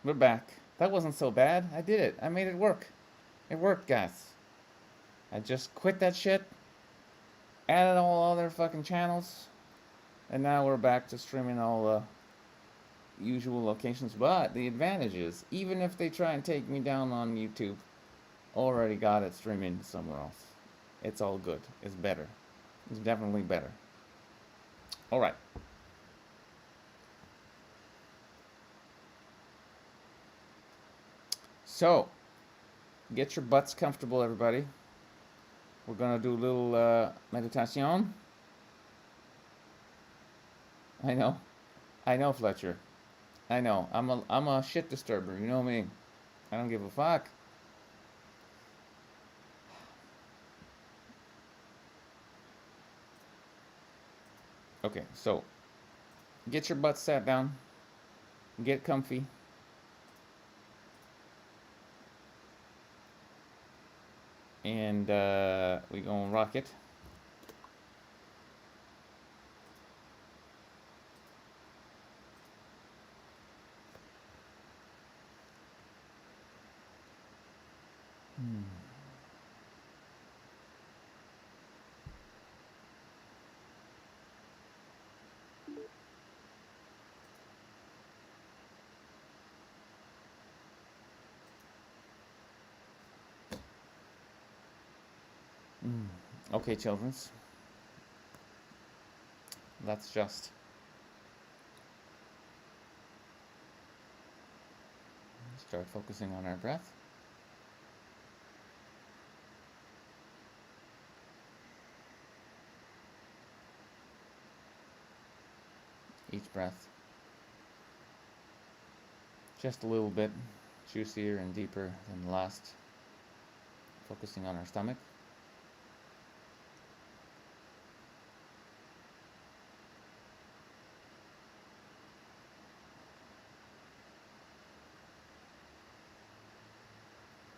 We're back. That wasn't so bad. I did it. I made it work. It worked, guys. I just quit that shit, added all other fucking channels, and now we're back to streaming all the usual locations. But the advantage is, even if they try and take me down on YouTube, already got it streaming somewhere else. It's all good. It's better. It's definitely better. All right. So, get your butts comfortable, everybody. We're gonna do a little meditation. I know. I know, Fletcher. I know. I'm a shit disturber. You know me. I don't give a fuck. Okay, so get your butt sat down. Get comfy. And we gonna rock it. Hmm. Mm. Okay, childrens. Let's just start focusing on our breath. Each breath just a little bit juicier and deeper than the last. Focusing on our stomach.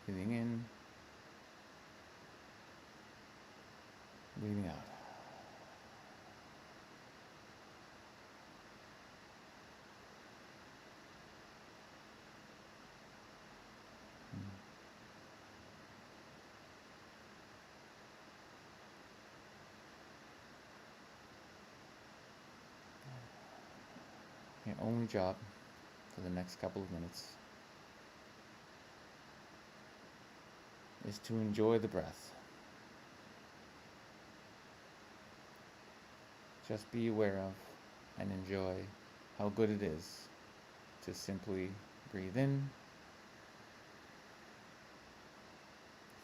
Breathing in, breathing out. Your only job for the next couple of minutes is to enjoy the breath. Just be aware of and enjoy how good it is to simply breathe in,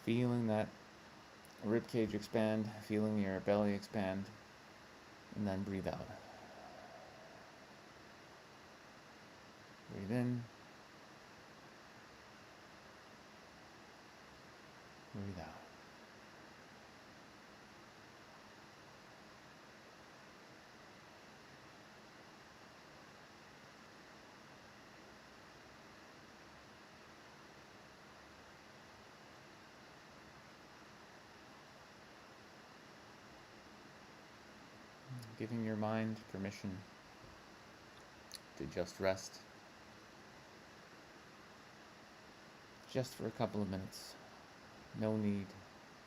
feeling that ribcage expand, feeling your belly expand, and then breathe out. Breathe in, breathe out. Giving your mind permission to just rest, just for a couple of minutes. No need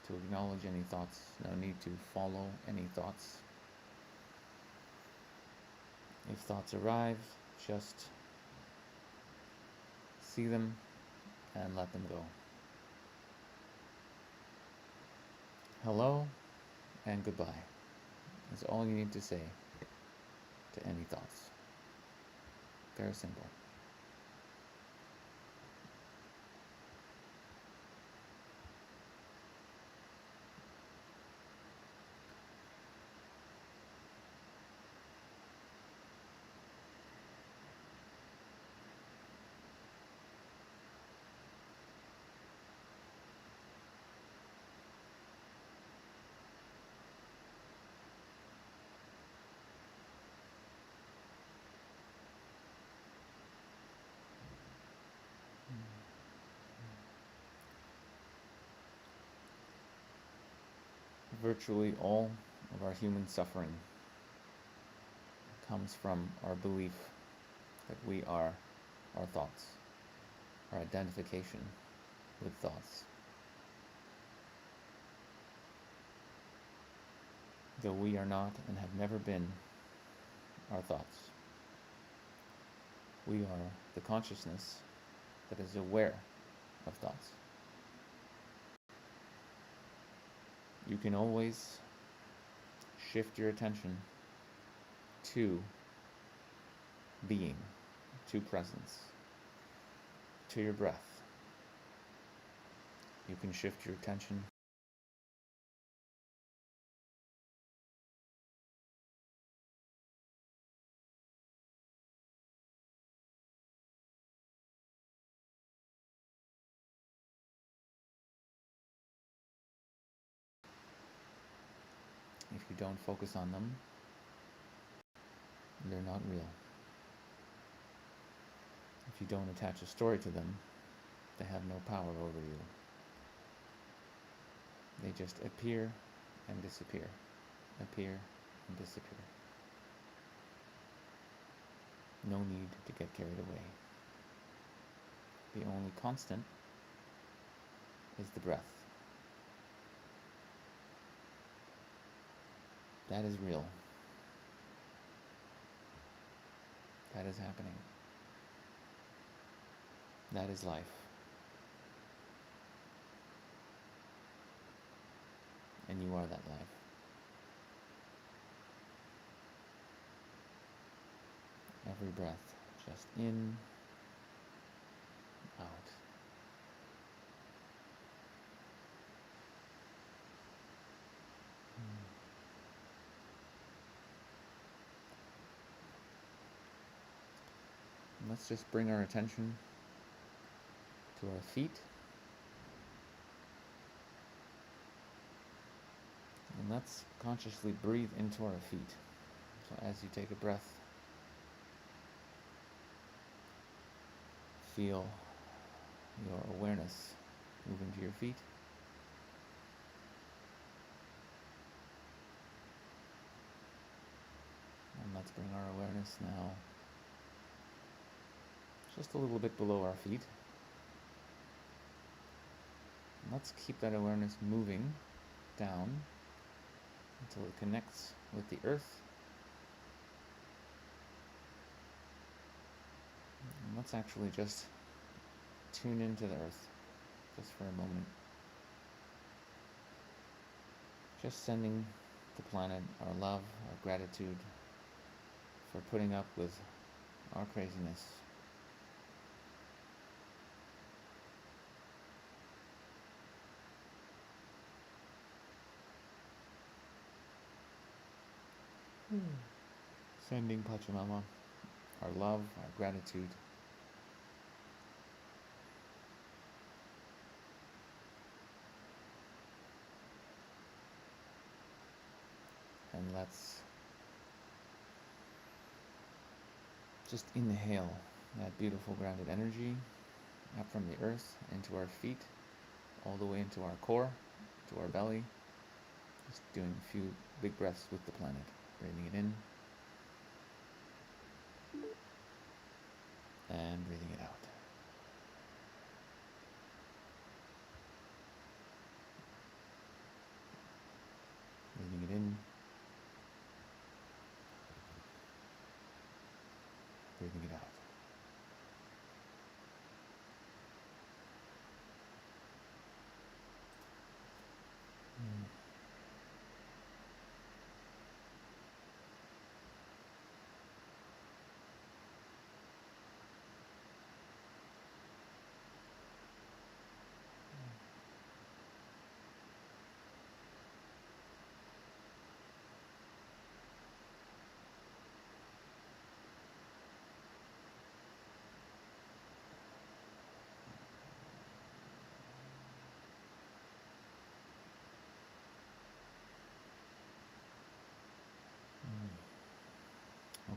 to acknowledge any thoughts, no need to follow any thoughts. If thoughts arrive, just see them and let them go. Hello and goodbye is all you need to say to any thoughts. Very simple. Virtually all of our human suffering comes from our belief that we are our thoughts. our identification with thoughts. Though we are not and have never been our thoughts, we are the consciousness that is aware of thoughts. You can always shift your attention to being, to presence, to your breath. You can shift your attention if you don't focus on them. They're not real. If you don't attach a story to them, they have no power over you. They just appear and disappear, appear and disappear. No need to get carried away. The only constant is the breath. That is real. That is happening. That is life. And you are that life. Every breath, just in, out. And let's just bring our attention to our feet. And let's consciously breathe into our feet. So as you take a breath, feel your awareness move into your feet. And let's bring our awareness now just a little bit below our feet. And let's keep that awareness moving down until it connects with the earth. And let's actually just tune into the earth just for a moment. Just sending the planet our love, our gratitude for putting up with our craziness. Sending Pachamama our love, our gratitude. And let's just inhale that beautiful grounded energy up from the earth into our feet, all the way into our core, to our belly. Just doing a few big breaths with the planet. Breathing it in and breathing it out. Breathing it in, breathing it out.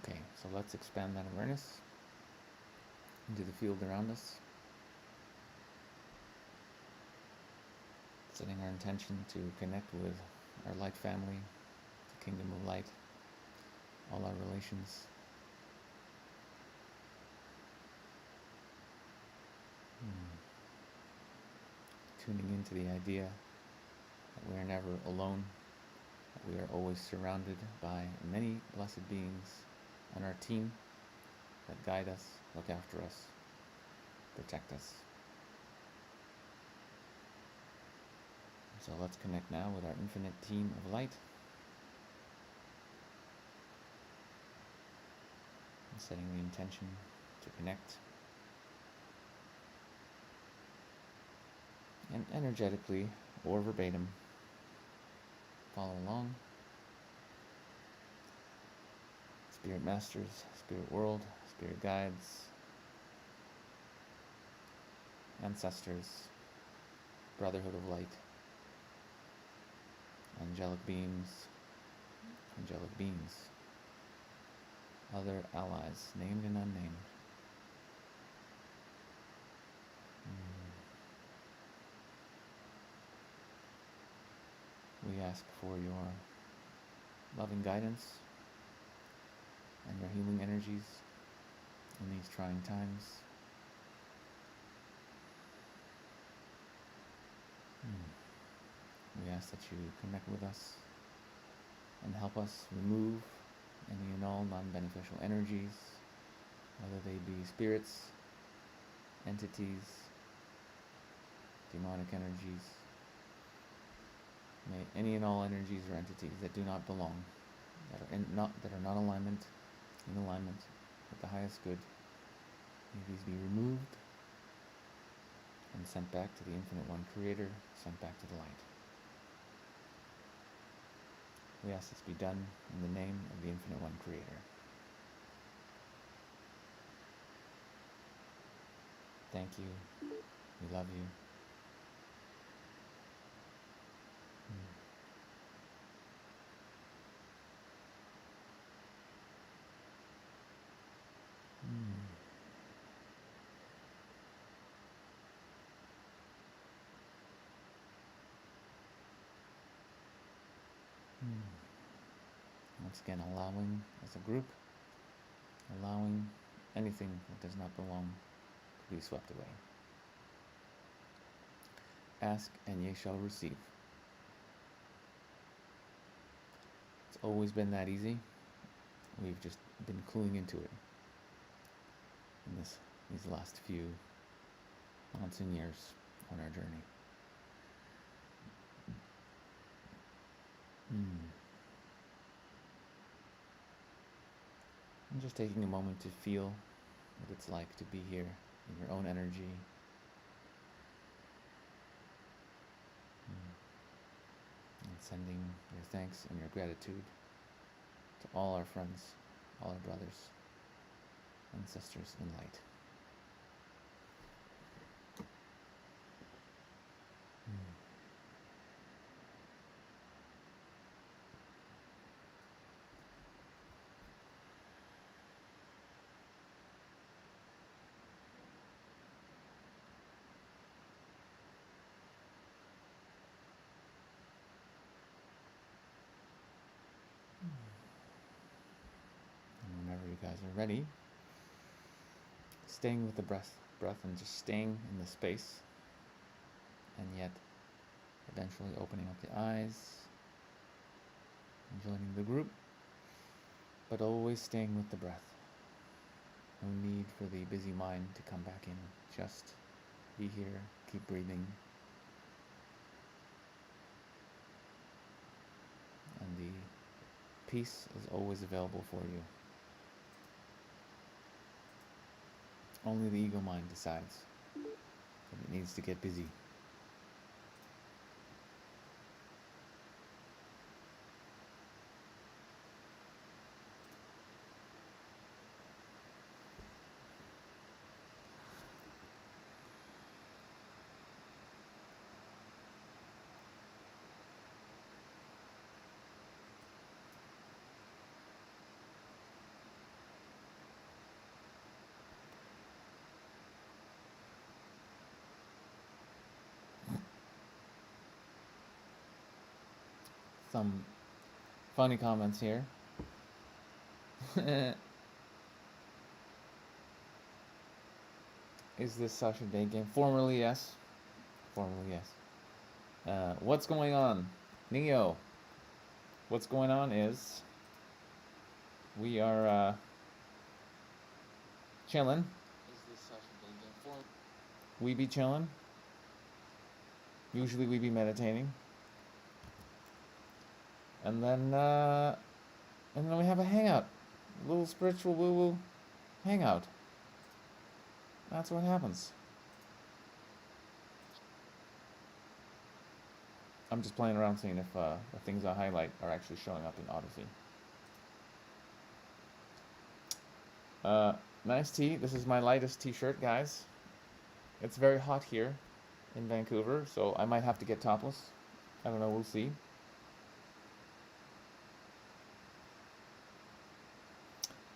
Okay, so let's expand that awareness into the field around us. Setting our intention to connect with our light family, the kingdom of light, all our relations. tuning into the idea that we are never alone, that we are always surrounded by many blessed beings on our team that guide us, look after us, protect us. So let's connect now with our infinite team of light. And setting the intention to connect. And energetically or verbatim, follow along. Spirit masters, spirit world, spirit guides, ancestors, brotherhood of light, angelic beings, other allies, named and unnamed. We ask for your loving guidance and your healing energies in these trying times. We ask that you connect with us and help us remove any and all non-beneficial energies, whether they be spirits, entities, demonic energies, any and all energies or entities that do not belong, that are not in alignment with the highest good. May these be removed and sent back to the Infinite One Creator, sent back to the light. We ask this be done in the name of the Infinite One Creator. Thank you. We love you. Once again, allowing as a group, allowing anything that does not belong to be swept away. Ask and ye shall receive. It's always been that easy. We've just been cluing into it in these last few months and years on our journey. And just taking a moment to feel what it's like to be here in your own energy. And sending your thanks and your gratitude to all our friends, all our brothers and sisters in light. And whenever you guys are ready, staying with the breath and just staying in the space, and yet eventually opening up the eyes and joining the group, but always staying with the breath. No need for the busy mind to come back in. Just be here, keep breathing, and the peace is always available for you. Only the ego mind decides that it needs to get busy. Some funny comments here. Is this Sasha Day game? Formerly, yes. Formerly, yes. What's going on? Neo. What's going on is we are chilling. We be chilling. Usually we be meditating. And then we have a hangout. A little spiritual woo-woo hangout. That's what happens. I'm just playing around seeing if the things I highlight are actually showing up in Odyssey. Nice tee. This is my lightest t-shirt, guys. It's very hot here in Vancouver, so I might have to get topless. I don't know, we'll see.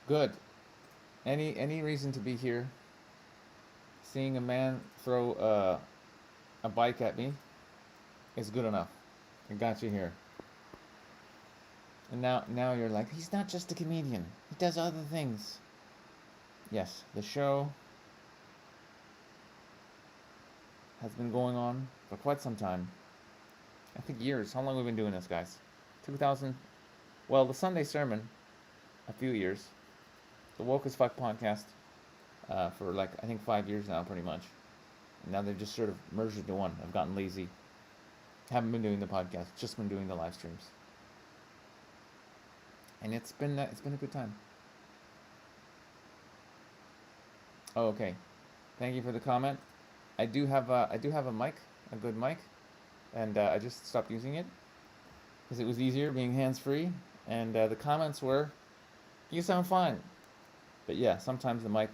Good. Any reason to be here? Seeing a man throw a bike at me is good enough. I got you here. And now you're like, he's not just a comedian. He does other things. Yes, the show has been going on for quite some time. I think years. How long have we been doing this, guys? 2000. Well, the Sunday sermon, a few years. The Woke as Fuck podcast, for like I think 5 years now, pretty much. And now they've just sort of merged into one. I've gotten lazy. Haven't been doing the podcast. Just been doing the live streams. And it's been a good time. Oh, okay. Thank you for the comment. I do have a mic, a good mic, and I just stopped using it because it was easier being hands-free. And the comments were, "You sound fine," but yeah, sometimes the mic,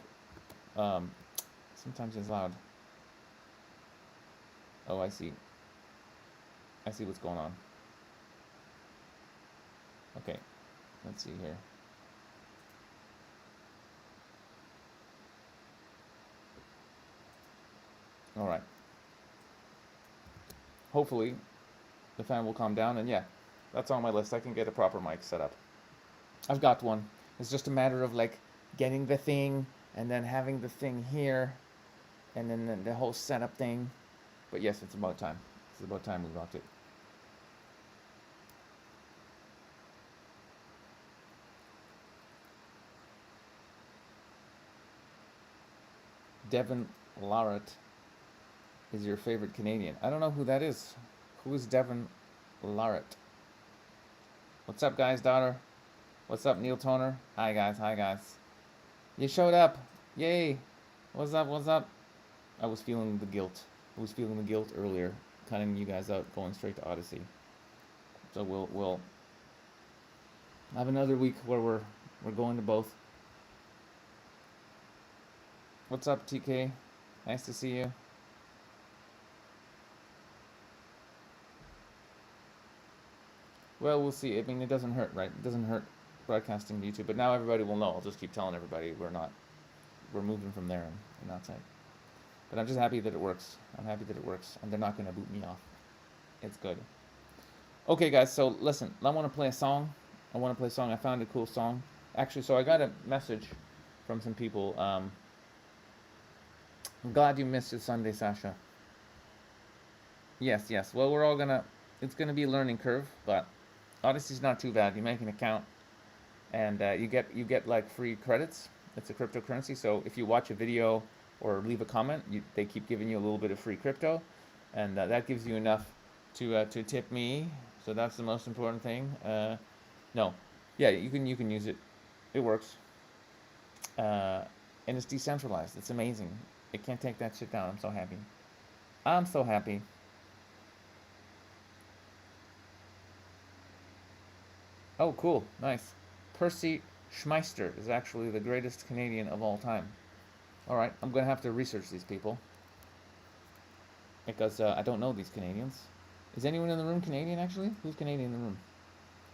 sometimes it's loud. Oh, I see. I see what's going on. Okay, let's see here. All right. Hopefully, the fan will calm down, and yeah, that's on my list. I can get a proper mic set up. I've got one. It's just a matter of like getting the thing and then having the thing here and then the whole setup thing. But yes, it's about time. It's about time we got it. Devin Larratt is your favorite Canadian. I don't know who that is. Who is Devin Larratt? What's up, guys, daughter? What's up, Neil Toner? Hi, guys. Hi, guys. You showed up. Yay. What's up? What's up? I was feeling the guilt. I was feeling the guilt earlier, cutting you guys out, going straight to Odyssey. So we'll have another week where we're going to both. What's up, TK? Nice to see you. Well, we'll see. I mean, it doesn't hurt, right? It doesn't hurt broadcasting to YouTube, but now everybody will know. I'll just keep telling everybody we're moving from there and outside. But I'm just happy that it works. I'm happy that it works, and they're not going to boot me off. It's good. Okay, guys, so listen, I want to play a song. I found a cool song. Actually, so I got a message from some people. I'm glad you missed your Sunday, Sasha. Yes. Well, it's gonna be a learning curve, but Odyssey's not too bad. You make an account, and you get like free credits. It's a cryptocurrency, so if you watch a video or leave a comment, they keep giving you a little bit of free crypto, and that gives you enough to tip me. So that's the most important thing. No, yeah, you can use it. It works, and it's decentralized. It's amazing. It can't take that shit down. I'm so happy. I'm so happy. Oh, cool, nice. Percy Schmeister is actually the greatest Canadian of all time. All right, I'm gonna have to research these people because I don't know these Canadians. Is anyone in the room Canadian, actually? Who's Canadian in the room?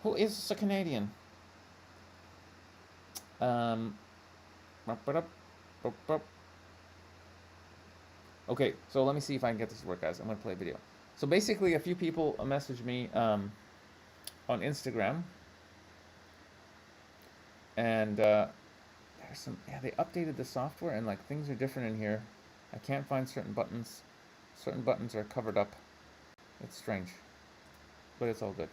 Who is a Canadian? Okay, so let me see if I can get this to work, guys. I'm gonna play a video. So basically, a few people messaged me on Instagram, and there's some. Yeah, they updated the software, and like things are different in here. I can't find certain buttons, certain buttons are covered up. It's strange, but it's all good.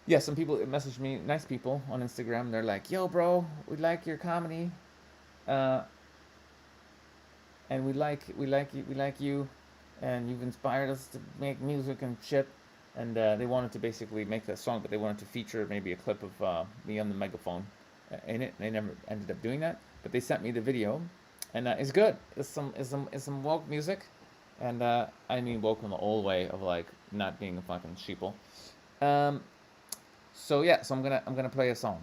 Yeah, some people message me, nice people on Instagram. They're like, "Yo, bro, we like your comedy, and we like you, and you've inspired us to make music and shit." And they wanted to basically make that song, but they wanted to feature maybe a clip of me on the megaphone in it. They never ended up doing that, but they sent me the video, and it's good. It's some woke music, and I mean woke in the old way of like not being a fucking sheeple. So yeah, so I'm gonna play a song.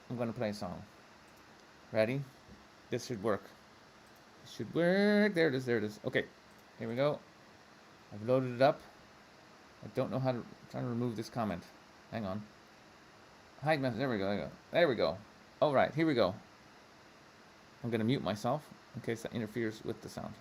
I'm gonna play a song. Ready? This should work. This should work. There it is. There it is. Okay, here we go. I've loaded it up. I don't know how to. I'm trying to remove this comment. Hang on. Hide message. There we go. There we go. There we go. All right, here we go. I'm gonna mute myself in case that interferes with the sound.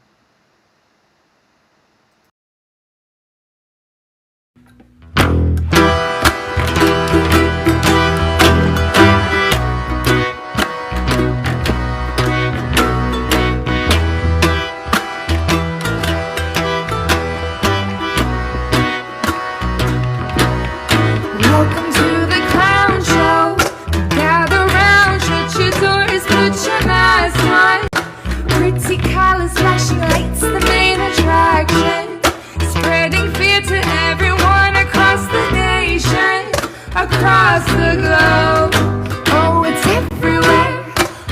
Across the globe, oh, it's everywhere,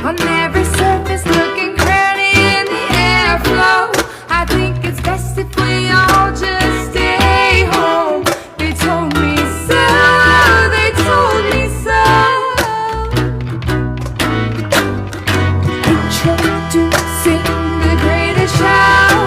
on every surface, looking crowded in the airflow. I think it's best if we all just stay home. They told me so, they told me so. Introducing the greatest show.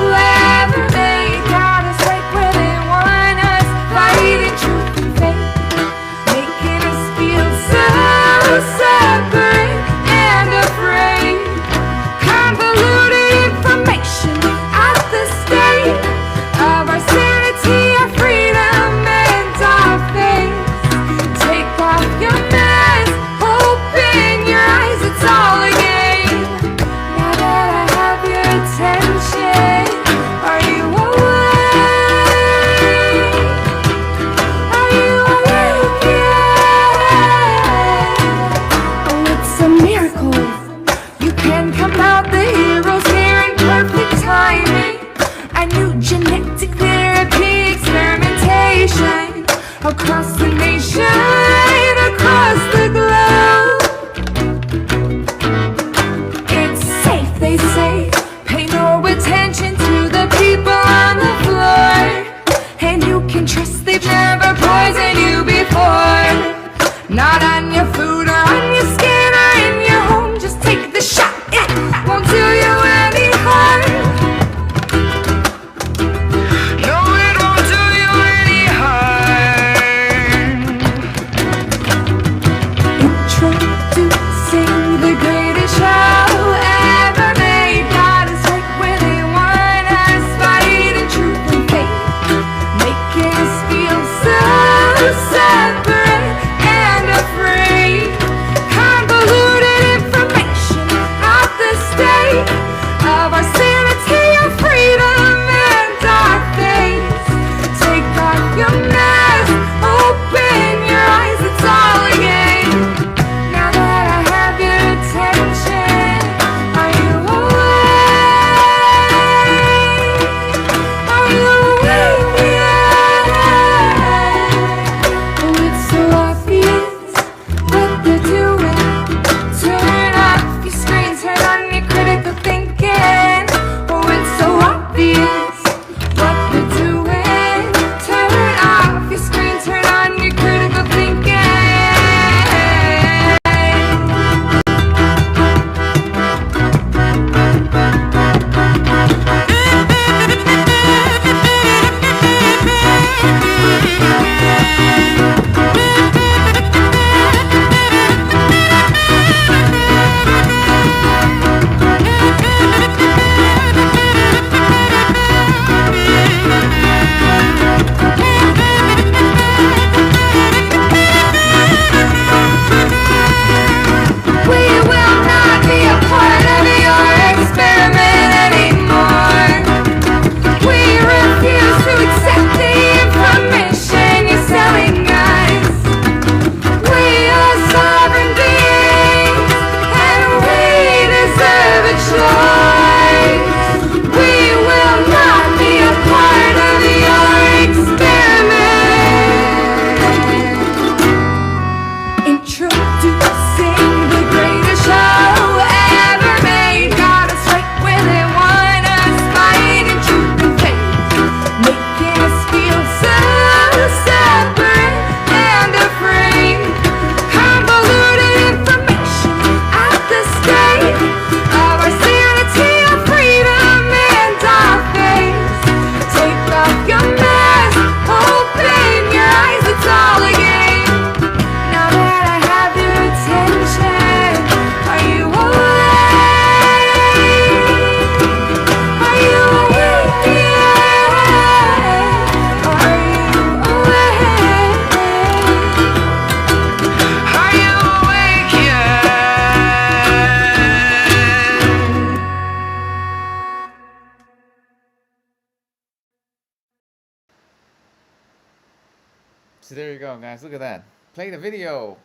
So there you go, guys. Look at that. Play the video.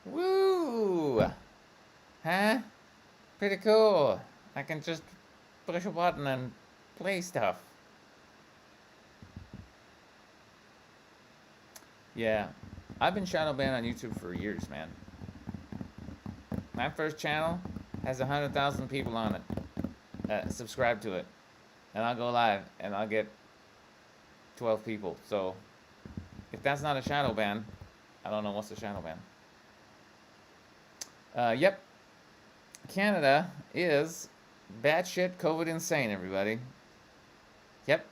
Woo! Huh? Pretty cool. I can just push a button and play stuff. Yeah. I've been shadow banned on YouTube for years, man. My first channel has 100,000 people on it. Subscribe to it. And I'll go live and I'll get 12 people. So if that's not a shadow ban, I don't know what's a shadow ban. Yep. Canada is batshit COVID insane, everybody. Yep.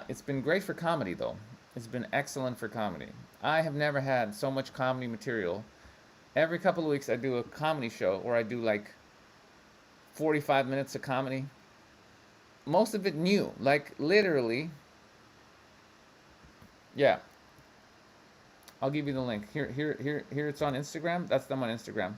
It's been great for comedy, though. It's been excellent for comedy. I have never had so much comedy material. Every couple of weeks, I do a comedy show where I do like 45 minutes of comedy. Most of it new, like literally. Yeah. I'll give you the link. Here it's on Instagram. That's them on Instagram.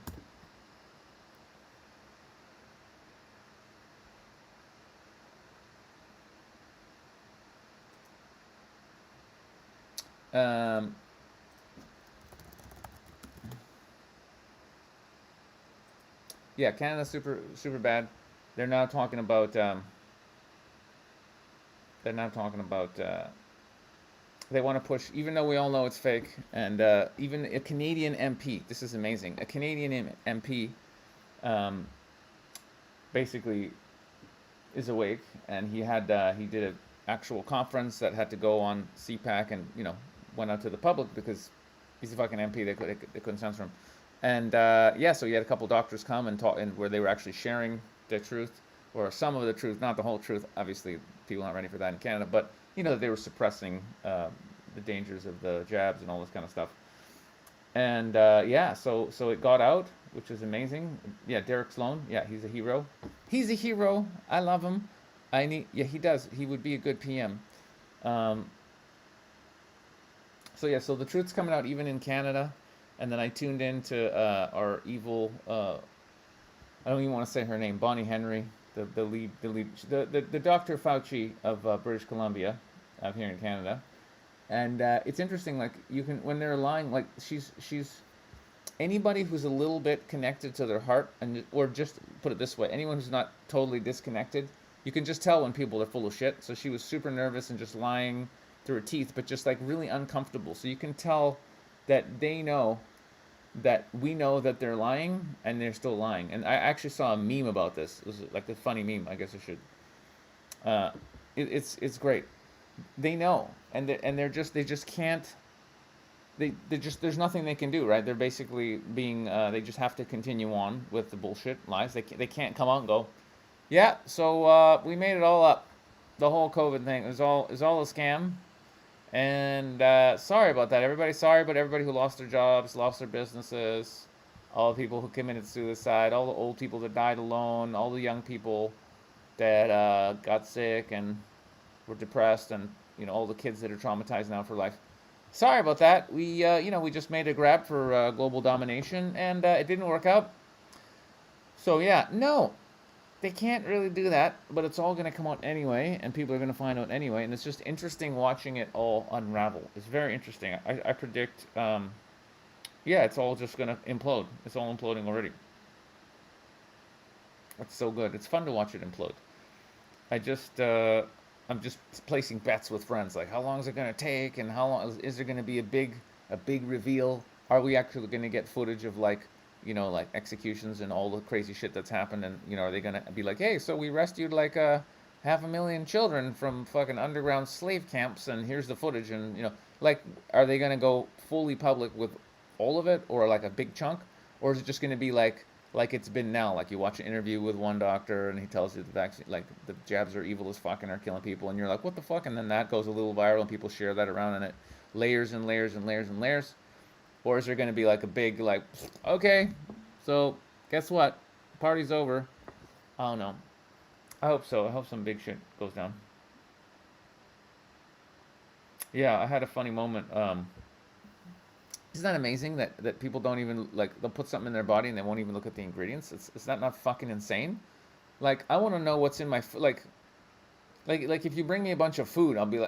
Yeah, Canada's super bad. They're now talking about they want to push, even though we all know it's fake, and even a Canadian MP. This is amazing. A Canadian MP basically is awake, and he did an actual conference that had to go on CPAC, and went out to the public because he's a fucking MP. They couldn't censor him, and yeah, so he had a couple doctors come and talk, and where they were actually sharing the truth, or some of the truth, not the whole truth. Obviously, people aren't ready for that in Canada, but they were suppressing the dangers of the jabs and all this kind of stuff. And yeah, so it got out, which is amazing. Yeah, Derek Sloan. Yeah, he's a hero. He's a hero. I love him. Yeah, he does. He would be a good PM. So yeah, so the truth's coming out even in Canada, and then I tuned into our evil. I don't even want to say her name. Bonnie Henry, the lead, the Dr. Fauci of British Columbia, out here in Canada. And it's interesting, like when they're lying, like she's anybody who's a little bit connected to their heart, or just put it this way, anyone who's not totally disconnected, you can just tell when people are full of shit. So she was super nervous and just lying through her teeth, but just like really uncomfortable. So you can tell that they know that we know that they're lying, and they're still lying. And I actually saw a meme about this. It was like a funny meme. I guess I should. It's great. They know, and they just can't. They just, there's nothing they can do, right? They're basically being. They just have to continue on with the bullshit lies. They can't come out and go, yeah. So we made it all up. The whole COVID thing is all a scam. And sorry about that, everybody. Sorry about everybody who lost their jobs, lost their businesses, all the people who committed suicide, all the old people that died alone, all the young people that got sick and were depressed, and all the kids that are traumatized now for life. Sorry about that. We we just made a grab for global domination, and it didn't work out. So yeah, no. They can't really do that, but it's all going to come out anyway, and people are going to find out anyway, and it's just interesting watching it all unravel. It's very interesting. I predict, yeah, it's all just going to implode. It's all imploding already. It's so good. It's fun to watch it implode. I'm just placing bets with friends, like how long is it going to take, and how long is there going to be a big reveal? Are we actually going to get footage of like executions and all the crazy shit that's happened, and are they gonna be like, hey, so we rescued like 500,000 children from fucking underground slave camps, and here's the footage, and like, are they gonna go fully public with all of it, or like a big chunk, or is it just gonna be like it's been now, like you watch an interview with one doctor and he tells you the vaccine, like the jabs are evil as fuck and are killing people, and you're like, what the fuck, and then that goes a little viral and people share that around, and it layers and layers and layers and layers. Or is there going to be like a big, like, okay, so guess what? Party's over. I don't know. I hope so. I hope some big shit goes down. Yeah, I had a funny moment. Isn't that amazing that people don't even, like, they'll put something in their body and they won't even look at the ingredients? Is that not fucking insane? Like, I want to know what's in my, like, Like if you bring me a bunch of food, I'll be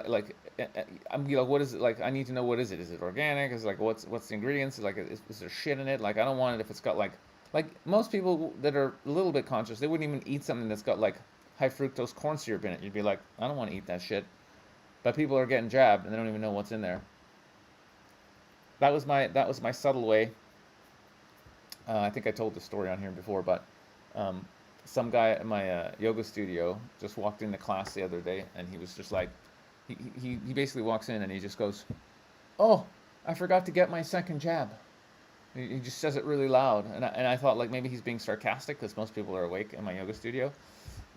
I'm be like, what is it? Like, I need to know, what is it? Is it organic? Is it like, what's the ingredients? Like, is there shit in it? Like, I don't want it if it's got like most people that are a little bit conscious, they wouldn't even eat something that's got like high fructose corn syrup in it. You'd be like, I don't want to eat that shit. But people are getting jabbed and they don't even know what's in there. That was my subtle way. I think I told the story on here before, but um, some guy at my yoga studio just walked into class the other day, and he was just like, he basically walks in and he just goes, "Oh, I forgot to get my second jab." He just says it really loud, and I thought like maybe he's being sarcastic because most people are awake in my yoga studio,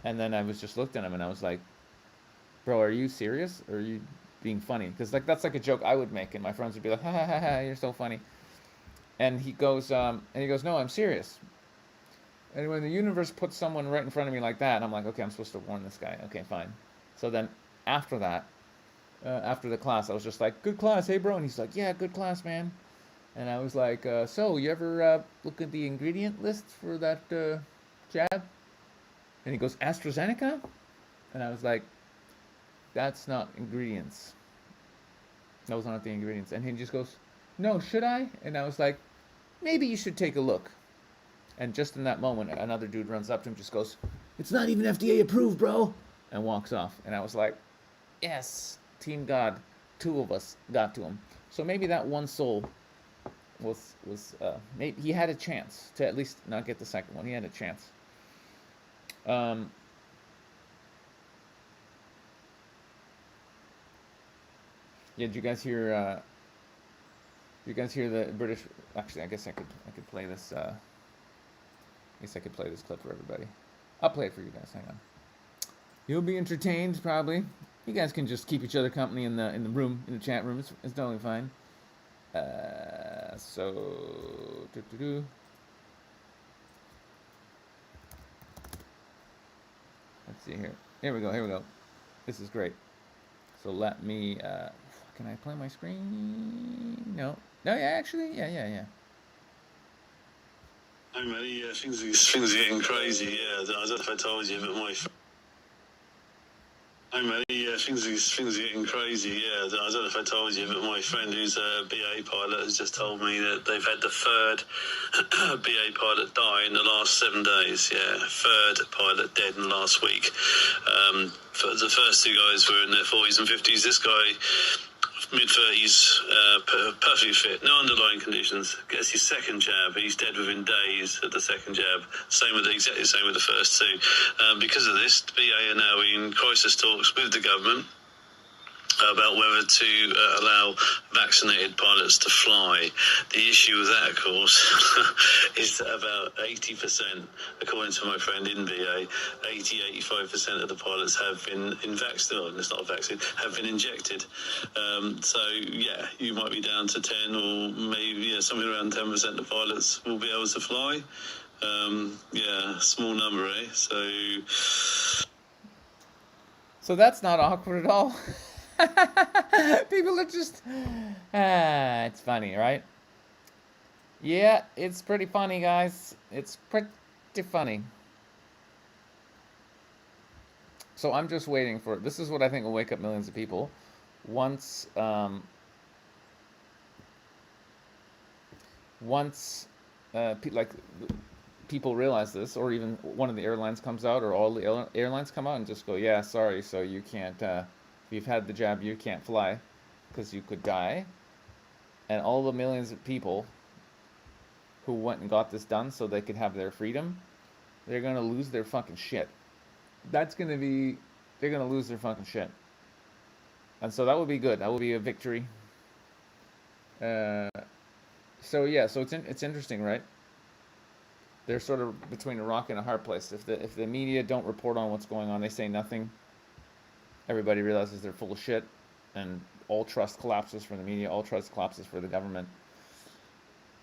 and then I was just looked at him and I was like, "Bro, are you serious or are you being funny?" Because like that's like a joke I would make, and my friends would be like, "Ha ha ha ha, you're so funny." And he goes, "No, I'm serious." And when the universe puts someone right in front of me like that, I'm like, okay, I'm supposed to warn this guy. Okay, fine. So then after that, after the class, I was just like, "Good class, hey bro," and he's like, "Yeah, good class, man." And I was like, "So you ever look at the ingredient list for that jab?" And he goes, "AstraZeneca?" And I was like, "That's not ingredients. Those aren't the ingredients." And he just goes, "No, should I?" And I was like, "Maybe you should take a look." And just in that moment, another dude runs up to him, just goes, "It's not even FDA approved, bro," and walks off. And I was like, yes, Team God, two of us got to him. So maybe that one soul maybe he had a chance to at least not get the second one. He had a chance. Um, yeah, did you guys hear? You guys hear the British? Actually, I could play this. I guess I could play this clip for everybody. I'll play it for you guys. Hang on. You'll be entertained, probably. You guys can just keep each other company in the room, in the chat room. It's totally fine. So, let's see here. Here we go. Here we go. This is great. So let me. Can I play my screen? No. No. Yeah. Actually. Yeah. Yeah. Yeah. Hey, Matty, yeah, things are getting crazy, yeah. I don't know if I told you, but Hey, Matty, yeah, things are getting crazy, yeah. I don't know if I told you, but my friend who's a BA pilot has just told me that they've had the third BA pilot die in the last 7 days, yeah. Third pilot dead in the last week. For the first two guys were in their 40s and 50s. This guy, mid-30s, perfectly fit, no underlying conditions, gets his second jab, he's dead within days of the second jab, exactly the same with the first two. Because of this, the BA are now in crisis talks with the government about whether to allow vaccinated pilots to fly. The issue with that, of course, is that about 80%, according to my friend in VA, 85% of the pilots have been vaccinated, it's not a vaccine, have been injected. So, yeah, you might be down to 10 or maybe something around 10% of the pilots will be able to fly. Yeah, small number, eh? So that's not awkward at all. People are just, it's funny, right? Yeah, it's pretty funny, guys. It's pretty funny. So I'm just waiting for, this is what I think will wake up millions of people. Once people realize this, or even one of the airlines comes out, or all the airlines come out and just go, "Yeah, sorry, so you can't, if you've had the jab, you can't fly because you could die." And all the millions of people who went and got this done so they could have their freedom, they're going to lose their fucking shit. They're going to lose their fucking shit. And so that would be good. That would be a victory. So yeah, so it's interesting, right? They're sort of between a rock and a hard place. If the media don't report on what's going on, they say nothing, everybody realizes they're full of shit, and all trust collapses for the media, all trust collapses for the government.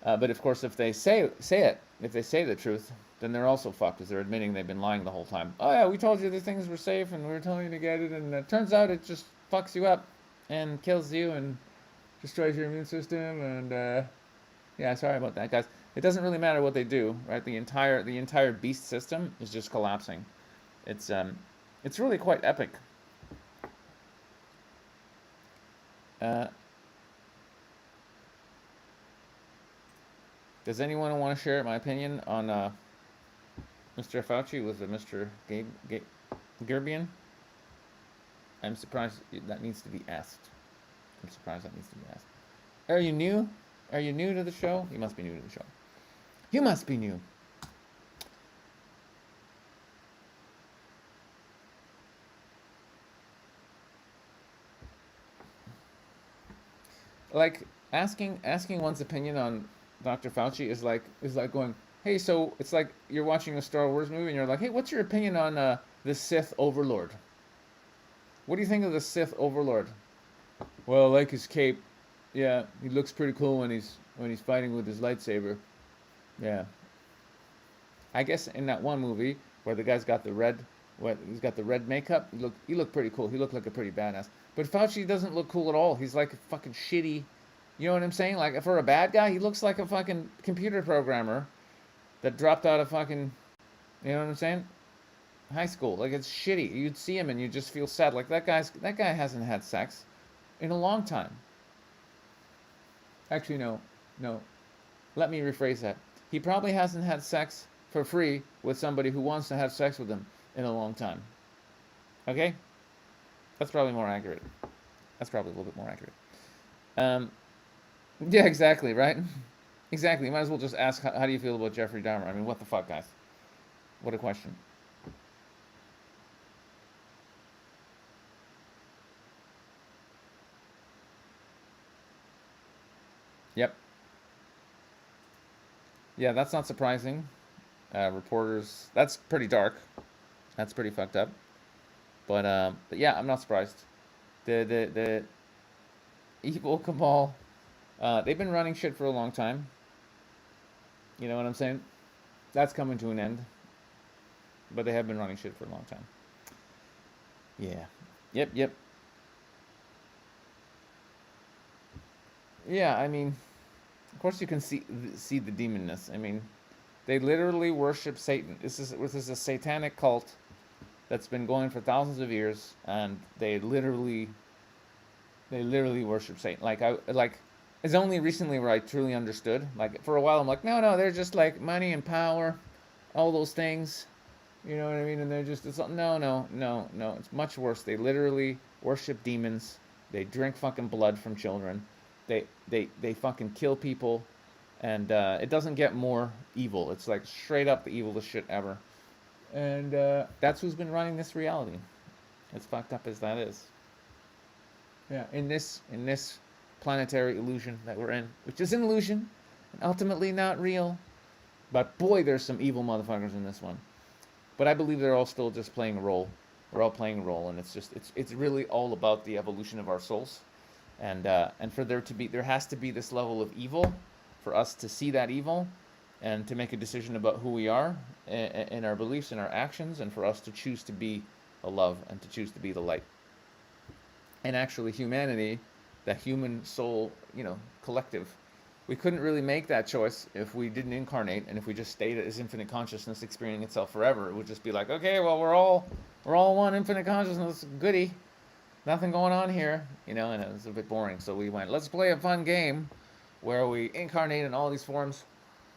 But of course, if they say it, if they say the truth, then they're also fucked, because they're admitting they've been lying the whole time. "Oh yeah, we told you the things were safe, and we were telling you to get it, and it turns out it just fucks you up, and kills you, and destroys your immune system, and yeah, sorry about that, guys." It doesn't really matter what they do, right? The entire beast system is just collapsing. It's really quite epic. Uh, does anyone want to share my opinion on Mr. Fauci with Mr. Gerbian? I'm surprised that needs to be asked. I'm surprised that needs to be asked. Are you new? Are you new to the show? You must be new to the show. You must be new. Like asking one's opinion on Dr. Fauci is like going, hey, so it's like you're watching a Star Wars movie and you're like, hey, what's your opinion on the Sith Overlord? What do you think of the Sith Overlord? Well, I like his cape. Yeah, he looks pretty cool when he's fighting with his lightsaber. Yeah. I guess in that one movie where the guy's got the red, he's got the red makeup, he looked pretty cool. He looked like a pretty badass. But Fauci doesn't look cool at all. He's like a fucking shitty, you know what I'm saying? Like for a bad guy, he looks like a fucking computer programmer that dropped out of fucking, you know what I'm saying? High school. Like it's shitty. You'd see him and you just feel sad. Like that guy hasn't had sex in a long time. Actually, no. Let me rephrase that. He probably hasn't had sex for free with somebody who wants to have sex with him in a long time. Okay? That's probably more accurate. That's probably a little bit more accurate. Yeah, exactly, right? Exactly. You might as well just ask, how do you feel about Jeffrey Dahmer? I mean, what the fuck, guys? What a question. Yep. Yeah, that's not surprising. Reporters, that's pretty dark. That's pretty fucked up. But yeah, I'm not surprised. The evil cabal, they've been running shit for a long time. You know what I'm saying? That's coming to an end. But they have been running shit for a long time. Yeah. Yep. Yeah, I mean, of course you can see the demonness. I mean, they literally worship Satan. This is a satanic cult that's been going for thousands of years, and they literally worship Satan. Like it's only recently where I truly understood. Like for a while, I'm like, no, they're just like money and power, all those things. You know what I mean? And they're just no. It's much worse. They literally worship demons. They drink fucking blood from children. They fucking kill people, and it doesn't get more evil. It's like straight up the evilest shit ever. And that's who's been running this reality. As fucked up as that is. Yeah, in this planetary illusion that we're in, which is an illusion, and ultimately not real. But boy, there's some evil motherfuckers in this one. But I believe they're all still just playing a role. We're all playing a role, and it's really all about the evolution of our souls, and for there has to be this level of evil, for us to see that evil, and to make a decision about who we are, in our beliefs and our actions, and for us to choose to be the love and to choose to be the light. And actually, humanity, the human soul, collective, we couldn't really make that choice if we didn't incarnate, and if we just stayed as infinite consciousness experiencing itself forever. It would just be like, okay, well, we're all one infinite consciousness, goody, nothing going on here, and it was a bit boring. So we went, let's play a fun game where we incarnate in all these forms,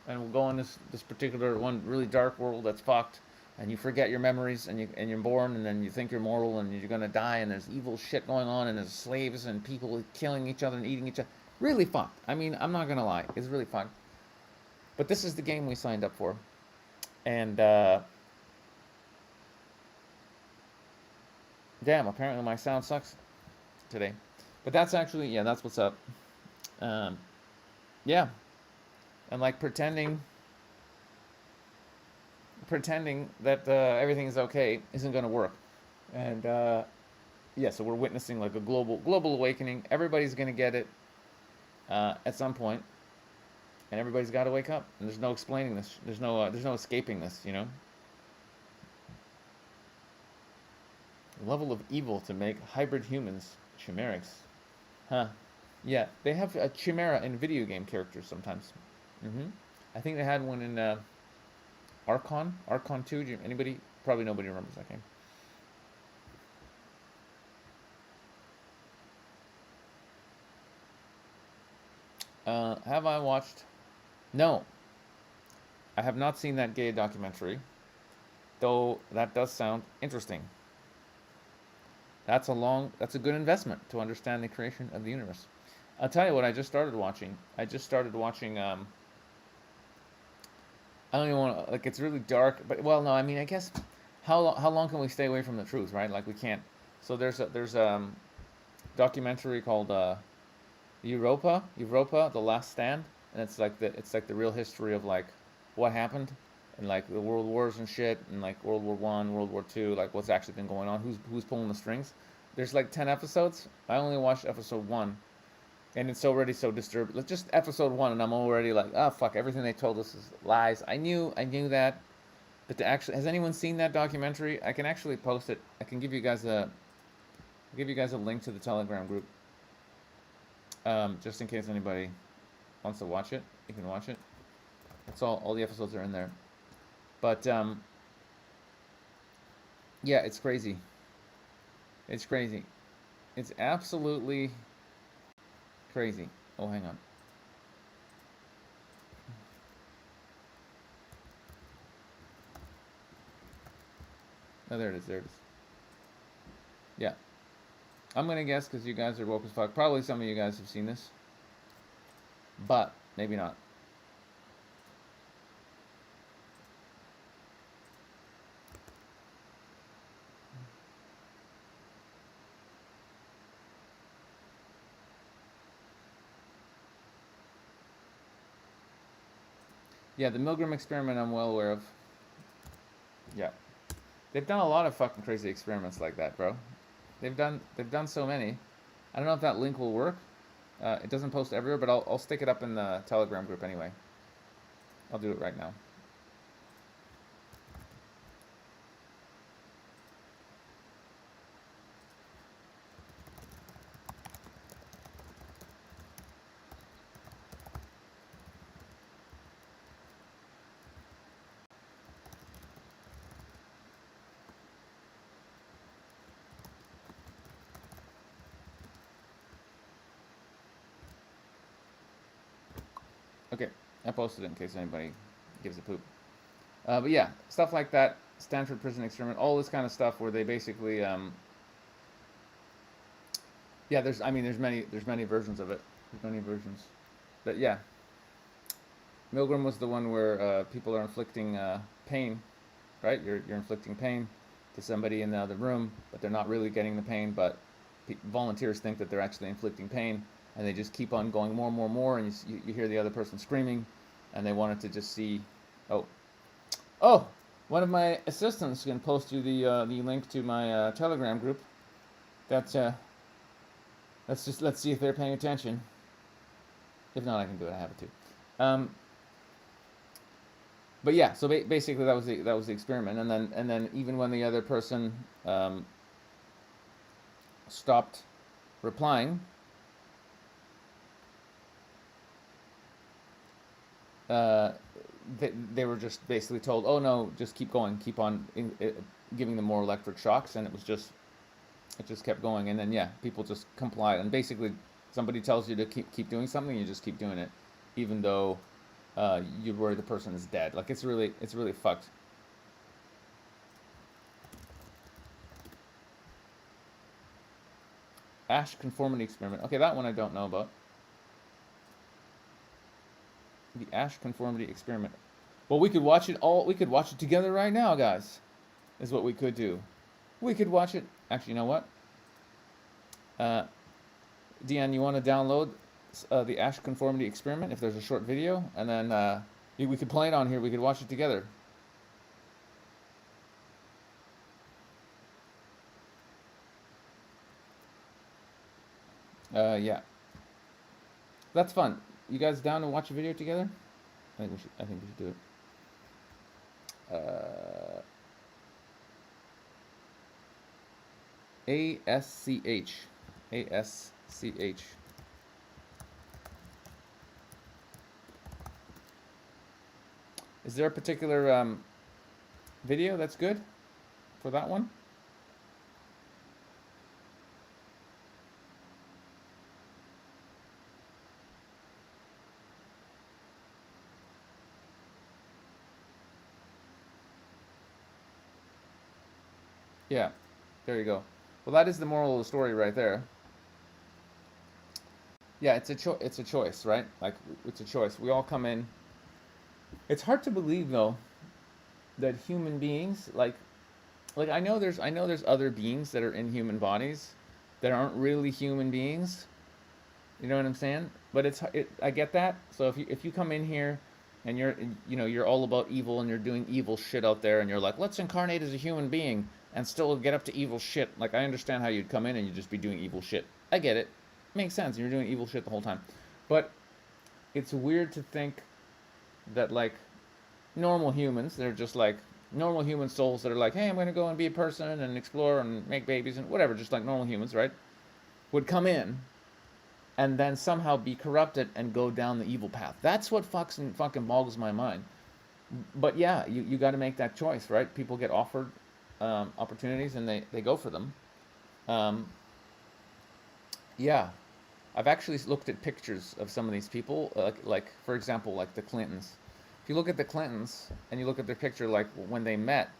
and we'll go in this particular one really dark world that's fucked, and you forget your memories, and you're born, and then you think you're mortal, and you're gonna die, and there's evil shit going on, and there's slaves and people killing each other and eating each other. Really fun. I mean, I'm not gonna lie, it's really fun. But this is the game we signed up for, and damn, apparently my sound sucks today. But that's actually, yeah, that's what's up. Yeah, and like pretending that everything is okay isn't gonna work, and yeah, so we're witnessing like a global awakening. Everybody's gonna get it at some point, and everybody's got to wake up. And there's no explaining this. There's no escaping this. The level of evil to make hybrid humans chimerics, huh? Yeah, they have a chimera in video game characters sometimes. I think they had one in Archon 2. Anybody? Probably nobody remembers that game. Have I watched? No, I have not seen that gay documentary. Though that does sound interesting. That's a good investment to understand the creation of the universe. I'll tell you what I just started watching. I just started watching. I don't even want to, like, it's really dark, but, well, no, I mean, I guess, how long can we stay away from the truth, right? Like, we can't. So there's documentary called Europa, The Last Stand, and it's like the real history of, like, what happened, and, like, the world wars and shit, and, like, World War One, World War Two, like, what's actually been going on, who's pulling the strings. There's like 10 episodes. I only watched episode one, and it's already so disturbing. Like, just episode one, and I'm already like, oh fuck, everything they told us is lies. I knew that, but to actually, has anyone seen that documentary? I can actually post it. I can give you guys a link to the Telegram group, just in case anybody wants to watch it. You can watch it. It's all the episodes are in there, but yeah, it's crazy. It's crazy. It's absolutely crazy. Oh, hang on. Oh, there it is. There it is. Yeah. I'm going to guess, because you guys are woke as fuck. Probably some of you guys have seen this. But maybe not. Yeah, the Milgram experiment I'm well aware of. Yeah. They've done a lot of fucking crazy experiments like that, bro. They've done so many. I don't know if that link will work. It doesn't post everywhere, but I'll stick it up in the Telegram group anyway. I'll do it right now. Okay, I posted it in case anybody gives a poop. But yeah, stuff like that, Stanford prison experiment, all this kind of stuff where they basically, yeah, there's many versions of it. There's many versions. But yeah, Milgram was the one where people are inflicting pain, right? You're inflicting pain to somebody in the other room, but they're not really getting the pain, but volunteers think that they're actually inflicting pain, and they just keep on going more and more and more, and you hear the other person screaming, and they wanted to just see, oh, one of my assistants can post you the link to my Telegram group. That's let's see if they're paying attention. If not, I can do it. I have it too. But yeah, so basically that was the experiment, and then even when the other person stopped replying, they were just basically told, oh no, just keep going, keep on giving them more electric shocks, and it just kept going, and then yeah, people just complied, and basically somebody tells you to keep doing something, you just keep doing it, even though you're worried the person is dead. Like, it's really fucked. Asch conformity experiment. Okay, that one I don't know about. The Asch conformity experiment. Well, we could watch it together right now, guys. Is what we could do. We could watch it. Actually, you know what? Deanne, you want to download the Asch conformity experiment if there's a short video, and then we could play it on here. We could watch it together. Yeah. That's fun. You guys down to watch a video together? I think we should do it. ASCH. ASCH. Is there a particular video that's good for that one? Yeah, there you go. Well, that is the moral of the story right there. Yeah, it's a choice, right? Like it's a choice. We all come in. It's hard to believe though that human beings like I know there's other beings that are in human bodies that aren't really human beings. You know what I'm saying? But I get that. So if you come in here and you're all about evil and you're doing evil shit out there and you're like, let's incarnate as a human being and still get up to evil shit. Like I understand how you'd come in and you'd just be doing evil shit. I get it. Makes sense. You're doing evil shit the whole time. But it's weird to think that like normal humans, they're just like normal human souls that are like, hey, I'm gonna go and be a person and explore and make babies and whatever, just like normal humans, right? Would come in and then somehow be corrupted and go down the evil path. That's what fucking boggles my mind. But yeah, you got to make that choice, right? People get offered opportunities and they go for them. Um, yeah, I've actually looked at pictures of some of these people, like for example, like the Clintons. If you look at the Clintons and you look at their picture, like when they met,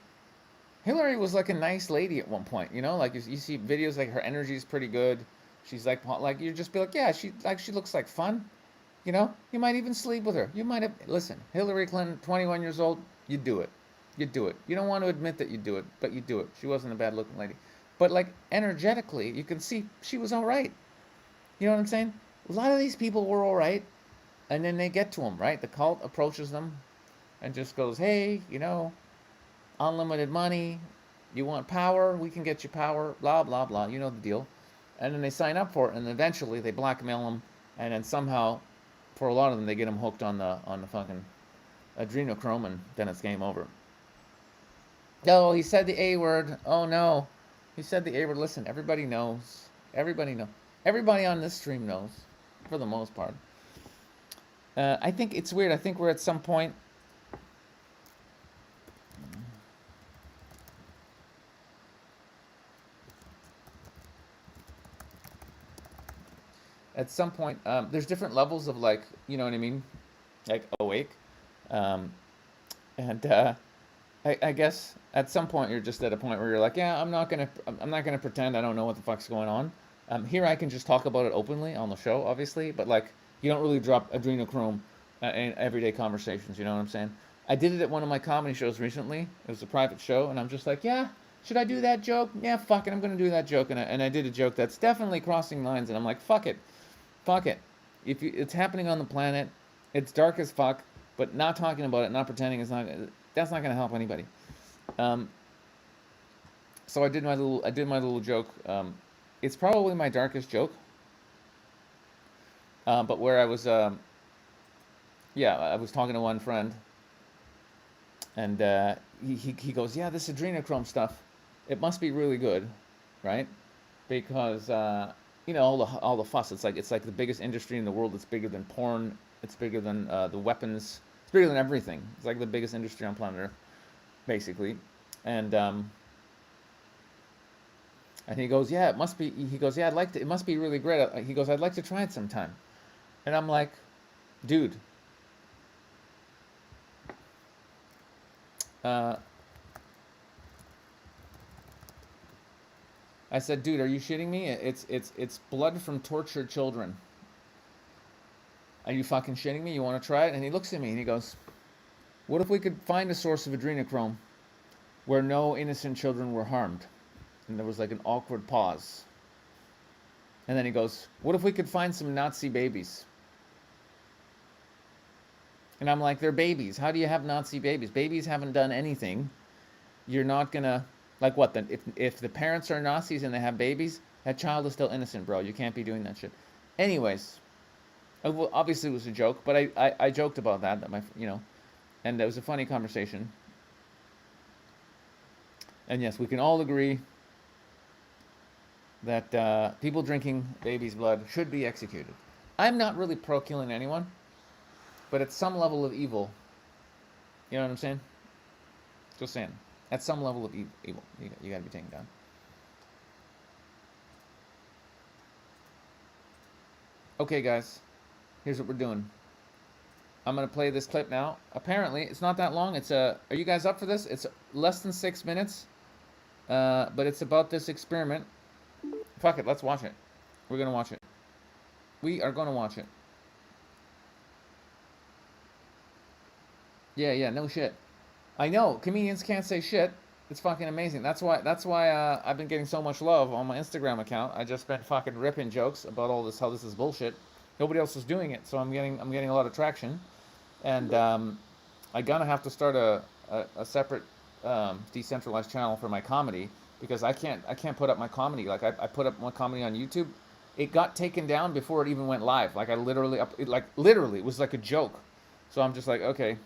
Hillary was like a nice lady at one point, you know. Like you see videos, like her energy is pretty good. She's like you just be like, yeah, she looks like fun, you know. You might even sleep with her. You might have listen, Hillary Clinton, 21 years old, you do it, you do it. You don't want to admit that you do it, but you do it. She wasn't a bad looking lady, but like energetically, you can see she was all right. You know what I'm saying? A lot of these people were all right, and then they get to them, right? The cult approaches them and just goes, hey, you know, unlimited money. You want power? We can get you power. Blah blah blah. You know the deal. And then they sign up for it, and eventually they blackmail them, and then somehow, for a lot of them, they get them hooked on the fucking adrenochrome, and then it's game over. Oh, he said the A word. Oh no, he said the A word. Listen, everybody knows. Everybody knows. Everybody on this stream knows, for the most part. I think it's weird. I think we're at some point. At some point, there's different levels of like, you know what I mean, like awake, um, and I guess at some point you're just at a point where you're like, yeah, I'm not gonna pretend I don't know what the fuck's going on. Here I can just talk about it openly on the show, obviously, but like you don't really drop adrenochrome in everyday conversations. You know what I'm saying? I did it at one of my comedy shows recently. It was a private show, and I'm just like, yeah, should I do that joke? Yeah, fuck it, I'm gonna do that joke, and I did a joke that's definitely crossing lines, and I'm like, fuck it. Fuck it. If you, it's happening on the planet, it's dark as fuck. But not talking about it, not pretending, is not. That's not going to help anybody. Um, so I did my little joke. It's probably my darkest joke. But where I was, yeah, I was talking to one friend, and he goes, yeah, this adrenochrome stuff, it must be really good, right? Because you know all the fuss. It's like the biggest industry in the world. It's bigger than porn. It's bigger than the weapons. It's bigger than everything. It's like the biggest industry on planet Earth, basically. And he goes, yeah, it must be. He goes, yeah, I'd like to. It must be really great. He goes, I'd like to try it sometime. And I'm like, dude. Uh, I said, dude, are you shitting me? It's blood from tortured children. Are you fucking shitting me? You want to try it? And he looks at me and he goes, what if we could find a source of adrenochrome where no innocent children were harmed? And there was like an awkward pause. And then he goes, what if we could find some Nazi babies? And I'm like, they're babies. How do you have Nazi babies? Babies haven't done anything. You're not gonna, like what then? If the parents are Nazis and they have babies, that child is still innocent, bro. You can't be doing that shit. Anyways, well, obviously it was a joke, but I joked about that and it was a funny conversation. And yes, we can all agree that people drinking babies' blood should be executed. I'm not really pro killing anyone, but at some level of evil, you know what I'm saying? Just saying. At some level of evil, you got to be taken down. Okay, guys, here's what we're doing. I'm gonna play this clip now. Apparently, it's not that long. Are you guys up for this? It's less than 6 minutes. But it's about this experiment. Fuck it, let's watch it. We're gonna watch it. We are gonna watch it. Yeah, no shit. I know, comedians can't say shit. It's fucking amazing. That's why I've been getting so much love on my Instagram account. I just been fucking ripping jokes about all this, how this is bullshit. Nobody else is doing it, so I'm getting a lot of traction. And I gonna have to start a separate decentralized channel for my comedy, because I can't put up my comedy. Like I put up my comedy on YouTube. It got taken down before it even went live. Like I literally it was like a joke. So I'm just like, okay.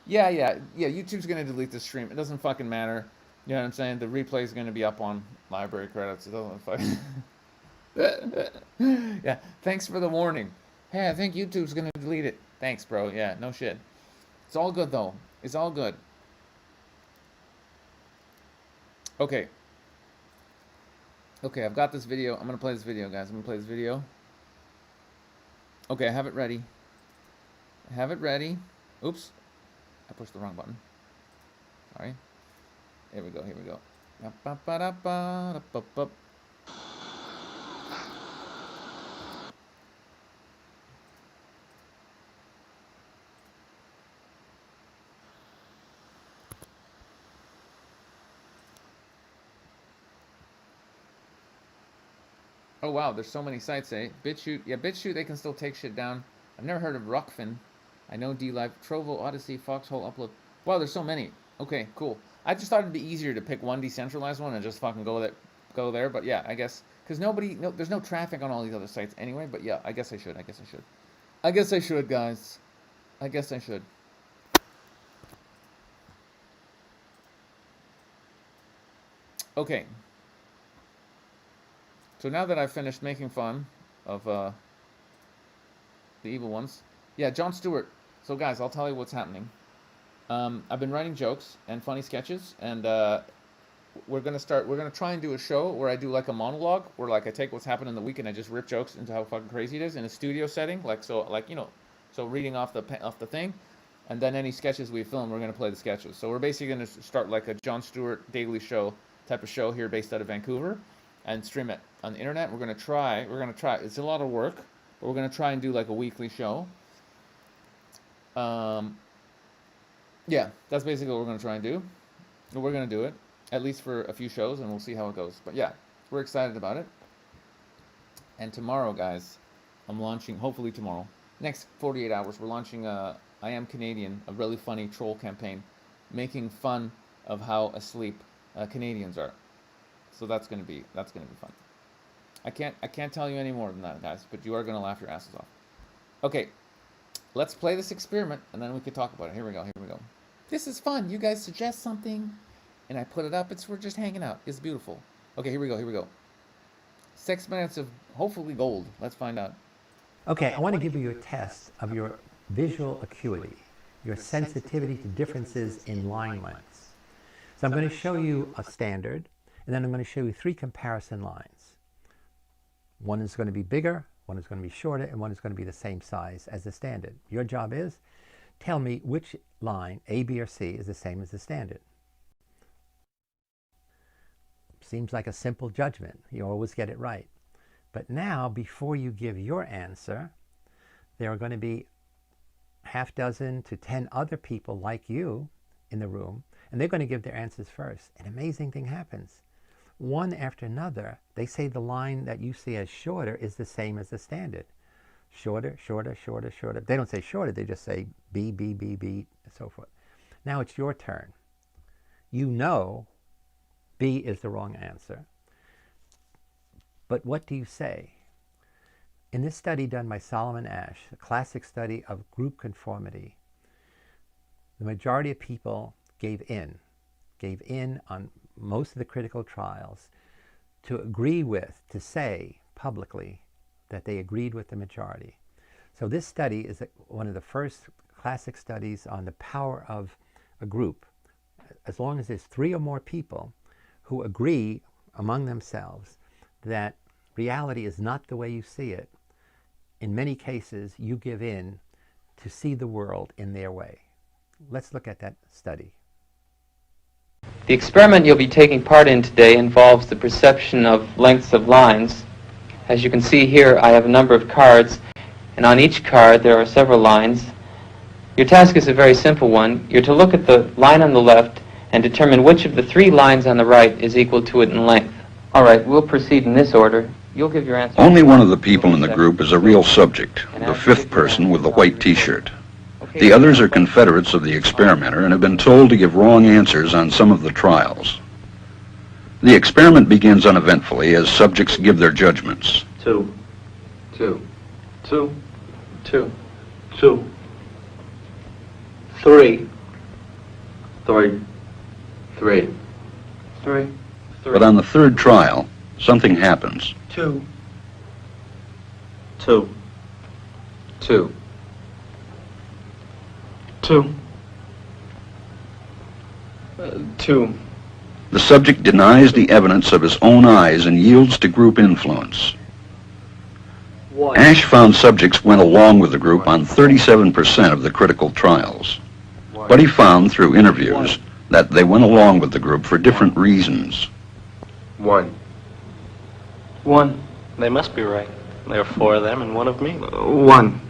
Yeah, YouTube's gonna delete the stream. It doesn't fucking matter. You know what I'm saying? The replay is gonna be up on library credits. It doesn't fucking. Yeah, thanks for the warning. Hey, I think YouTube's gonna delete it. Thanks, bro. Yeah, no shit. It's all good though. It's all good. Okay. Okay, I've got this video. I'm gonna play this video, guys. I'm gonna play this video. Okay, I have it ready. I have it ready. Oops. I pushed the wrong button. Sorry. Here we go. Here we go. Oh wow, there's so many sites, eh? BitChute, yeah, BitChute, they can still take shit down. I've never heard of Rockfin. I know DLive, Trovo, Odyssey, Foxhole, Upload. Wow, there's so many. Okay, cool. I just thought it'd be easier to pick one decentralized one and just fucking go there. But yeah, I guess because there's no traffic on all these other sites anyway. But yeah, I guess I should. I guess I should, guys. I guess I should. Okay. So now that I've finished making fun of the evil ones, yeah, Jon Stewart. So guys, I'll tell you what's happening. I've been writing jokes and funny sketches, and we're gonna try and do a show where I do like a monologue, where like I take what's happened in the week and I just rip jokes into how fucking crazy it is in a studio setting, so reading off the thing, and then any sketches we film, we're gonna play the sketches. So we're basically gonna start like a Jon Stewart Daily Show type of show here, based out of Vancouver, and stream it on the internet. We're gonna try. It's a lot of work, but we're gonna try and do like a weekly show. Yeah, that's basically what we're going to try and do. We're going to do it, at least for a few shows, and we'll see how it goes. But yeah, we're excited about it. And tomorrow, guys, I'm launching, hopefully tomorrow, next 48 hours, we're launching I Am Canadian, a really funny troll campaign, making fun of how asleep Canadians are. So that's going to be fun. I can't tell you any more than that, guys, but you are going to laugh your asses off. Okay. Let's play this experiment, and then we can talk about it. Here we go. This is fun. You guys suggest something, and I put it up. We're just hanging out. It's beautiful. Okay, here we go. 6 minutes of hopefully gold. Let's find out. Okay, I want to give you a test of your visual acuity, your sensitivity to differences in line lengths. So I'm going to show you a standard, and then I'm going to show you 3 comparison lines. One is going to be bigger, one is going to be shorter, and one is going to be the same size as the standard. Your job is, tell me which line, A, B, or C, is the same as the standard. Seems like a simple judgment. You always get it right. But now, before you give your answer, there are going to be half dozen to 10 other people like you in the room, and they're going to give their answers first. An amazing thing happens. One after another, they say the line that you see as shorter is the same as the standard. Shorter, shorter, shorter, shorter. They don't say shorter, they just say B, B, B, B, and so forth. Now it's your turn. You know B is the wrong answer. But what do you say? In this study done by Solomon Asch, a classic study of group conformity, the majority of people gave in on most of the critical trials to agree with, to say publicly that they agreed with the majority. So this study is one of the first classic studies on the power of a group. As long as there's 3 or more people who agree among themselves that reality is not the way you see it, in many cases you give in to see the world in their way. Let's look at that study. The experiment you'll be taking part in today involves the perception of lengths of lines. As you can see here, I have a number of cards, and on each card there are several lines. Your task is a very simple one. You're to look at the line on the left and determine which of the 3 lines on the right is equal to it in length. All right, we'll proceed in this order. You'll give your answer. Only one of the people in the group is a real subject, the 5th person with the white t-shirt. The others are confederates of the experimenter and have been told to give wrong answers on some of the trials. The experiment begins uneventfully as subjects give their judgments. 2, 2, 2, 2, 2, 3, 3, 3, 3, But on the 3rd trial, something happens. 2, 2, 2, 2, 2. The subject denies the evidence of his own eyes and yields to group influence. 1, Ash found subjects went along with the group on 37% of the critical trials. But he found through interviews that they went along with the group for different reasons. 1, 1, They must be right. There are 4 of them and 1 of me. 1,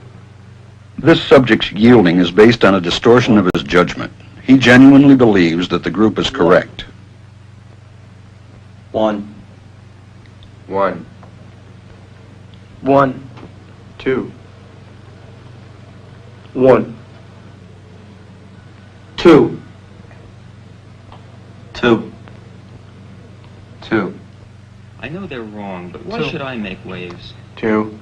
This subject's yielding is based on a distortion of his judgment. He genuinely believes that the group is correct. 1, 1, 1, 2, 1, 2, 2, 2, I know they're wrong, but why should I make waves? 2,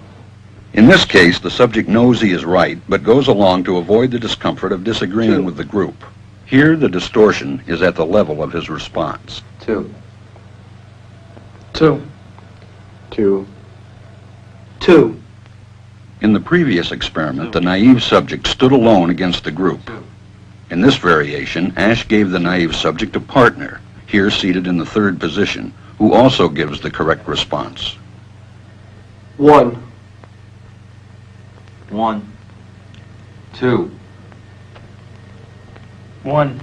In this case, the subject knows he is right, but goes along to avoid the discomfort of disagreeing with the group. Here, the distortion is at the level of his response. 2, 2, 2, 2, In the previous experiment, the naive subject stood alone against the group. In this variation, Ash gave the naive subject a partner, here seated in the 3rd position, who also gives the correct response. 1, 1, 2, 1,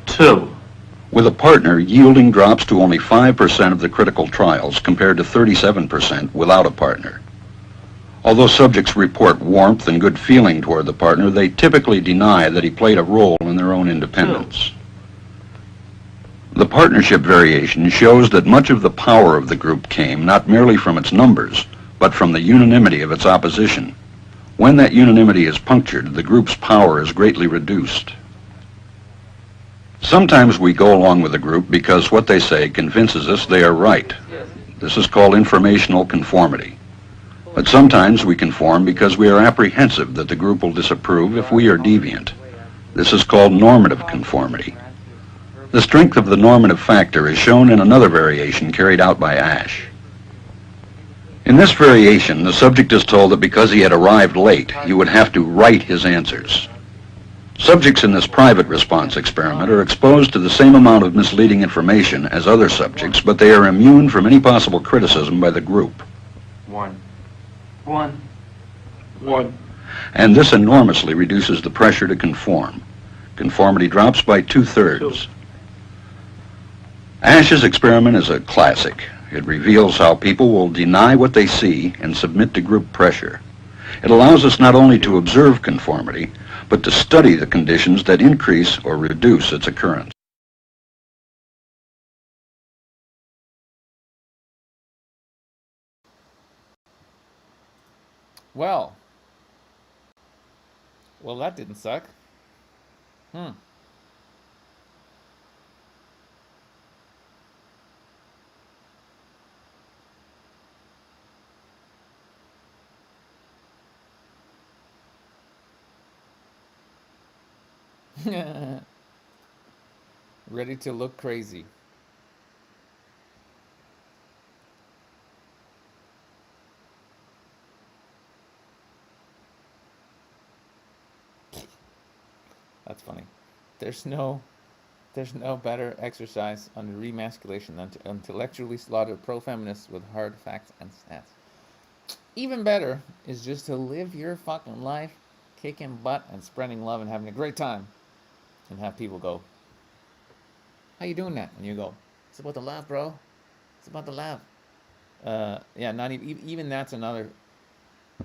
2, With a partner, yielding drops to only 5% of the critical trials compared to 37% without a partner. Although subjects report warmth and good feeling toward the partner, they typically deny that he played a role in their own independence. The partnership variation shows that much of the power of the group came not merely from its numbers, but from the unanimity of its opposition. When that unanimity is punctured, the group's power is greatly reduced. Sometimes we go along with the group because what they say convinces us they are right. This is called informational conformity. But sometimes we conform because we are apprehensive that the group will disapprove if we are deviant. This is called normative conformity. The strength of the normative factor is shown in another variation carried out by Ash. In this variation, the subject is told that because he had arrived late, he would have to write his answers. Subjects in this private response experiment are exposed to the same amount of misleading information as other subjects, but they are immune from any possible criticism by the group. 1, 1, 1, And this enormously reduces the pressure to conform. Conformity drops by 2/3. Ash's experiment is a classic. It reveals how people will deny what they see and submit to group pressure. It allows us not only to observe conformity, but to study the conditions that increase or reduce its occurrence. Well, that didn't suck. Ready to look crazy. That's funny. There's no better exercise on remasculation than to intellectually slaughter pro-feminists with hard facts and stats. Even better is just to live your fucking life, kicking butt and spreading love and having a great time, and have people go, How you doing that? And you go, it's about the love, bro. It's about the love. Yeah, not even that's another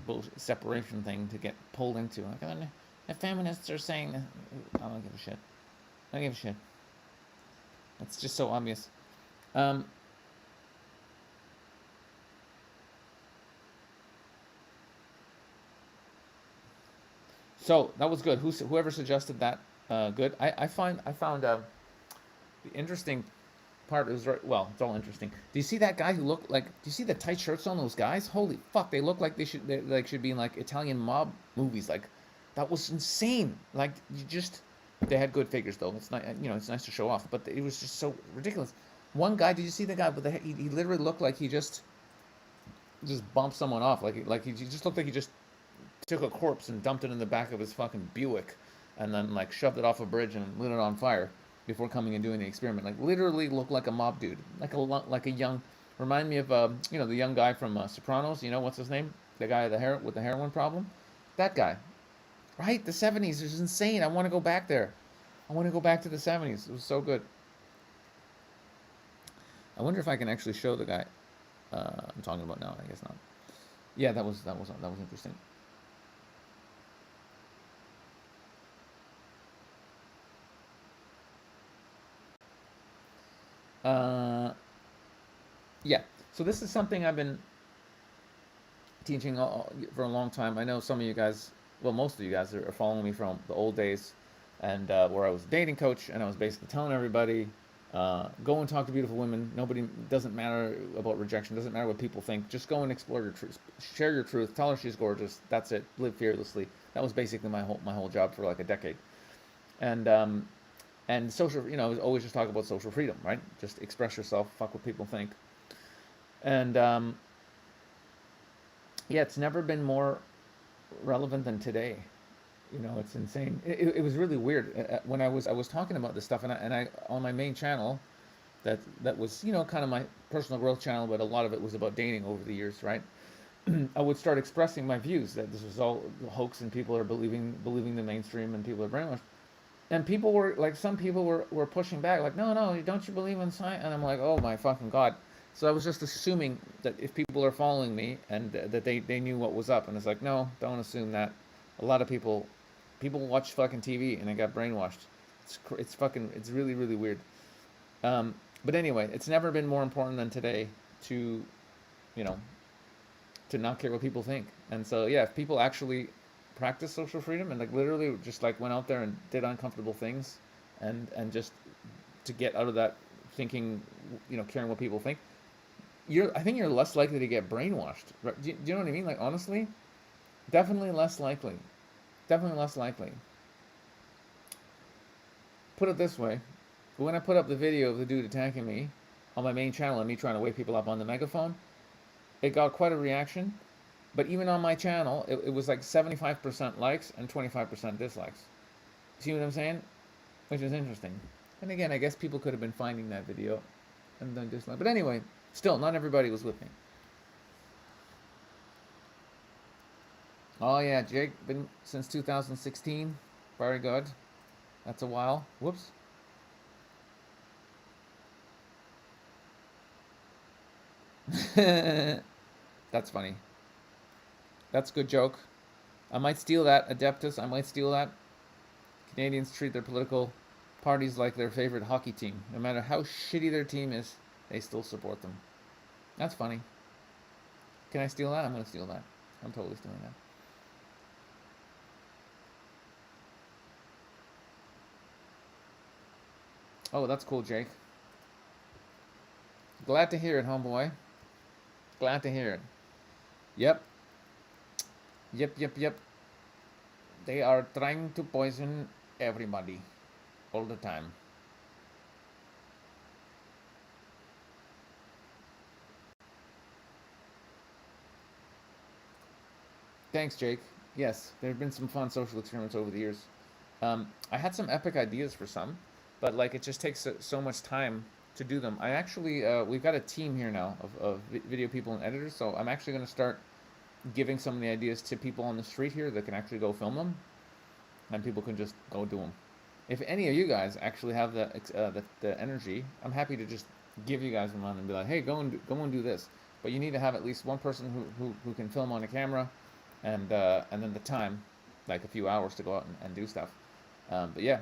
bullshit separation thing to get pulled into. Like, oh, the feminists are saying, I don't give a shit. I don't give a shit. It's just so obvious. So that was good. Whoever suggested that, good. I found the interesting part is right. Well, it's all interesting. Do you see that guy who looked like? Do you see the tight shirts on those guys? Holy fuck! They look like they should be in like Italian mob movies. Like, that was insane. Like, they had good figures though. It's not, it's nice to show off, but it was just so ridiculous. One guy, did you see the guy with the? He literally looked like he just bumped someone off. Like he just looked like he just took a corpse and dumped it in the back of his fucking Buick, and then like shoved it off a bridge and lit it on fire before coming and doing the experiment. Like, literally looked like a mob dude, like a young. Remind me of the young guy from Sopranos. What's his name? The guy with the heroin problem. That guy, right? The 70s is insane. I want to go back there. I want to go back to the 70s. It was so good. I wonder if I can actually show the guy I'm talking about now. I guess not. Yeah, that was interesting. Yeah, so this is something I've been teaching for a long time. I know some of you guys, well, most of you guys are following me from the old days, and where I was a dating coach, and I was basically telling everybody, go and talk to beautiful women. Doesn't matter about rejection, doesn't matter what people think. Just go and explore your truth, share your truth, tell her she's gorgeous. That's it. Live fearlessly. That was basically my whole job for like a decade, and social, I was always just talking about social freedom, right? Just express yourself, fuck what people think. And yeah, it's never been more relevant than today. It's insane. It was really weird when I was talking about this stuff, and I on my main channel, that was kind of my personal growth channel, but a lot of it was about dating over the years, right? I would start expressing my views that this was all a hoax and people are believing the mainstream and people are brainwashed. And people were like, some people were pushing back, like, no, don't you believe in science? And I'm like, oh my fucking God. So I was just assuming that if people are following me and that they knew what was up. And it's like, no, don't assume that. A lot of people watch fucking TV and they got brainwashed. It's really, really weird. But anyway, it's never been more important than today to not care what people think. And so, yeah, if people actually practice social freedom and like literally just like went out there and did uncomfortable things and just to get out of that thinking, caring what people think, I think you're less likely to get brainwashed. Right? Do you know what I mean? Like, honestly, definitely less likely. Definitely less likely. Put it this way. When I put up the video of the dude attacking me on my main channel and me trying to wake people up on the megaphone, it got quite a reaction. But even on my channel, it was like 75% likes and 25% dislikes. See what I'm saying? Which is interesting. And again, I guess people could have been finding that video and then dislike. But anyway, still, not everybody was with me. Oh yeah, Jake, been since 2016. Very good. That's a while. Whoops. That's funny. That's a good joke. I might steal that, Adeptus. I might steal that. Canadians treat their political parties like their favorite hockey team. No matter how shitty their team is, they still support them. That's funny. Can I steal that? I'm going to steal that. I'm totally stealing that. Oh, that's cool, Jake. Glad to hear it, homeboy. Glad to hear it. Yep. Yep. They are trying to poison everybody all the time. Thanks, Jake. Yes, there have been some fun social experiments over the years. I had some epic ideas for some, but like it just takes so much time to do them. I actually, we've got a team here now of video people and editors, so I'm actually going to start giving some of the ideas to people on the street here that can actually go film them, and people can just go do them. if any of you guys actually have the energy, I'm happy to just give you guys one and be like, hey, go and do this. But you need to have at least one person who can film on a camera, and then the time, like a few hours to go out and do stuff. But yeah,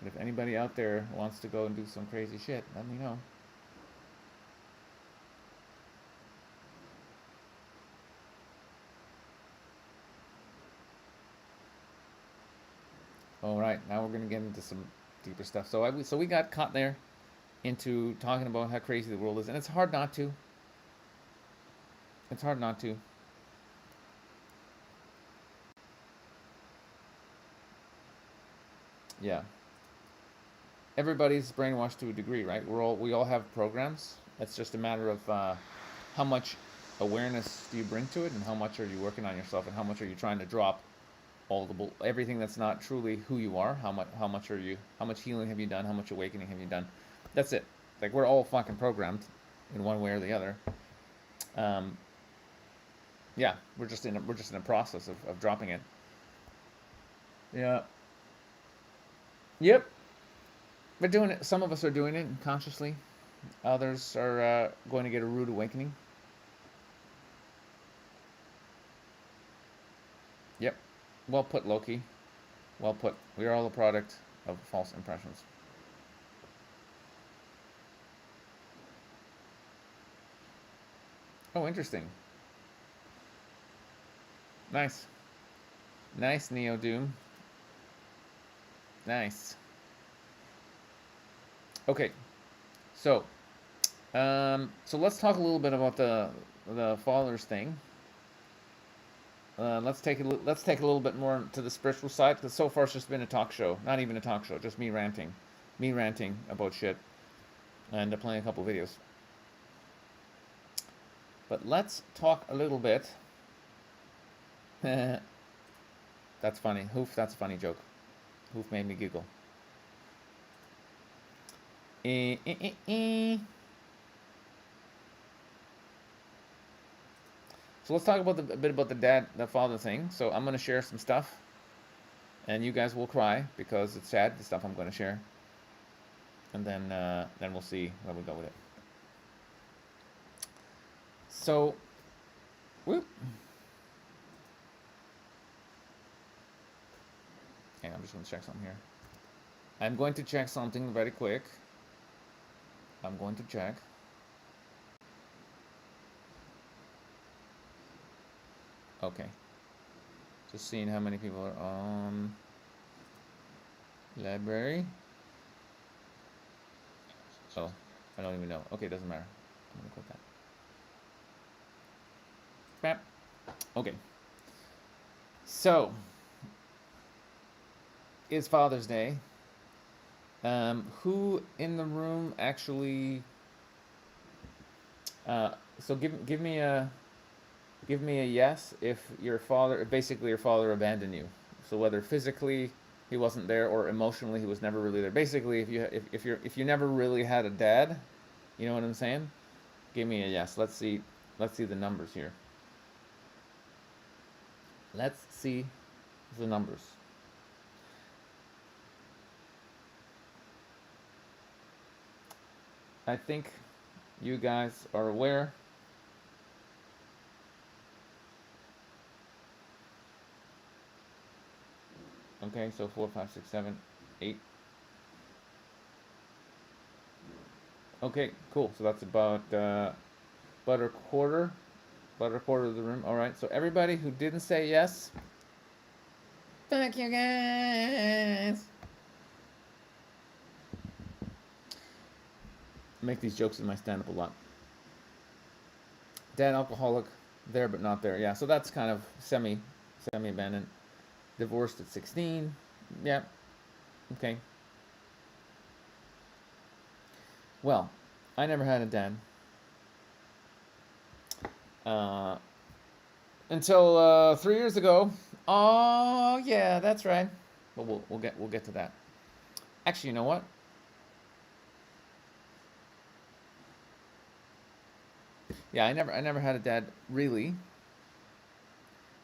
if anybody out there wants to go and do some crazy shit, let me know. All right, now we're gonna get into some deeper stuff. So we got caught there into talking about how crazy the world is, and it's hard not to. It's hard not to. Yeah. Everybody's brainwashed to a degree, right? We all have programs. It's just a matter of how much awareness do you bring to it, and how much are you working on yourself, and how much are you trying to drop everything that's not truly who you are. How much healing have you done? How much awakening have you done? That's it. Like, we're all fucking programmed in one way or the other. Yeah, we're just in a process of dropping it. Yeah. Yep. We're doing it. Some of us are doing it consciously. Others are going to get a rude awakening. Yep. Well put, Loki. Well put. We are all a product of false impressions. Oh, interesting. Nice. Nice, Neo Doom. Nice. Okay. So let's talk a little bit about the fathers thing. Let's take a little bit more to the spiritual side, because so far it's just been a talk show. Not even a talk show, just me ranting about shit, and playing a couple videos. But let's talk a little bit. That's funny. Hoof, that's a funny joke. Hoof made me giggle. So let's talk about a bit about the father thing. So I'm going to share some stuff, and you guys will cry because it's sad, the stuff I'm going to share. And then we'll see where we go with it. So, whoop. Okay, I'm just going to check something here. I'm going to check something very quick. I'm going to check. Okay. Just seeing how many people are on library. Oh, I don't even know. Okay, doesn't matter. I'm gonna quit that. Bap. Okay. So, it's Father's Day. Who in the room actually? So give me a yes if your father abandoned you. So whether physically he wasn't there or emotionally he was never really there. Basically, if you never really had a dad, you know what I'm saying? Give me a yes. Let's see the numbers here. Let's see the numbers. I think you guys are aware. Okay, so 4, 5, 6, 7, 8. Okay, cool. So that's about a quarter of the room. All right. So everybody who didn't say yes, fuck you guys. I make these jokes in my stand-up a lot. Dad alcoholic, there but not there. Yeah. So that's kind of semi-abandoned. Divorced at 16. Yeah. Okay. Well, I never had a dad. Until 3 years ago. Oh yeah, that's right. But we'll get to that. Actually, you know what? Yeah, I never had a dad really.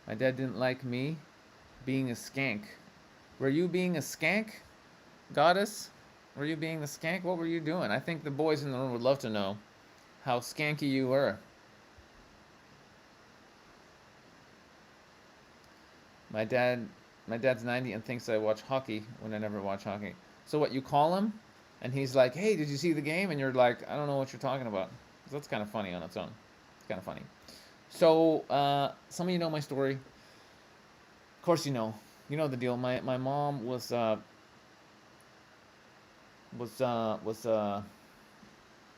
My dad didn't like me being a skank Were you being a skank, goddess? Were you being the skank? What were you doing? I think the boys in the room would love to know how skanky you were. My dad's 90 and thinks I watch hockey when I never watch hockey. So what, you call him and he's like, hey, did you see the game? And you're like, I don't know what you're talking about. So that's kind of funny on its own. It's kind of funny. So some of you know my story. Of course you know the deal. My mom was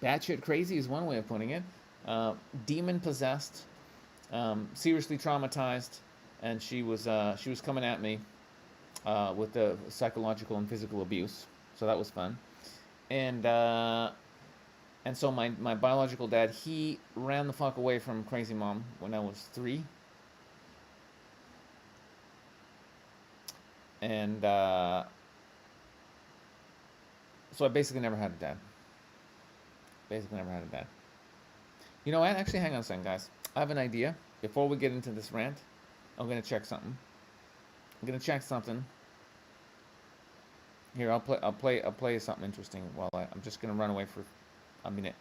batshit crazy is one way of putting it. Demon possessed, seriously traumatized, and she was coming at me with the psychological and physical abuse. So that was fun. And so my biological dad, he ran the fuck away from crazy mom when I was 3. And so I basically never had a dad. You know what? Actually, hang on a second, guys. I have an idea. Before we get into this rant, I'm gonna check something. Here, I'll play something interesting while I'm just gonna run away for a minute.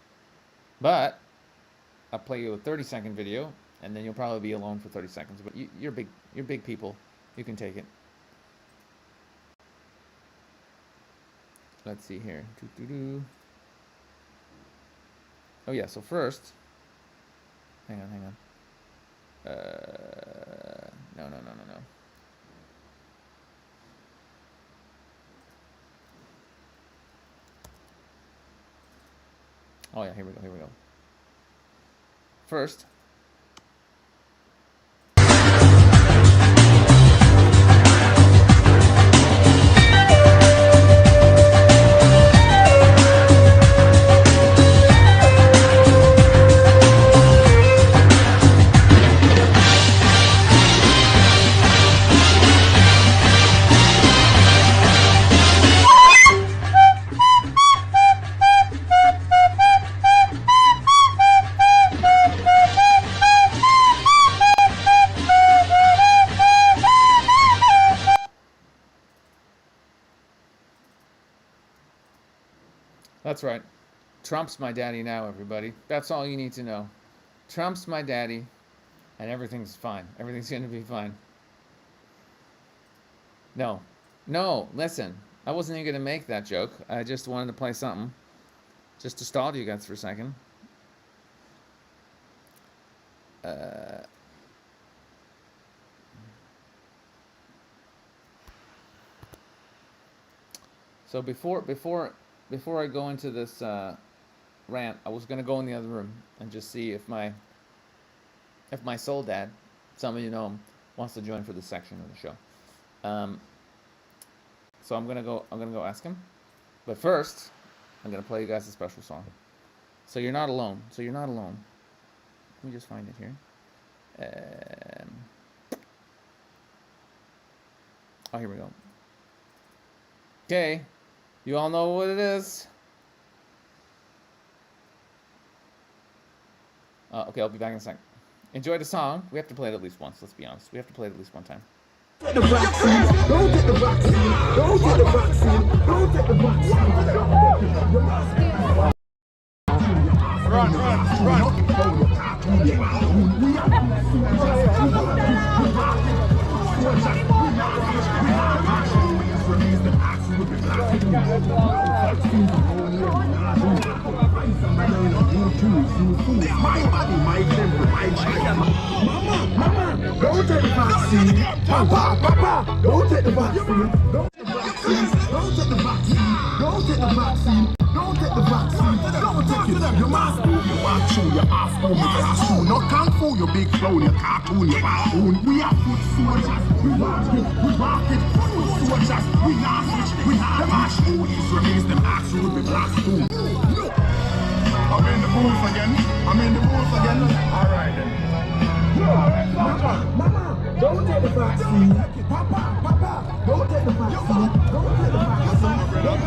But I'll play you a 30-second video, and then you'll probably be alone for 30 seconds. But you're big people. You can take it. Let's see here. Oh yeah, so first, hang on. No. Oh yeah, here we go. First, that's right. Trump's my daddy now, everybody. That's all you need to know. Trump's my daddy, and everything's fine. Everything's going to be fine. No, listen. I wasn't even going to make that joke. I just wanted to play something just to stall you guys for a second. So before I go into this rant, I was gonna go in the other room and just see if my soul dad, some of you know him, wants to join for this section of the show. So I'm gonna go ask him. But first, I'm gonna play you guys a special song. So you're not alone. Let me just find it here. Oh, here we go. Okay. You all know what it is. Okay, I'll be back in a second. Enjoy the song. We have to play it at least once, let's be honest. We have to play it at least one time. Don't take the vaccine. Don't take the vaccine. Don't take the vaccine. Don't take the vaccine. Run. My body, my temple, my child. Mama, don't take the vaccine. Papa, don't take the vaccine. Don't take the vaccine. Don't take the vaccine. Don't take the vaccine. Don't take the vaccine. Don't take it. Your mask, your watch, your ass, your classroom. Not kung fu, your big clown, your cartoon, your baboon. We are foot soldiers. We mark it. Foot soldiers. We not switch. We have the match. Police remains them axe will be black too. I'm in the booth again. Alright then. Mama, don't take the vaccine. Papa, don't take the vaccine. Don't take the vaccine. Don't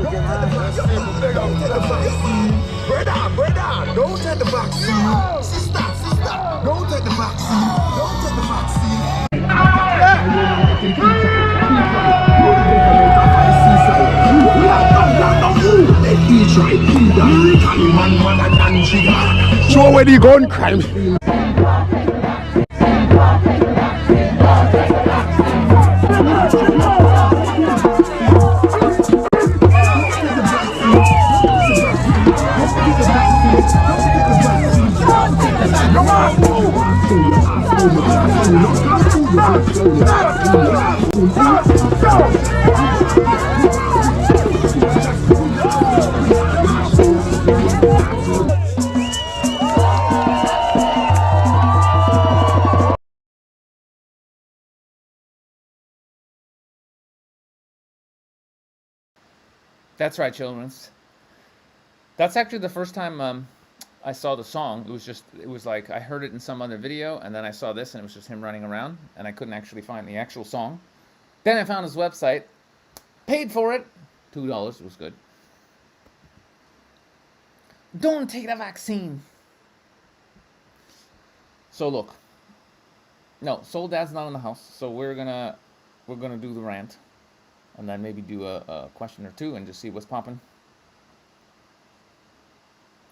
take the vaccine. Don't take the vaccine. Brother, don't take the vaccine. Sister, don't take the vaccine. Don't take the vaccine. strike leader. Lyrically man madder than Jigga. Show where the gun crime. That's right, children. That's actually the first time I saw the song. It was like I heard it in some other video, and then I saw this, and it was just him running around, and I couldn't actually find the actual song. Then I found his website, paid for it, $2. It was good. Don't take the vaccine. So look, no, Soul Dad's not in the house, so we're gonna do the rant, and then maybe do a question or two and just see what's popping.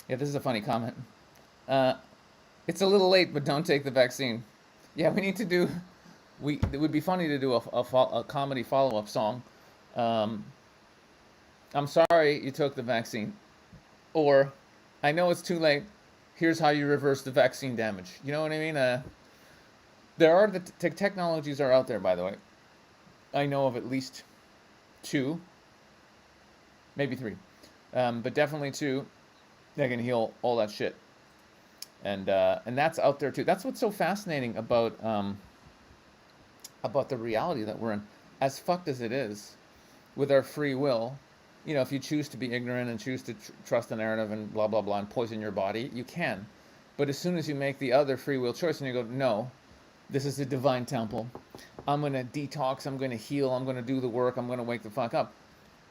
Yeah, this is a funny comment. It's a little late, but don't take the vaccine. Yeah, we need to do. It would be funny to do a comedy follow-up song. I'm sorry you took the vaccine, or I know it's too late. Here's how you reverse the vaccine damage. You know what I mean? There are the technologies are out there, by the way. I know of at least 2, maybe 3, but definitely 2 that can heal all that shit. And that's out there too. That's what's so fascinating about the reality that we're in. As fucked as it is, with our free will, you know, if you choose to be ignorant and choose to trust the narrative and blah blah blah and poison your body, you can. But as soon as you make the other free will choice and you go, no, this is a divine temple. I'm going to detox, I'm going to heal, I'm going to do the work, I'm going to wake the fuck up.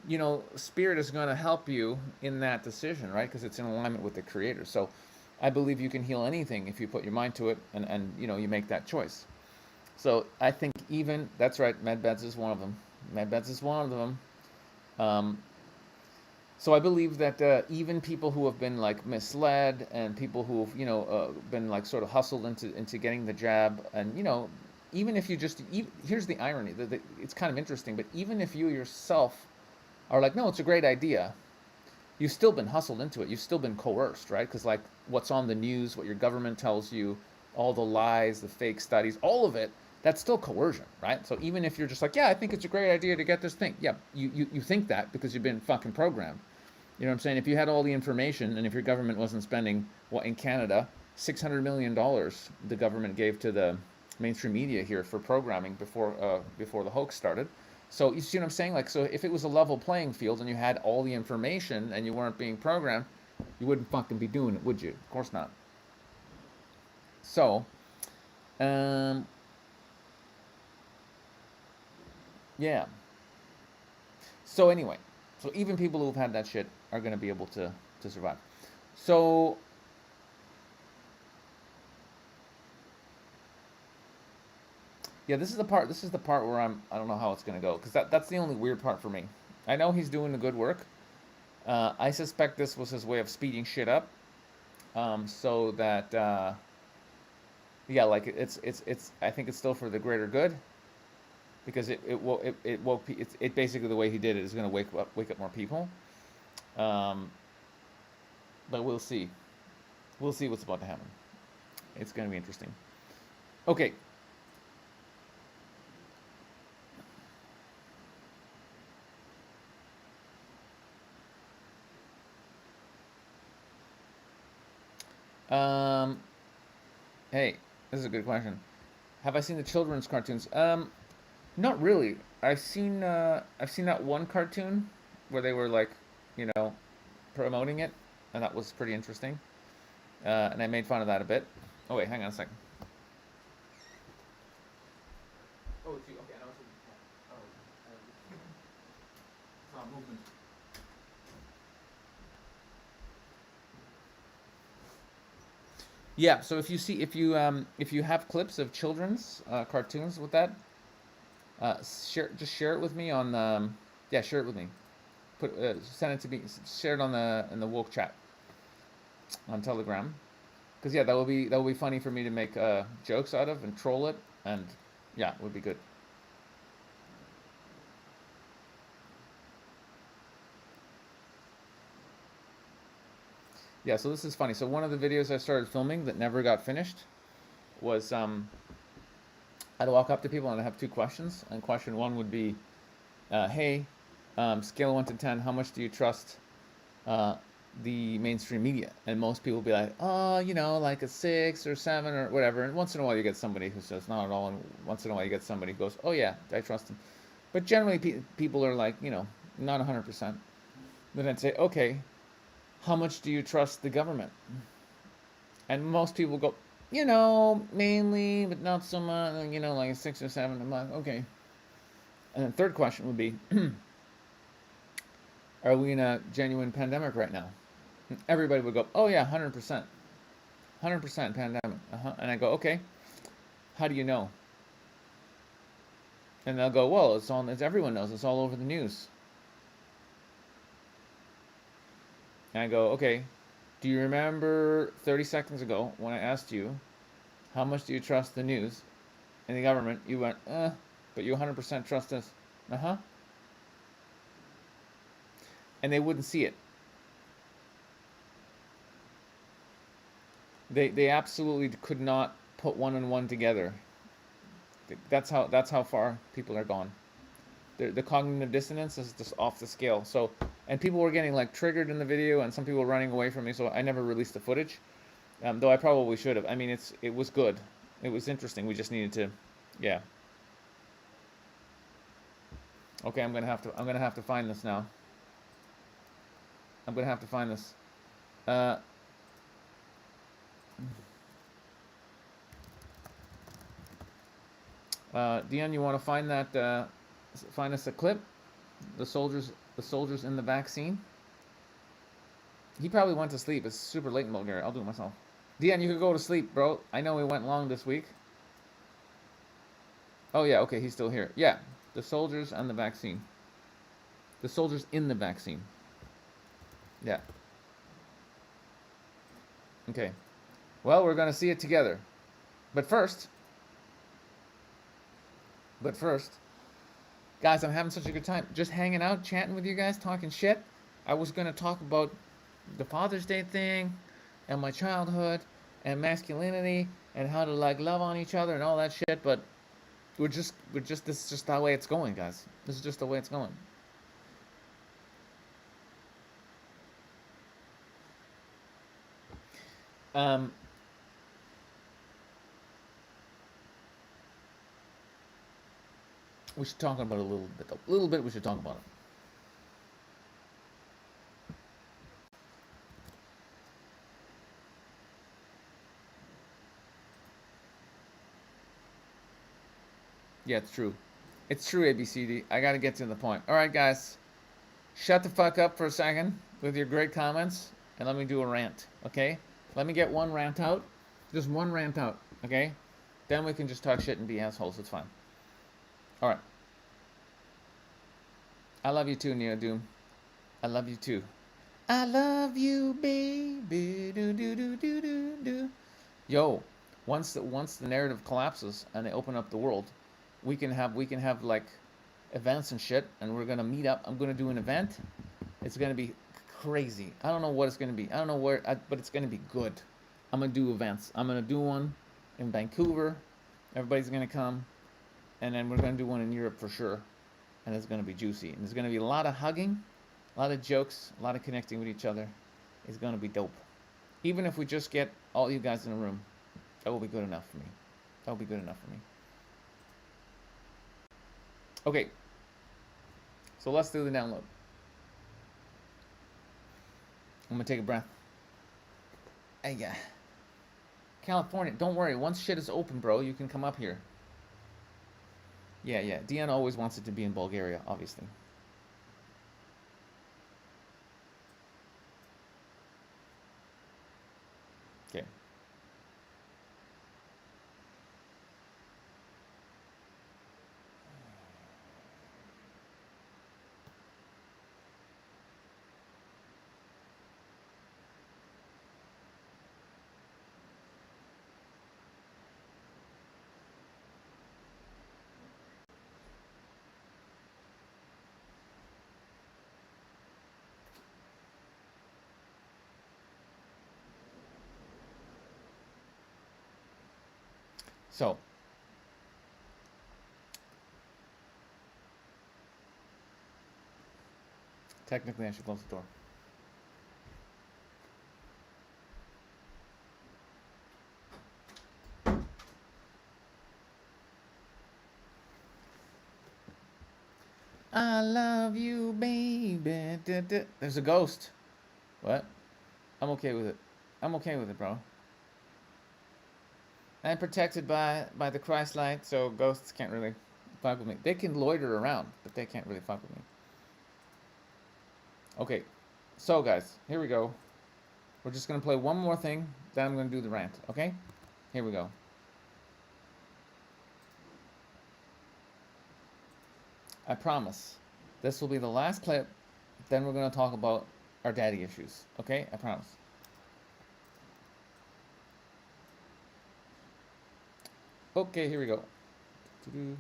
You know, spirit is going to help you in that decision, right? Because it's in alignment with the creator. So I believe you can heal anything if you put your mind to it and you know, you make that choice. So I think even, that's right, MedBeds is one of them. MedBeds is one of them. So I believe that even people who have been like misled and people who have, you know, been like sort of hustled into getting the jab, and you know, even if you just, here's the irony, it's kind of interesting, but even if you yourself are like, no, it's a great idea, you've still been hustled into it, you've still been coerced, right? Because like what's on the news, what your government tells you, all the lies, the fake studies, all of it, that's still coercion, right? So even if you're just like, yeah, I think it's a great idea to get this thing, yeah, you think that because you've been fucking programmed. You know what I'm saying? If you had all the information and if your government wasn't spending, what in Canada, $600 million the government gave to the mainstream media here for programming before the hoax started. So you see what I'm saying? Like, so if it was a level playing field and you had all the information and you weren't being programmed, you wouldn't fucking be doing it, would you? Of course not. So, yeah. So anyway, so even people who've had that shit are going to be able to survive. So yeah, this is the part where I don't know how it's going to go, because that's the only weird part for me. I know he's doing the good work. I suspect this was his way of speeding shit up, so that yeah, like it's I think it's still for the greater good, because it basically, the way he did it is going to wake up more people. But we'll see. We'll see what's about to happen. It's going to be interesting. Okay. Hey, this is a good question. Have I seen the children's cartoons? Not really. I've seen that one cartoon where they were like, you know, promoting it, and that was pretty interesting. And I made fun of that a bit. Oh wait, hang on a second. Oh, it's you. Okay, I know it's not movement. Yeah, so if you have clips of children's cartoons with that, share it with me on share it with me, send it to me, share it on the in the woke chat on Telegram, because yeah, that will be funny for me to make jokes out of and troll it, and yeah, it would be good. Yeah, so this is funny. So one of the videos I started filming that never got finished was I'd walk up to people and I'd have two questions. And question one would be, hey, scale of 1 to 10, how much do you trust the mainstream media? And most people would be like, oh, you know, like a 6 or 7 or whatever. And once in a while you get somebody who says not at all. And once in a while you get somebody who goes, oh yeah, I trust them. But generally people are like, you know, not 100%. Then I'd say, okay, how much do you trust the government? And most people go, you know, mainly, but not so much, you know, like a 6 or 7. I'm like, okay. And the third question would be, are we in a genuine pandemic right now? And everybody would go, oh yeah, 100%. 100% pandemic. And I go, okay, how do you know? And they'll go, well, it's everyone knows, it's all over the news. And I go, okay, do you remember 30 seconds ago when I asked you, how much do you trust the news and the government? You went, but you 100% trust this. And they wouldn't see it. They absolutely could not put one and one together. That's how far people are gone. The cognitive dissonance is just off the scale. So, and people were getting like triggered in the video, and some people were running away from me. So I never released the footage, though I probably should have. I mean, it was good, it was interesting. We just needed to, yeah. Okay, I'm gonna have to find this now. I'm gonna have to find this. Dion, you want to find that? Find us a clip. The soldiers in the vaccine. He probably went to sleep. It's super late in Bulgaria. I'll do it myself. Dion, you could go to sleep, bro. I know we went long this week. Oh yeah, okay, he's still here. Yeah, the soldiers and the vaccine. The soldiers in the vaccine. Yeah. Okay. Well, we're gonna see it together. But first, guys, I'm having such a good time. Just hanging out, chatting with you guys, talking shit. I was going to talk about the Father's Day thing and my childhood and masculinity and how to like love on each other and all that shit, but this is just the way it's going, guys. This is just the way it's going. We should talk about it a little bit. A little bit we should talk about it. Yeah, it's true. It's true, ABCD. I gotta get to the point. Alright, guys. Shut the fuck up for a second with your great comments and let me do a rant, okay? Let me get one rant out. Just one rant out, okay? Then we can just talk shit and be assholes. It's fine. Alright. I love you too, Neo Doom. I love you too. I love you, baby. Do do do do do do. Yo, once the narrative collapses and they open up the world, we can have like events and shit, and we're gonna meet up. I'm gonna do an event. It's gonna be crazy. I don't know what it's gonna be. I don't know where, but it's gonna be good. I'm gonna do events. I'm gonna do one in Vancouver. Everybody's gonna come, and then we're gonna do one in Europe for sure, and it's gonna be juicy. And there's gonna be a lot of hugging, a lot of jokes, a lot of connecting with each other. It's gonna be dope. Even if we just get all you guys in a room, that will be good enough for me. That will be good enough for me. Okay, so let's do the download. I'm gonna take a breath. Hey, yeah. California, don't worry. Once shit is open, bro, you can come up here. Yeah. Dion always wants it to be in Bulgaria, obviously. Okay. So, technically I should close the door. I love you, baby. There's a ghost. What? I'm okay with it. I'm okay with it, bro. I'm protected by the Christ light, so ghosts can't really fuck with me. They can loiter around, but they can't really fuck with me. Okay, so guys, here we go. We're just gonna play one more thing, then I'm gonna do the rant. Okay? Here we go. I promise. This will be the last clip. Then we're going to talk about our daddy issues. Okay? I promise. Okay, here we go. Doo-doo.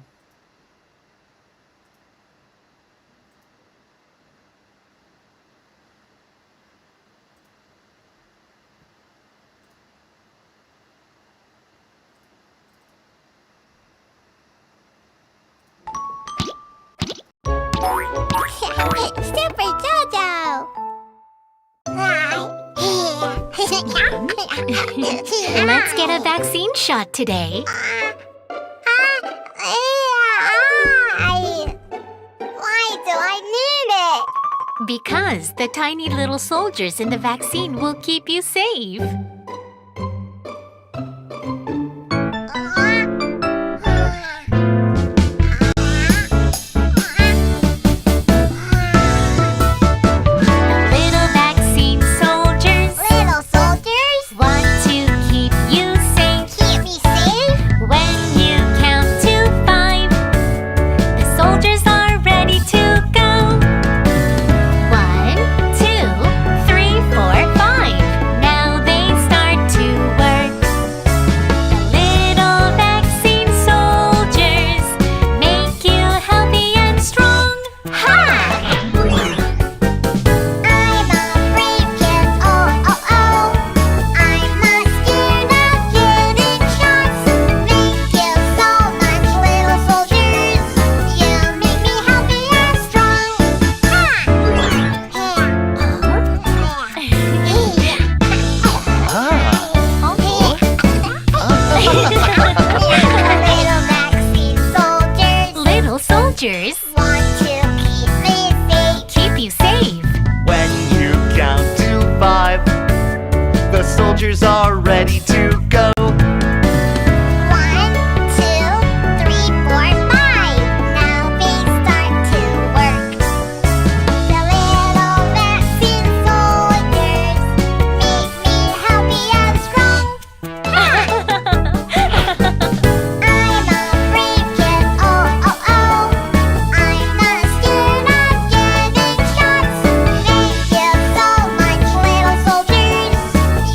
Super Jojo! Let's get a vaccine shot today. Why do I need it? Because the tiny little soldiers in the vaccine will keep you safe. soldiers are ready to go. 1, 2, 3, 4, 5. Now they start to work. The little vaccine soldiers make me healthy and strong. I'm a brave kid, oh oh oh. I'm not scared of getting shots. Thank you so much, little soldiers.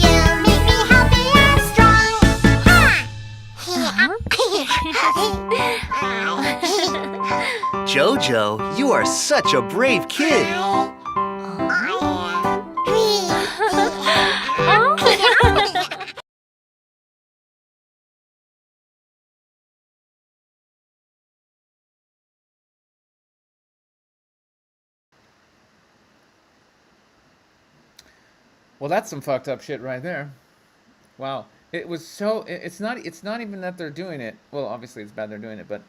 You make me healthy and strong. Jojo, you are such a brave kid. Well, that's some fucked up shit right there. Wow. It was so it's not even that they're doing it. Well, obviously it's bad they're doing it, but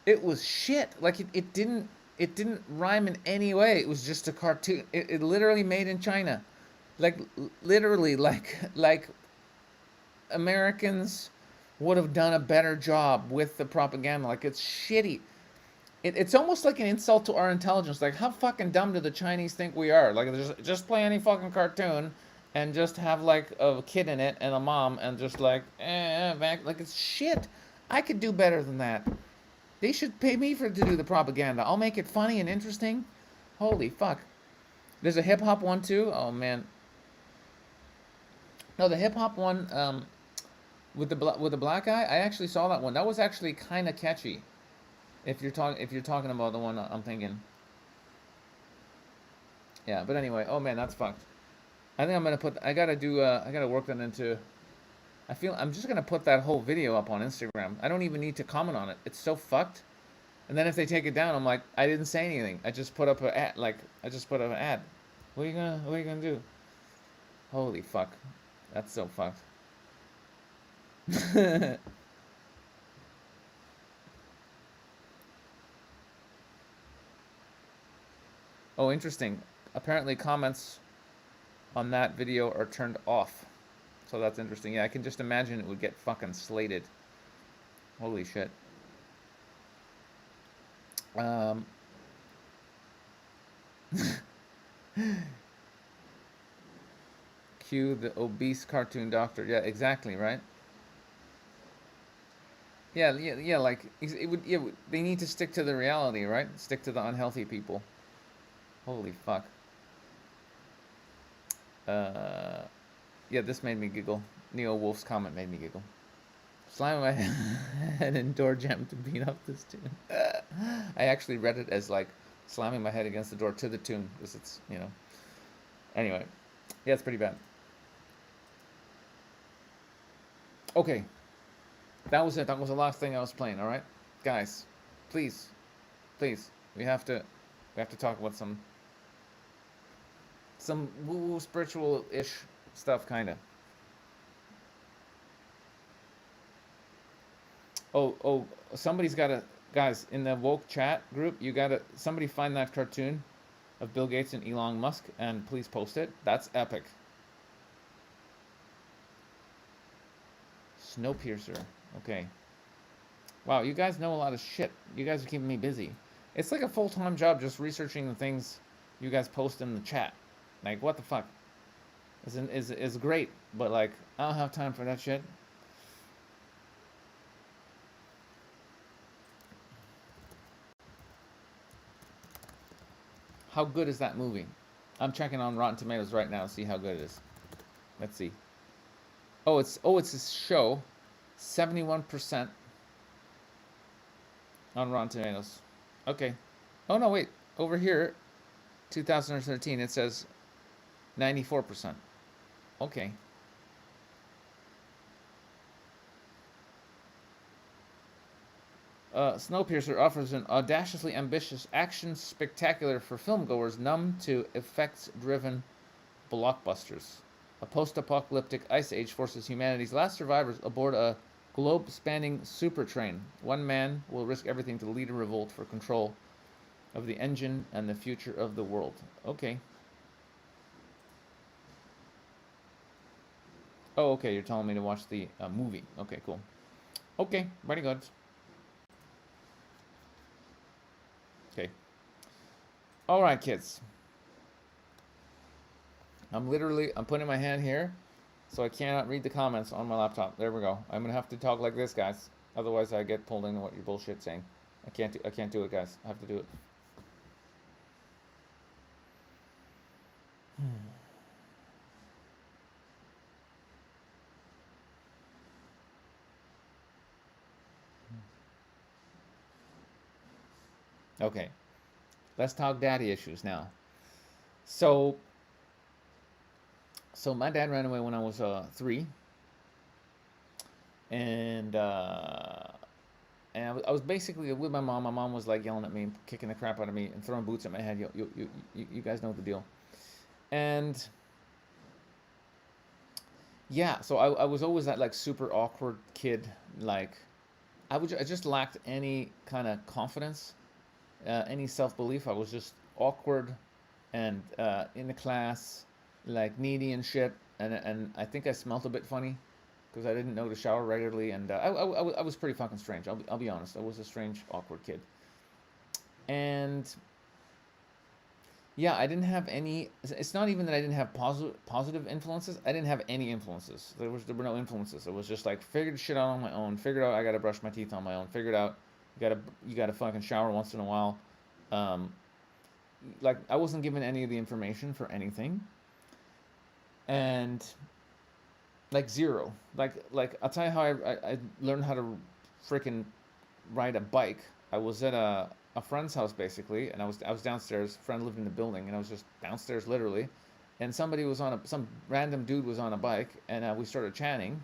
it was shit. Like it didn't rhyme in any way. It was just a cartoon. It literally made in China. Like literally like Americans would have done a better job with the propaganda. Like it's shitty. It's almost like an insult to our intelligence. Like, how fucking dumb do the Chinese think we are? Like, just play any fucking cartoon and just have, like, a kid in it and a mom and just, like, like, it's shit. I could do better than that. They should pay me to do the propaganda. I'll make it funny and interesting. Holy fuck. There's a hip-hop one, too. Oh, man. No, the hip-hop one, with the black guy, I actually saw that one. That was actually kind of catchy. If you're talking about the one I'm thinking. Yeah, but anyway, oh man, that's fucked. I think I'm gonna I gotta work that into I feel I'm just gonna put that whole video up on Instagram. I don't even need to comment on it. It's so fucked. And then if they take it down, I'm like, I didn't say anything. I just put up an ad. Like, I just put up an ad. What are you gonna do? Holy fuck. That's so fucked. Oh, interesting. Apparently comments on that video are turned off. So that's interesting. Yeah, I can just imagine it would get fucking slated. Holy shit. Cue the obese cartoon doctor. Yeah, exactly, right? Yeah, like it would. Yeah, they need to stick to the reality, right? Stick to the unhealthy people. Holy fuck. Yeah, this made me giggle. Neo Wolf's comment made me giggle. Slam my head and door jam to beat up this tune. I actually read it as like slamming my head against the door to the tune because it's, you know. Anyway, yeah, it's pretty bad. Okay, that was it. That was the last thing I was playing. All right, guys, please, we have to talk about some woo-woo spiritual-ish stuff, kind of. Oh, somebody's got to, guys, in the woke chat group, somebody find that cartoon of Bill Gates and Elon Musk and please post it. That's epic. Snowpiercer. Okay. Wow, you guys know a lot of shit. You guys are keeping me busy. It's like a full-time job just researching the things you guys post in the chat. Like, what the fuck? Is great, but like, I don't have time for that shit. How good is that movie? I'm checking on Rotten Tomatoes right now to see how good it is. Let's see. Oh, it's a show. 71% on Rotten Tomatoes. Okay. Oh no, wait. Over here, 2013, it says 94%. Okay. Snowpiercer offers an audaciously ambitious action spectacular for filmgoers numb to effects-driven blockbusters. A post-apocalyptic ice age forces humanity's last survivors aboard a globe-spanning super train. One man will risk everything to lead a revolt for control of the engine and the future of the world. Okay. Oh, okay, you're telling me to watch the movie. Okay, cool. Okay, very good. Okay. All right, kids. I'm putting my hand here, so I cannot read the comments on my laptop. There we go. I'm gonna have to talk like this, guys. Otherwise, I get pulled into what you're bullshit saying. I can't do it, guys. I have to do it. Okay, let's talk daddy issues now. So my dad ran away when I was 3, and I was basically with my mom. My mom was like yelling at me, kicking the crap out of me, and throwing boots at my head. You guys know the deal. And yeah, so I was always that like super awkward kid. Like I just lacked any kind of confidence. Any self-belief. I was just awkward and in the class, like needy and shit, and I think I smelt a bit funny because I didn't know to shower regularly, and I was pretty fucking strange. I'll be honest. I was a strange, awkward kid. And yeah, I didn't have any. It's not even that I didn't have positive influences. I didn't have any influences. There were no influences. It was just like figured shit out on my own. Figured out I gotta brush my teeth on my own. Figured out you gotta fucking shower once in a while. Like I wasn't given any of the information for anything, and like zero. Like I'll tell you how I learned how to freaking ride a bike. I was at a friend's house basically, and I was downstairs. A friend lived in the building, and I was just downstairs literally, and somebody was some random dude was on a bike, and we started chatting,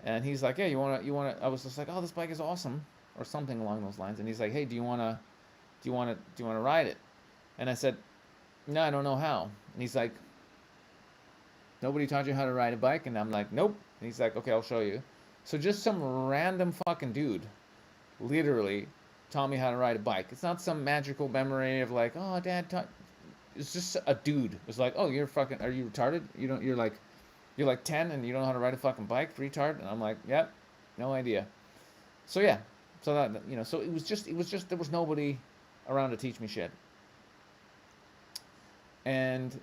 And he's like, yeah, you wanna. I was just like, oh, this bike is awesome, or something along those lines. And he's like, hey, do you wanna ride it? And I said, no, I don't know how. And he's like, nobody taught you how to ride a bike? And I'm like, nope. And he's like, okay, I'll show you. So just some random fucking dude, literally, taught me how to ride a bike. It's not some magical memory of like, oh, Dad taught. It's just a dude. It's like, oh, are you retarded? You're like 10 and you don't know how to ride a fucking bike, retard? And I'm like, yep, no idea. So yeah, so that, so it was just there was nobody around to teach me shit. And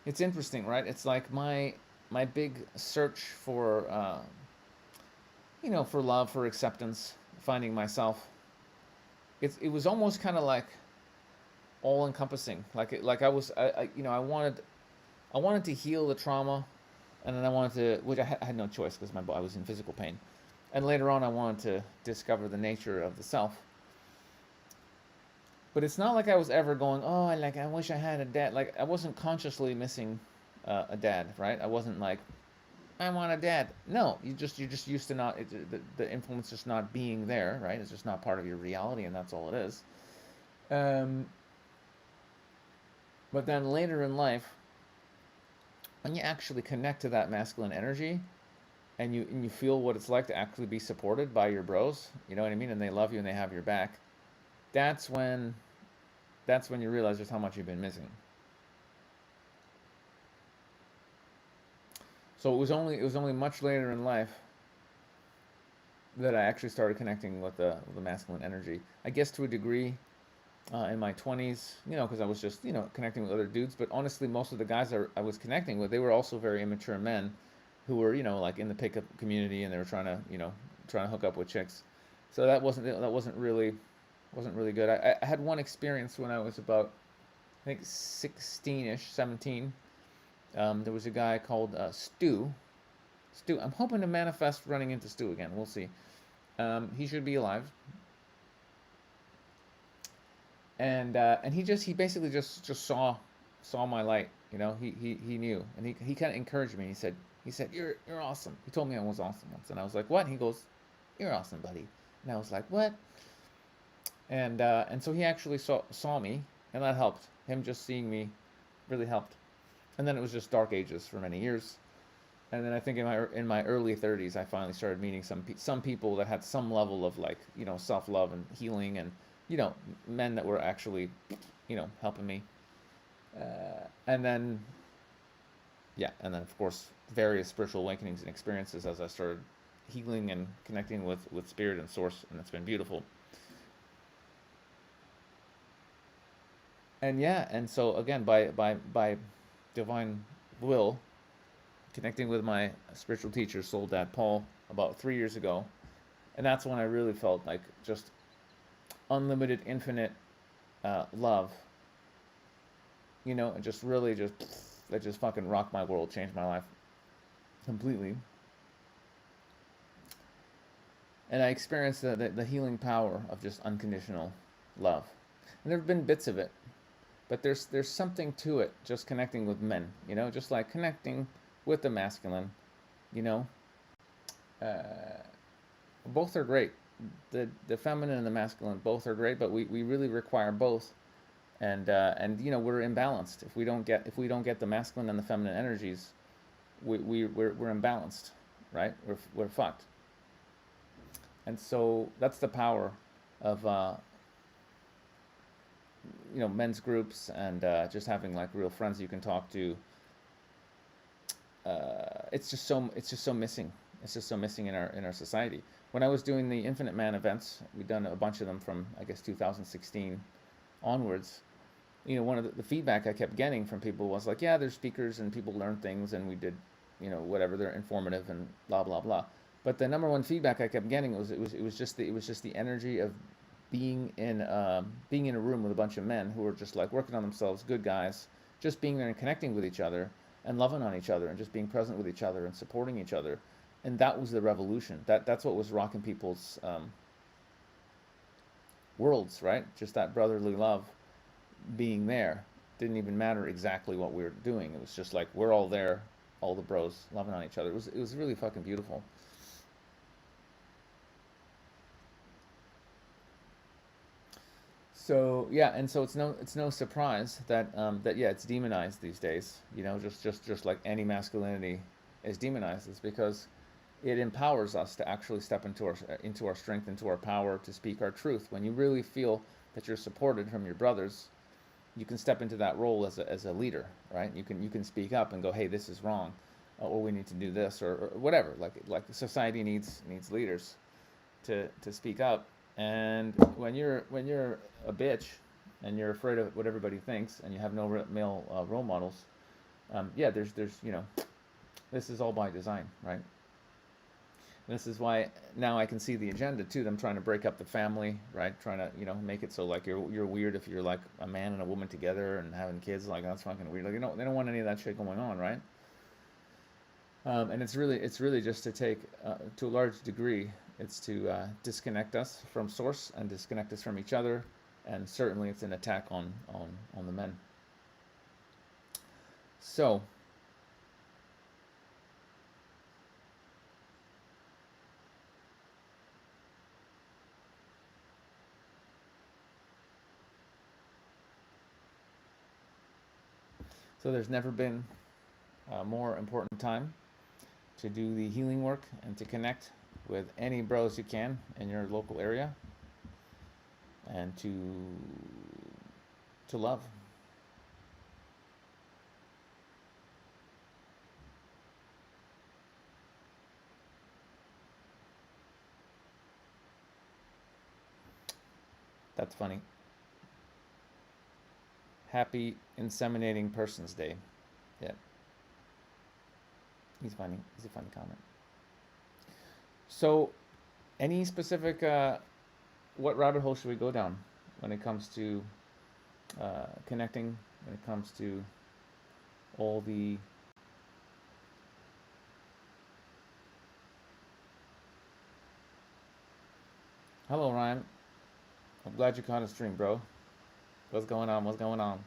it's interesting, right? It's like my big search for for love, for acceptance, finding myself. It was almost kind of like all encompassing. Like I wanted to heal the trauma, and then I wanted to, which I had no choice because I was in physical pain. And later on, I wanted to discover the nature of the self. But it's not like I was ever going, oh, I wish I had a dad. Like, I wasn't consciously missing a dad, right? I wasn't like, I want a dad. No, you're just used to not, the influence just not being there, right? It's just not part of your reality, and that's all it is. But then later in life, when you actually connect to that masculine energy, and you feel what it's like to actually be supported by your bros, you know what I mean, and they love you and they have your back, that's when you realize just how much you've been missing. So it was only much later in life that I actually started connecting with the masculine energy. I guess to a degree, in my 20s, because I was just, connecting with other dudes. But honestly, most of the guys I was connecting with, they were also very immature men who were, like in the pickup community, and they were trying to hook up with chicks. So that wasn't really good. I had one experience when I was about, I think 16-ish, 17. There was a guy called Stu. I'm hoping to manifest running into Stu again. We'll see. He should be alive. And he basically just saw my light. He knew, and he kind of encouraged me. He said you're awesome. He told me I was awesome once, and I was like, what? And he goes, you're awesome, buddy. And I was like, what? And so he actually saw me, and that helped. Him just seeing me really helped. And then it was just dark ages for many years. And then I think in my early 30s, I finally started meeting some people that had some level of self-love and healing, and men that were actually helping me. And then of course various spiritual awakenings and experiences as I started healing and connecting with spirit and source, and it's been beautiful. And so again, by divine will, connecting with my spiritual teacher, Soul Dad Paul, about 3 years ago, and that's when I really felt like just unlimited, infinite love. It just really that just fucking rocked my world, changed my life completely. And I experienced the healing power of just unconditional love. And there have been bits of it, but there's something to it, just connecting with men, just like connecting with the masculine, both are great. The feminine and the masculine both are great, but we really require both. And we're imbalanced. If we don't get the masculine and the feminine energies, we're imbalanced, right? We're fucked. And so that's the power of men's groups, and just having like real friends you can talk to. It's just so missing. It's just so missing in our society. When I was doing the Infinite Man events, we've done a bunch of them from, I guess, 2016 onwards. One of the feedback I kept getting from people was like, yeah, they're speakers and people learn things, and we did, whatever, they're informative and blah blah blah. But the number one feedback I kept getting was it was just the energy of being in a room with a bunch of men who were just like working on themselves, good guys, just being there and connecting with each other and loving on each other and just being present with each other and supporting each other. And that was the revolution. That's what was rocking people's worlds, right? Just that brotherly love being there. Didn't even matter exactly what we were doing. It was just like we're all there all the bros loving on each other. It was really fucking beautiful. So yeah, and so it's no surprise that that yeah, it's demonized these days. You know, just like any masculinity is demonized. It's because it empowers us to actually step into our strength, into our power, to speak our truth. When you really feel that you're supported from your brothers, you can step into that role as a leader, right? You can speak up and go, hey, this is wrong, or we need to do this, or whatever. Like society needs leaders to speak up. And when you're a bitch and you're afraid of what everybody thinks, and you have no male role models, yeah, there's you know, this is all by design, right? This is why now I can see the agenda too. Them trying to break up the family, right? Trying to, you know, make it so like you're weird if you're like a man and a woman together and having kids. Like, that's fucking weird. Like, you know, they don't want any of that shit going on, right? And it's really just to take to a large degree, it's to disconnect us from source and disconnect us from each other, and certainly it's an attack on the men. So. So there's never been a more important time to do the healing work and to connect with any bros you can in your local area, and to love. That's funny. Happy Inseminating Persons Day. Yeah. He's funny. He's a funny comment. So, any specific, what rabbit hole should we go down when it comes to connecting, when it comes to all the Hello, Ryan. I'm glad you caught a stream, bro. What's going on? What's going on?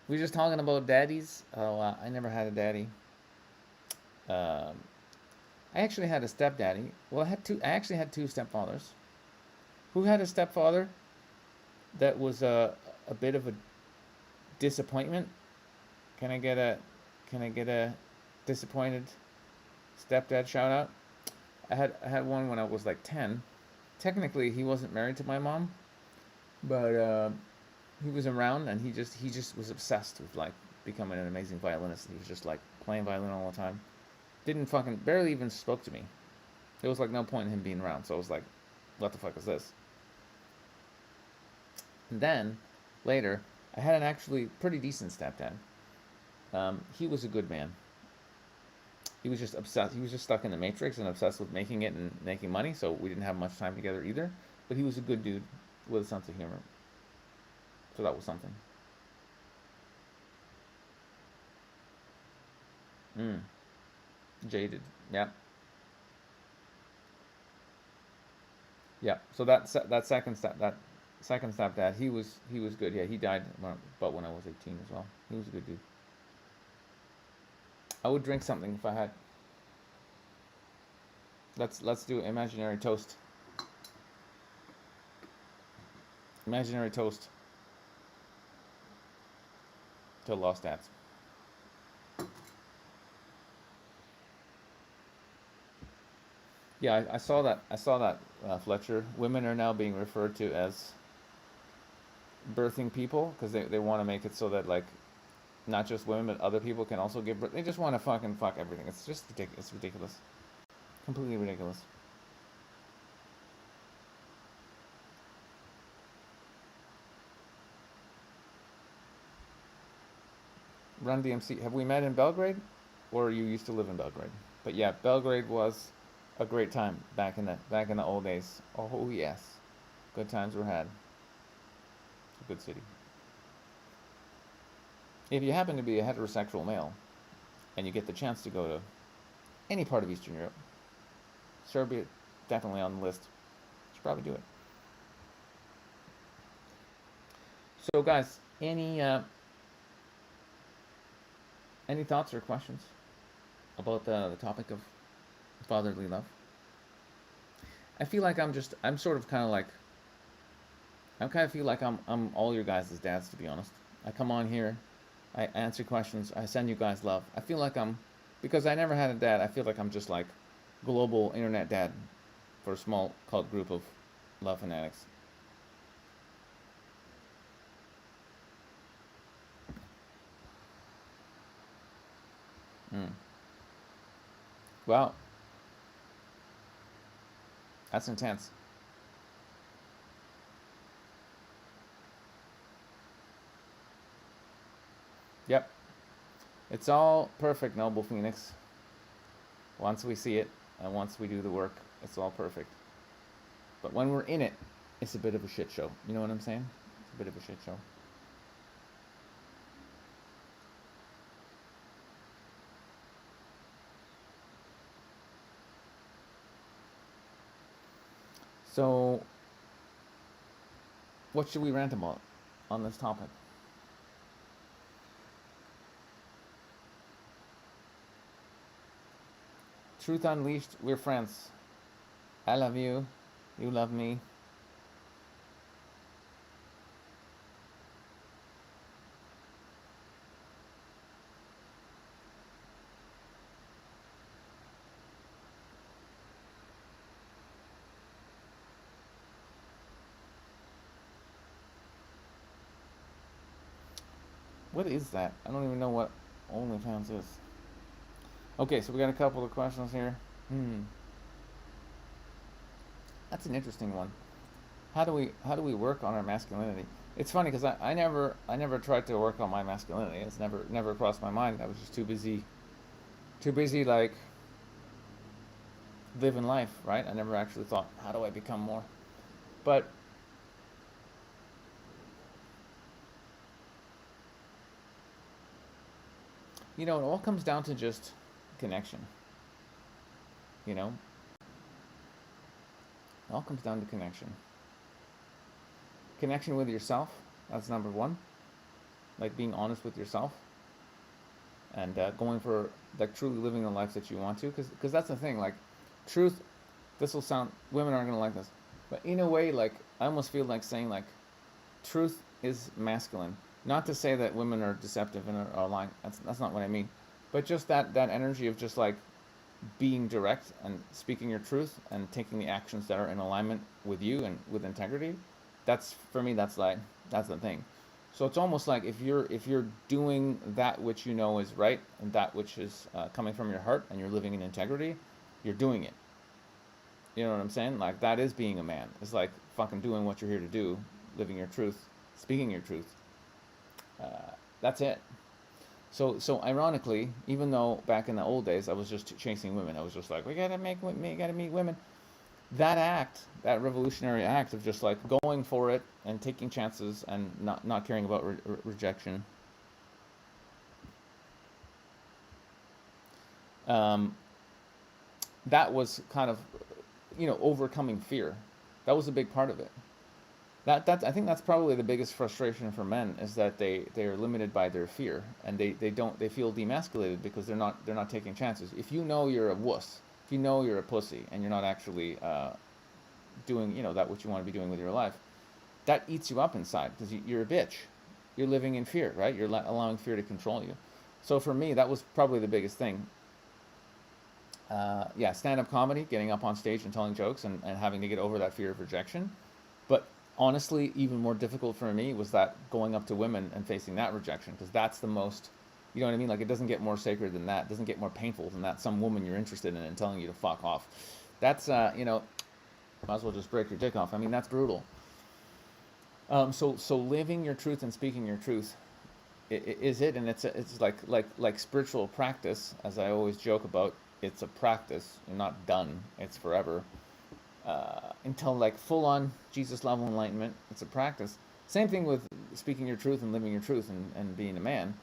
We just talking about daddies. Oh, I never had a daddy. I actually had a stepdaddy. Well, I actually had two stepfathers. Who had a stepfather that was a bit of a disappointment? Can I get a disappointed stepdad shout out? I had one when I was like 10. Technically, he wasn't married to my mom, but he was around, and he just was obsessed with like becoming an amazing violinist. He was just like playing violin all the time. Barely even spoke to me. There was like no point in him being around. So I was like, what the fuck is this? And then later, I had an actually pretty decent stepdad. He was a good man. He was just obsessed. He was just stuck in the matrix and obsessed with making it and making money. So we didn't have much time together either. But he was a good dude with a sense of humor. So that was something. Jaded. Yeah. Yeah. So that second stepdad, he was good. Yeah, he died about when I was 18 as well. He was a good dude. I would drink something if I had. Let's do imaginary toast. Imaginary toast to lost dads. Yeah, I saw that, Fletcher. Women are now being referred to as birthing people because they want to make it so that like not just women but other people can also give birth. They just want to fucking fuck everything. It's just ridiculous. It's ridiculous. Completely ridiculous. Run DMC. Have we met in Belgrade, or you used to live in Belgrade? But yeah, Belgrade was a great time back in the old days. Oh yes, good times were had. It's a good city. If you happen to be a heterosexual male, and you get the chance to go to any part of Eastern Europe, Serbia definitely on the list. You should probably do it. So guys, any thoughts or questions? about the topic of fatherly love. I feel like I'm sort of kind of like, I kind of feel like I'm all your guys' dads, to be honest. I come on here, I answer questions, I send you guys love. I feel like because I never had a dad, I feel like I'm just like global internet dad for a small cult group of love fanatics. Wow. That's intense. Yep. It's all perfect, Noble Phoenix. Once we see it, and once we do the work, it's all perfect. But when we're in it, it's a bit of a shit show. You know what I'm saying? It's a bit of a shit show. So, what should we rant about on this topic? Truth Unleashed, we're friends. I love you. You love me. What is that? I don't even know what OnlyFans is. Okay, so we got a couple of questions here. That's an interesting one. How do we work on our masculinity? It's funny because I never tried to work on my masculinity. It's never crossed my mind. I was just too busy like living life, right? I never actually thought, how do I become more? But it all comes down to just connection. It all comes down to connection. Connection with yourself, that's number one. Like being honest with yourself. And going for, like, truly living the life that you want to. Because that's the thing, like, truth, this will sound, women aren't going to like this. But in a way, like, I almost feel like saying, like, truth is masculine. Not to say that women are deceptive and are lying. That's not what I mean. But just that energy of just, like, being direct and speaking your truth and taking the actions that are in alignment with you and with integrity. That's, for me, that's the thing. So it's almost like if you're doing that which you know is right and that which is coming from your heart and you're living in integrity, you're doing it. You know what I'm saying? Like, that is being a man. It's like fucking doing what you're here to do, living your truth, speaking your truth. That's it. So ironically, even though back in the old days I was just chasing women, I was just like, we gotta meet women. That act, that revolutionary act of just like going for it and taking chances and not caring about rejection. That was kind of, overcoming fear. That was a big part of it. I think that's probably the biggest frustration for men, is that they are limited by their fear, and they feel demasculated because they're not taking chances. If you know you're a wuss, if you know you're a pussy, and you're not actually doing that what you want to be doing with your life, that eats you up inside because you're a bitch. You're living in fear, right? You're allowing fear to control you. So for me, that was probably the biggest thing. Stand-up comedy, getting up on stage and telling jokes and having to get over that fear of rejection. But honestly, even more difficult for me was that going up to women and facing that rejection, because that's the most, you know what I mean? Like, it doesn't get more sacred than that. It doesn't get more painful than that. Some woman you're interested in and telling you to fuck off. That's, might as well just break your dick off. I mean, that's brutal. So living your truth and speaking your truth is it, and it's like spiritual practice, as I always joke about. It's a practice. You're not done. It's forever. Until like full-on Jesus level enlightenment. It's a practice. Same thing with speaking your truth and living your truth and being a man.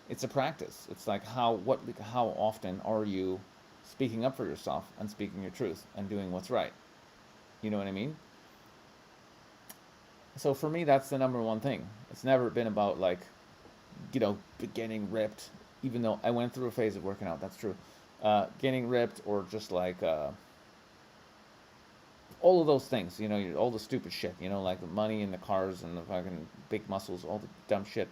It's a practice. It's like how often are you speaking up for yourself and speaking your truth and doing what's right? You know what I mean? So for me, that's the number one thing. It's never been about like, getting ripped, even though I went through a phase of working out. That's true. getting ripped, or just like all of those things, all the stupid shit, like the money and the cars and the fucking big muscles, all the dumb shit.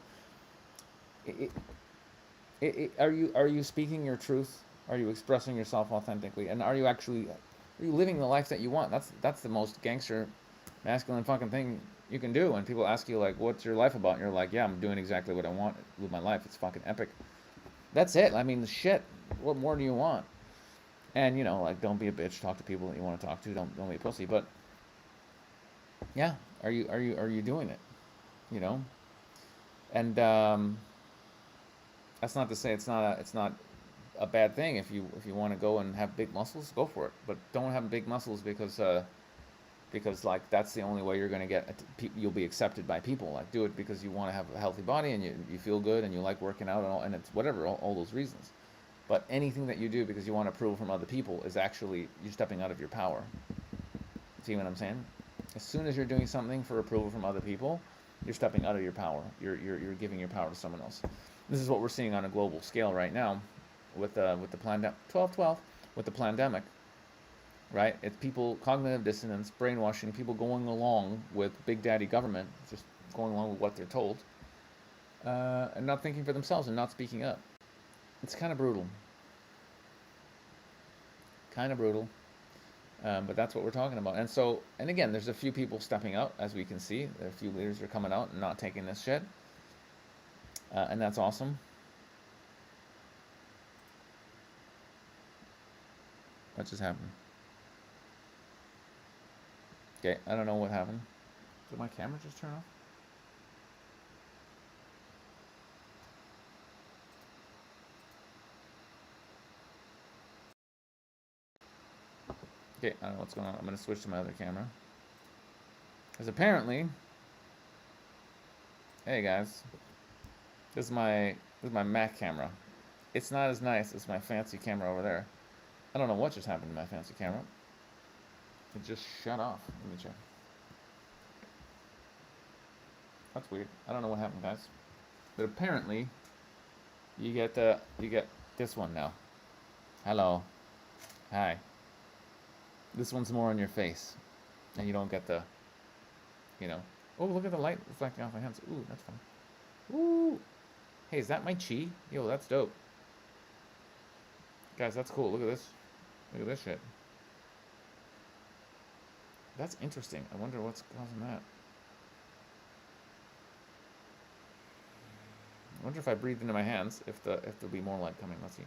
Are you speaking your truth? Are you expressing yourself authentically? And are you living the life that you want? That's the most gangster, masculine fucking thing you can do. When people ask you, like, what's your life about? And you're like, yeah, I'm doing exactly what I want with my life. It's fucking epic. That's it. I mean, shit. What more do you want? And, like, don't be a bitch. Talk to people that you want to talk to. Don't be a pussy. But yeah, are you doing it? And that's not to say it's not a bad thing. If you want to go and have big muscles, go for it. But don't have big muscles because like that's the only way you're going to you'll be accepted by people. Like, do it because you want to have a healthy body and you feel good and you like working out and it's whatever, all those reasons. But anything that you do because you want approval from other people is actually you're stepping out of your power. See what I'm saying? As soon as you're doing something for approval from other people, you're stepping out of your power. You're giving your power to someone else. This is what we're seeing on a global scale right now with the pandemic. 12/12 with the pandemic. Right? It's people, cognitive dissonance, brainwashing, people going along with big daddy government, just going along with what they're told, and not thinking for themselves and not speaking up. It's kind of brutal. But that's what we're talking about. And again, there's a few people stepping out, as we can see. There are a few leaders that are coming out and not taking this shit. And that's awesome. What just happened? Okay, I don't know what happened. Did my camera just turn off? Okay, I don't know what's going on. I'm going to switch to my other camera. Because apparently... Hey guys. This is my Mac camera. It's not as nice as my fancy camera over there. I don't know what just happened to my fancy camera. It just shut off. Let me check. That's weird. I don't know what happened, guys. But apparently, you get this one now. Hello. Hi. This one's more on your face, and you don't get the, Oh, look at the light reflecting off my hands. Ooh, that's fun. Ooh. Hey, is that my chi? Yo, that's dope. Guys, that's cool. Look at this. Look at this shit. That's interesting. I wonder what's causing that. I wonder if I breathe into my hands, if there'll be more light coming. Let's see.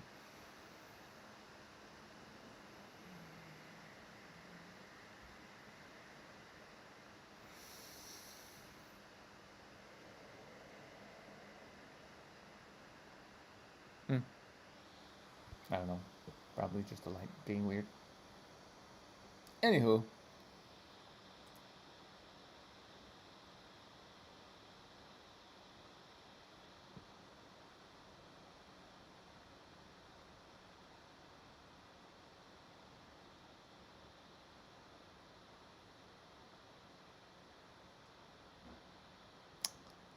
I don't know. Probably just the light being weird. Anywho.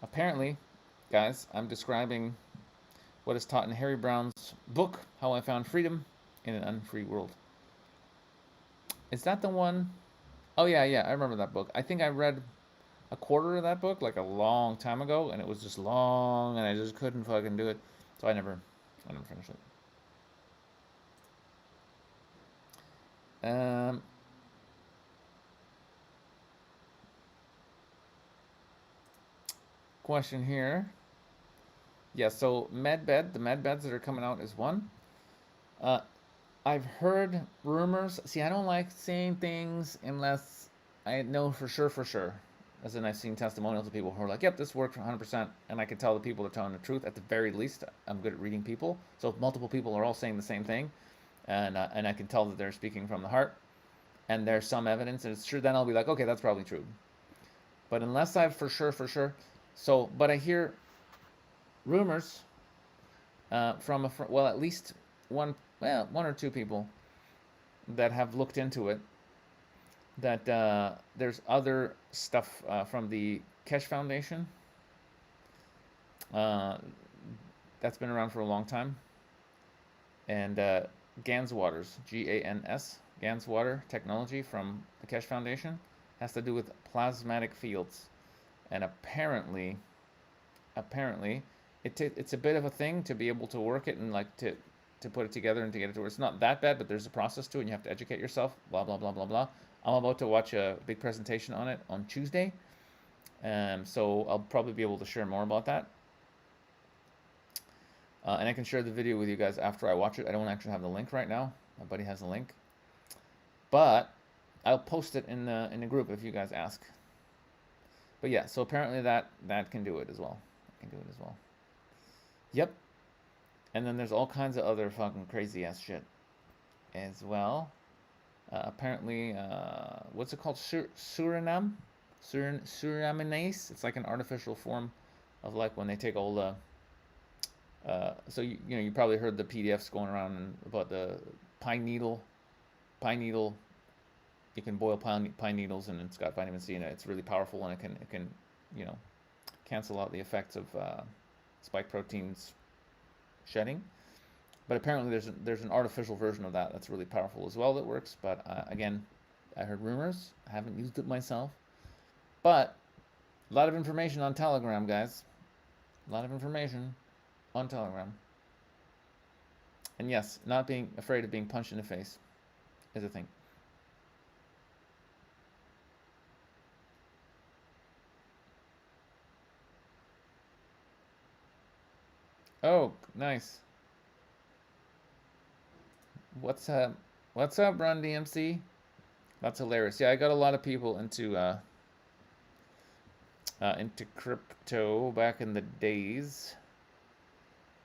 Apparently, guys, I'm describing what is taught in Harry Brown's book, How I Found Freedom in an Unfree World. Is that the one? Oh, yeah, I remember that book. I think I read a quarter of that book, like a long time ago, and it was just long, and I just couldn't fucking do it. So I never finished it. Question here. Yeah, so the med beds that are coming out is one. I've heard rumors. See, I don't like saying things unless I know for sure. As in, I've seen testimonials of people who are like, yep, this worked 100%, and I can tell the people are telling the truth. At the very least, I'm good at reading people. So if multiple people are all saying the same thing, and I can tell that they're speaking from the heart, and there's some evidence, and it's true, then I'll be like, okay, that's probably true. But unless I've for sure, but I hear rumors from at least one or two people that have looked into it, that there's other stuff from the Keshe Foundation that's been around for a long time, and Ganswaters, G-A-N-S, Ganswater technology from the Keshe Foundation. Has to do with plasmatic fields. And apparently, it's a bit of a thing to be able to work it and like to put it together and to get it to work. It's not that bad, but there's a process to it and you have to educate yourself, blah, blah, blah, blah, blah. I'm about to watch a big presentation on it on Tuesday. So I'll probably be able to share more about that. And I can share the video with you guys after I watch it. I don't actually have the link right now. My buddy has the link. But I'll post it in the group if you guys ask. But yeah, so apparently that can do it as well. Yep. And then there's all kinds of other fucking crazy ass shit as well. Apparently, what's it called? Suriname? Suraminase? It's like an artificial form of like when they take all the... so you know, you probably heard the PDFs going around about the pine needle. You can boil pine needles and it's got vitamin C in it. It's really powerful and it can you know, cancel out the effects of spike proteins shedding. But apparently there's an artificial version of that that's really powerful as well that works. But again, I heard rumors. I haven't used it myself. But a lot of information on Telegram, guys. A lot of information on Telegram. And yes, not being afraid of being punched in the face is a thing. Oh, nice. What's up? What's up, Run DMC? That's hilarious. Yeah, I got a lot of people into crypto back in the days.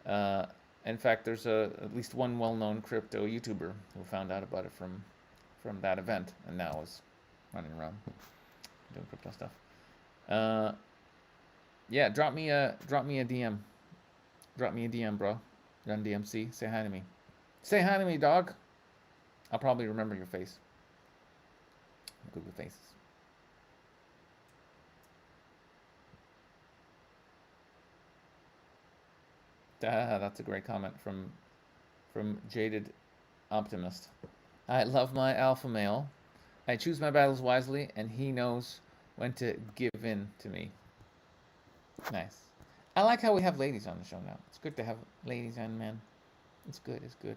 In fact, there's at least one well-known crypto YouTuber who found out about it from that event and now is running around doing crypto stuff. Yeah, drop me a DM. Drop me a DM, bro. Run DMC. Say hi to me. Say hi to me, dog. I'll probably remember your face. Google Faces. That's a great comment from Jaded Optimist. I love my alpha male. I choose my battles wisely, and he knows when to give in to me. Nice. I like how we have ladies on the show now. It's good to have ladies and men. It's good. It's good.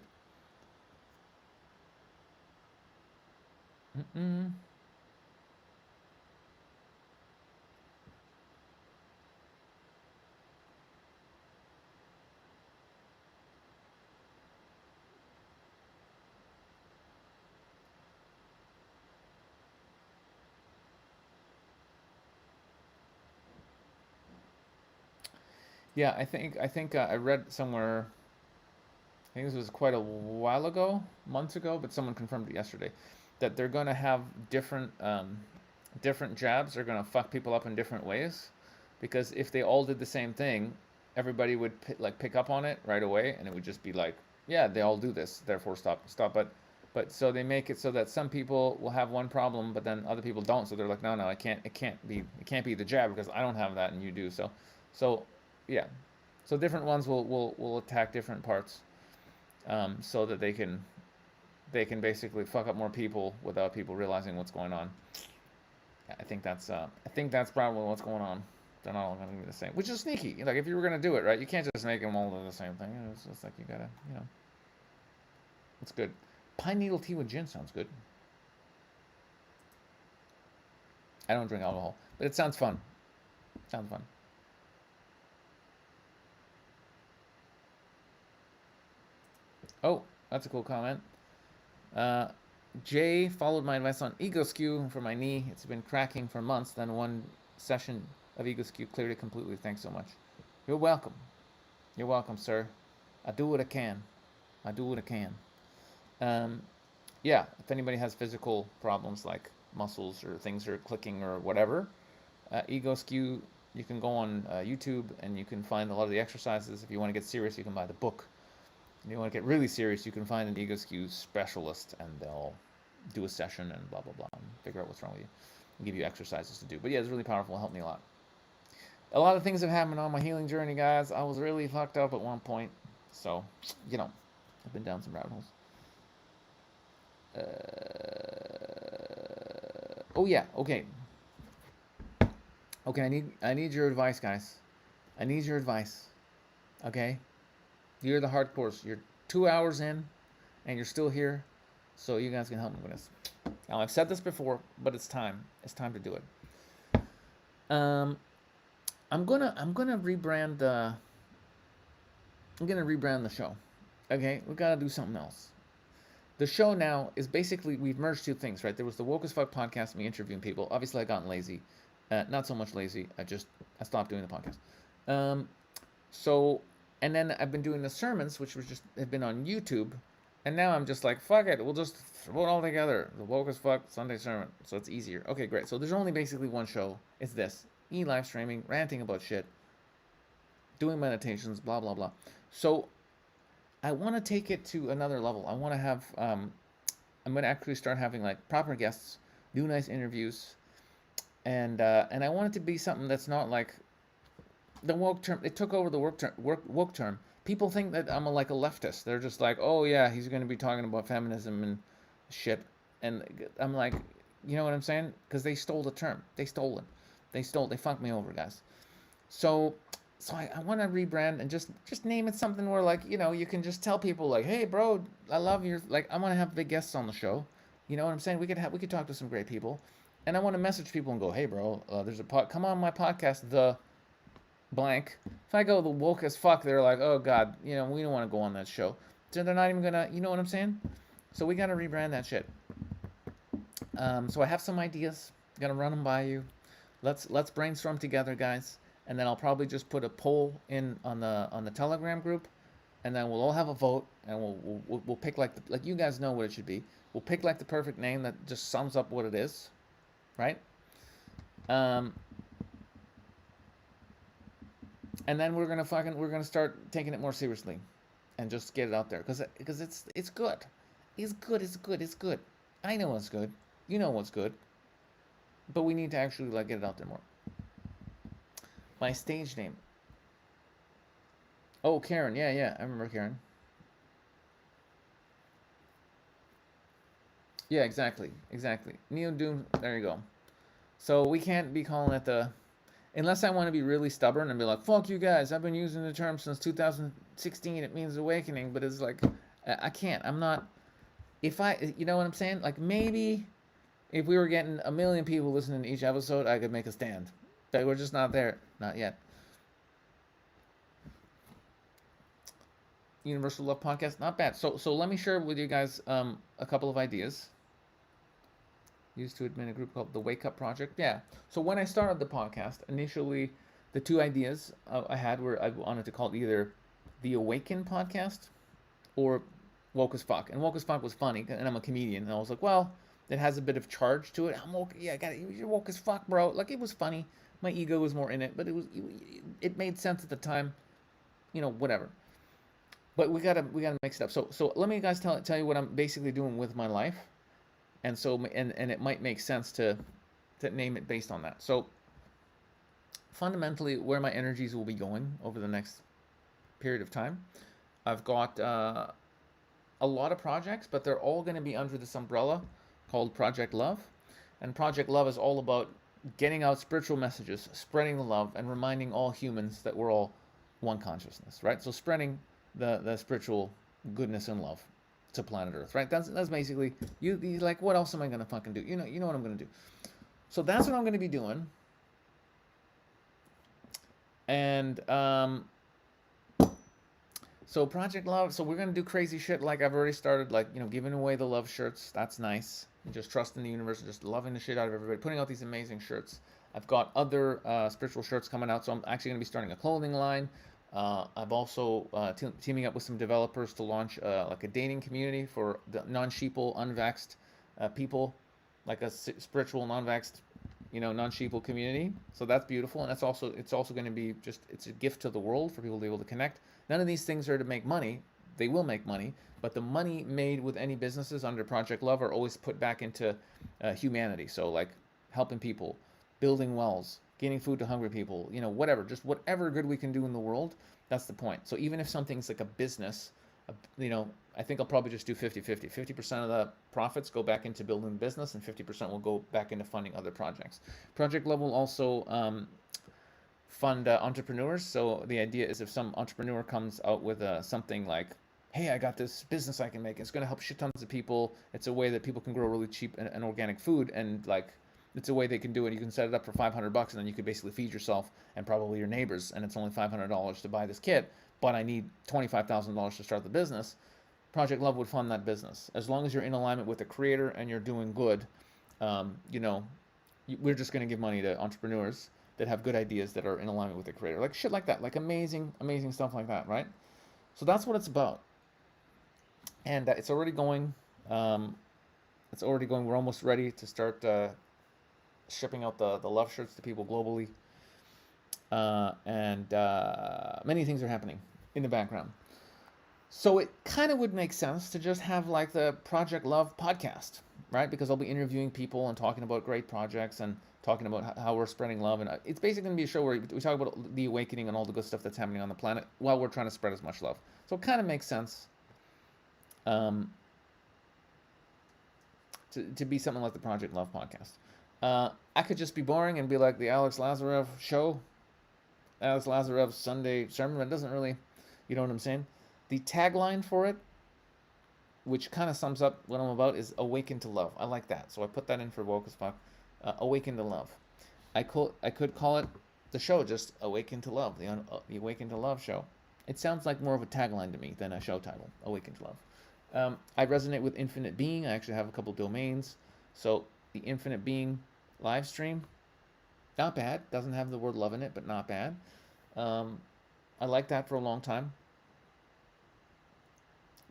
Yeah, I think I read somewhere. I think this was quite a while ago, months ago, but someone confirmed it yesterday, that they're going to have different jabs are going to fuck people up in different ways, because if they all did the same thing, everybody would pick up on it right away, and it would just be like, yeah, they all do this, therefore stop. But so they make it so that some people will have one problem, but then other people don't. So they're like, no, it can't be the jab because I don't have that and you do. So yeah, so different ones will attack different parts, so that they can basically fuck up more people without people realizing what's going on. I think that's probably what's going on. They're not all going to be the same, which is sneaky. Like if you were going to do it right, you can't just make them all do the same thing. It's just like you gotta, it's good. Pine needle tea with gin sounds good. I don't drink alcohol, but it sounds fun. Sounds fun. Oh, that's a cool comment. Jay followed my advice on Ego Skew for my knee. It's been cracking for months. Then one session of Ego Skew cleared it completely. Thanks so much. You're welcome. You're welcome, sir. I do what I can. Yeah, if anybody has physical problems like muscles or things are clicking or whatever, Ego Skew, you can go on YouTube and you can find a lot of the exercises. If you want to get serious, you can buy the book. If you want to get really serious, you can find an Ego Skew specialist and they'll do a session and blah, blah, blah, and figure out what's wrong with you and give you exercises to do. But yeah, it's really powerful. It helped me a lot. A lot of things have happened on my healing journey, guys. I was really fucked up at one point. So, I've been down some rabbit holes. Oh yeah, okay. Okay, I need your advice, guys. I need your advice. Okay? You're the hardcores. You're 2 hours in and you're still here. So you guys can help me with this. Now I've said this before, but it's time. It's time to do it. I'm gonna rebrand the show. Okay? We've gotta do something else. The show now is basically, we've merged two things, right? There was the Woke as Fuck podcast, me interviewing people. Obviously, I gotten lazy. Not so much lazy. I stopped doing the podcast. And then I've been doing the sermons, which have been on YouTube. And now I'm just like, fuck it. We'll just throw it all together. The Woke as Fuck Sunday sermon. So it's easier. Okay, great. So there's only basically one show. It's this. Live streaming, ranting about shit, doing meditations, blah, blah, blah. So I want to take it to another level. I want to have, I'm going to actually start having like proper guests, do nice interviews, and I want it to be something that's not like the woke term. It took over the woke term. People think that I'm like a leftist. They're just like, oh yeah, he's going to be talking about feminism and shit. And I'm like, you know what I'm saying? Because they stole the term. They stole it. They fucked me over, guys. So I want to rebrand and just name it something where, like, you know, you can just tell people like, hey bro, I love your, like, I want to have big guests on the show. You know what I'm saying? We could talk to some great people. And I want to message people and go, hey bro, there's a come on my podcast, the blank. If I go the Woke as Fuck, they're like, oh god, you know, we don't want to go on that show. So they're not even gonna, you know what I'm saying? So we gotta rebrand that shit. So I have some ideas. Gonna run them by you. Let's brainstorm together, guys. And then I'll probably just put a poll in on the Telegram group, and then we'll all have a vote, and we'll pick like you guys know what it should be. We'll pick like the perfect name that just sums up what it is, right? And then we're gonna start taking it more seriously, and just get it out there, because it's good. It's good. I know it's good. You know what's good. But we need to actually like get it out there more. My stage name. Oh, Karen. Yeah. I remember Karen. Yeah, exactly. Neo Doom. There you go. So we can't be calling it the... Unless I want to be really stubborn and be like, fuck you guys. I've been using the term since 2016. It means awakening. But it's like, I can't. I'm not... You know what I'm saying? Like, maybe if we were getting 1 million people listening to each episode, I could make a stand. But we're just not there. Not yet. Universal Love Podcast, not bad. So let me share with you guys a couple of ideas. Used to admin a group called the Wake Up Project. Yeah. So when I started the podcast, initially the two ideas I had were I wanted to call it either the Awaken Podcast or Woke as Fuck. And Woke as Fuck was funny, and I'm a comedian, and I was like, well, it has a bit of charge to it. I'm woke. Yeah, you're woke as fuck, bro. Like, it was funny. My ego was more in it, but it made sense at the time. You know, whatever. But we gotta mix it up. So let me guys tell you what I'm basically doing with my life, and it might make sense to name it based on that. So fundamentally, where my energies will be going over the next period of time, I've got a lot of projects, but they're all going to be under this umbrella called Project Love. And Project Love is all about getting out spiritual messages, spreading the love, and reminding all humans that we're all one consciousness, right? So spreading the spiritual goodness and love to planet Earth, right? That's basically you like, what else am I gonna fucking do? You know what I'm gonna do. So that's what I'm gonna be doing. And so Project Love, so we're gonna do crazy shit. Like, I've already started, like, you know, giving away the love shirts. That's nice. And just trusting the universe, just loving the shit out of everybody, putting out these amazing shirts. I've got other spiritual shirts coming out, so I'm actually gonna be starting a clothing line. I've also teaming up with some developers to launch like a dating community for the non-sheeple, unvaxxed people, like a spiritual non-vaxxed, non-sheeple community. So that's beautiful, and it's also going to be it's a gift to the world for people to be able to connect. None of these things are to make money. They will make money, but the money made with any businesses under Project Love are always put back into humanity. So like helping people, building wells, getting food to hungry people, whatever, just whatever good we can do in the world, that's the point. So even if something's like a business You know, I think I'll probably just do 50-50. 50% of the profits go back into building the business, and 50% will go back into funding other projects. Project Love will also fund entrepreneurs. So the idea is if some entrepreneur comes out with something like, hey, I got this business I can make. It's going to help shit tons of people. It's a way that people can grow really cheap and organic food, and like it's a way they can do it. You can set it up for $500, and then you could basically feed yourself and probably your neighbors, and it's only $500 to buy this kit, but I need $25,000 to start the business. Project Love would fund that business. As long as you're in alignment with the creator and you're doing good, you know, we're just going to give money to entrepreneurs that have good ideas that are in alignment with the creator. Like shit like that, like amazing stuff like that, right? So that's what it's about. And it's already going. It's already going. We're almost ready to start shipping out the love shirts to people globally. And many things are happening in the background. So it kind of would make sense to just have like the Project Love podcast, right? Because I'll be interviewing people and talking about great projects and talking about how we're spreading love. And it's basically going to be a show where we talk about the awakening and all the good stuff that's happening on the planet while we're trying to spread as much love. So it kind of makes sense to be something like the Project Love podcast. I could just be boring and be like the Alex Lazarev show, Alex Lazarev's Sunday sermon. It doesn't really, you know what I'm saying? The tagline for it, which kind of sums up what I'm about, is Awaken to Love. I like that. So I put that in for Woke as Fuck. Awaken to Love. I could call it the show just Awaken to Love, the Awaken to Love show. It sounds like more of a tagline to me than a show title, Awaken to Love. I resonate with Infinite Being. I actually have a couple domains. So the Infinite Being live stream, not bad. Doesn't have the word love in it, but not bad. I liked that for a long time.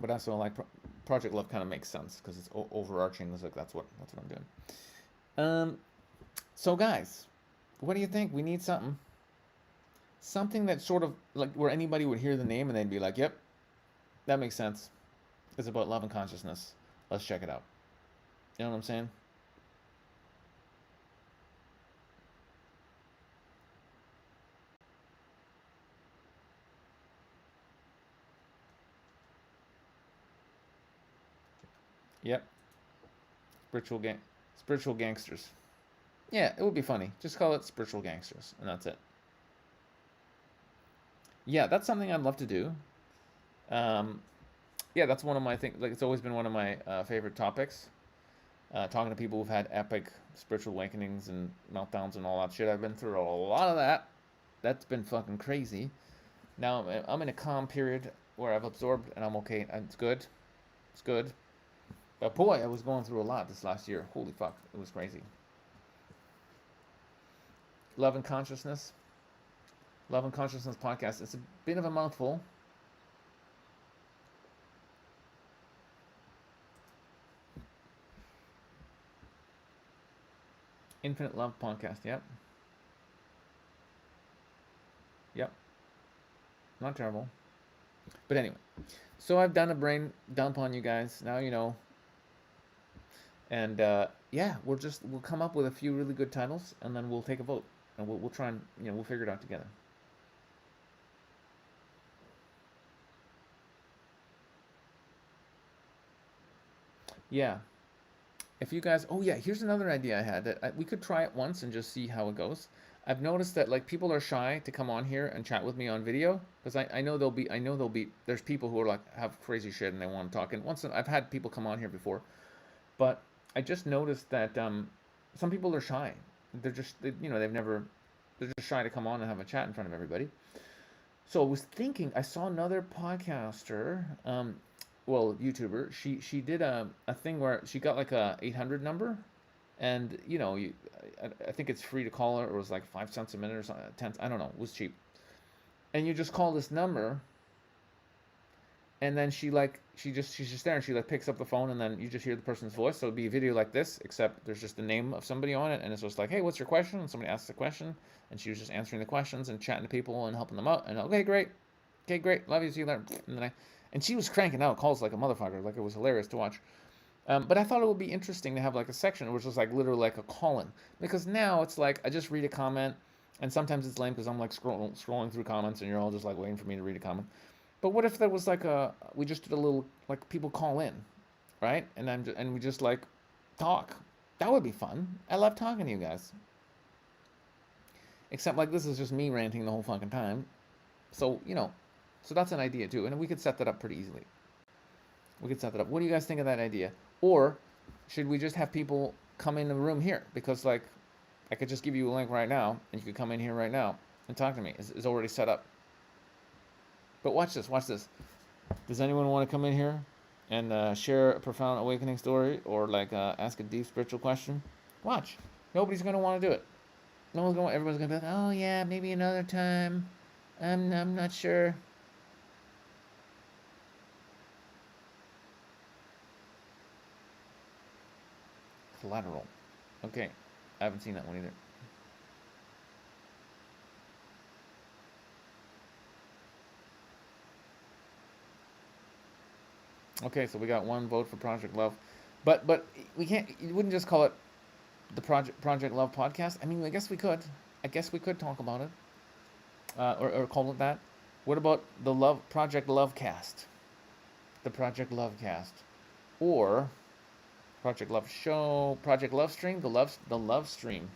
But also like Project Love kind of makes sense because it's overarching. It's like that's what I'm doing. So guys, what do you think? We need something that sort of like where anybody would hear the name and they'd be like, "Yep, that makes sense. It's about love and consciousness. Let's check it out." You know what I'm saying? Yep. Spiritual gangsters. Yeah, it would be funny. Just call it Spiritual Gangsters, and that's it. Yeah, that's something I'd love to do. Yeah, that's one of my things. Like, it's always been one of my favorite topics. Talking to people who've had epic spiritual awakenings and meltdowns and all that shit. I've been through a lot of that. That's been fucking crazy. Now I'm in a calm period where I've absorbed and I'm okay. It's good. It's good. But boy, I was going through a lot this last year. Holy fuck, it was crazy. Love and Consciousness. Love and Consciousness podcast. It's a bit of a mouthful. Infinite Love podcast. Yep. Yep. Not terrible. But anyway, so I've done a brain dump on you guys. Now you know. And yeah, we'll come up with a few really good titles, and then we'll take a vote, and we'll try and we'll figure it out together. Yeah. If you guys, oh yeah, here's another idea I had that we could try it once and just see how it goes. I've noticed that like people are shy to come on here and chat with me on video because I know there's people who are like have crazy shit and they want to talk. And I've had people come on here before, but I just noticed that some people are shy. They're just they're just shy to come on and have a chat in front of everybody. So I was thinking, I saw another podcaster, YouTuber. She did a thing where she got like a 800 number, and I think it's free to call her. It was like 5 cents a minute or something, 10. I don't know. It was cheap, and you just call this number. And then she's just there and she like picks up the phone and then you just hear the person's voice. So it'd be a video like this, except there's just the name of somebody on it and it's just like, hey, what's your question? And somebody asks a question and she was just answering the questions and chatting to people and helping them out. And okay, great, love you, see you later. And she was cranking out calls like a motherfucker, like it was hilarious to watch. But I thought it would be interesting to have like a section which was like literally like a call-in, because now it's like I just read a comment and sometimes it's lame because I'm like scrolling through comments and you're all just like waiting for me to read a comment. But what if there was like we just did a little, like people call in, right? And we just like talk. That would be fun. I love talking to you guys. Except like this is just me ranting the whole fucking time. So, so that's an idea too. And we could set that up pretty easily. We could set that up. What do you guys think of that idea? Or should we just have people come in the room here? Because like, I could just give you a link right now and you could come in here right now and talk to me. It's already set up. But watch this, watch this. Does anyone want to come in here and share a profound awakening story or like ask a deep spiritual question? Watch. Nobody's going to want to do it. No one's going. Everyone's going to be like, oh yeah, maybe another time. I'm not sure. Collateral. Okay. I haven't seen that one either. Okay, so we got one vote for Project Love. But we can't, you wouldn't just call it the Project Love podcast. I mean, I guess we could. I guess we could talk about it. Or call it that. What about the Project Love Cast? The Project Love Cast. Or Project Love Show, Project Love Stream, the Love Stream.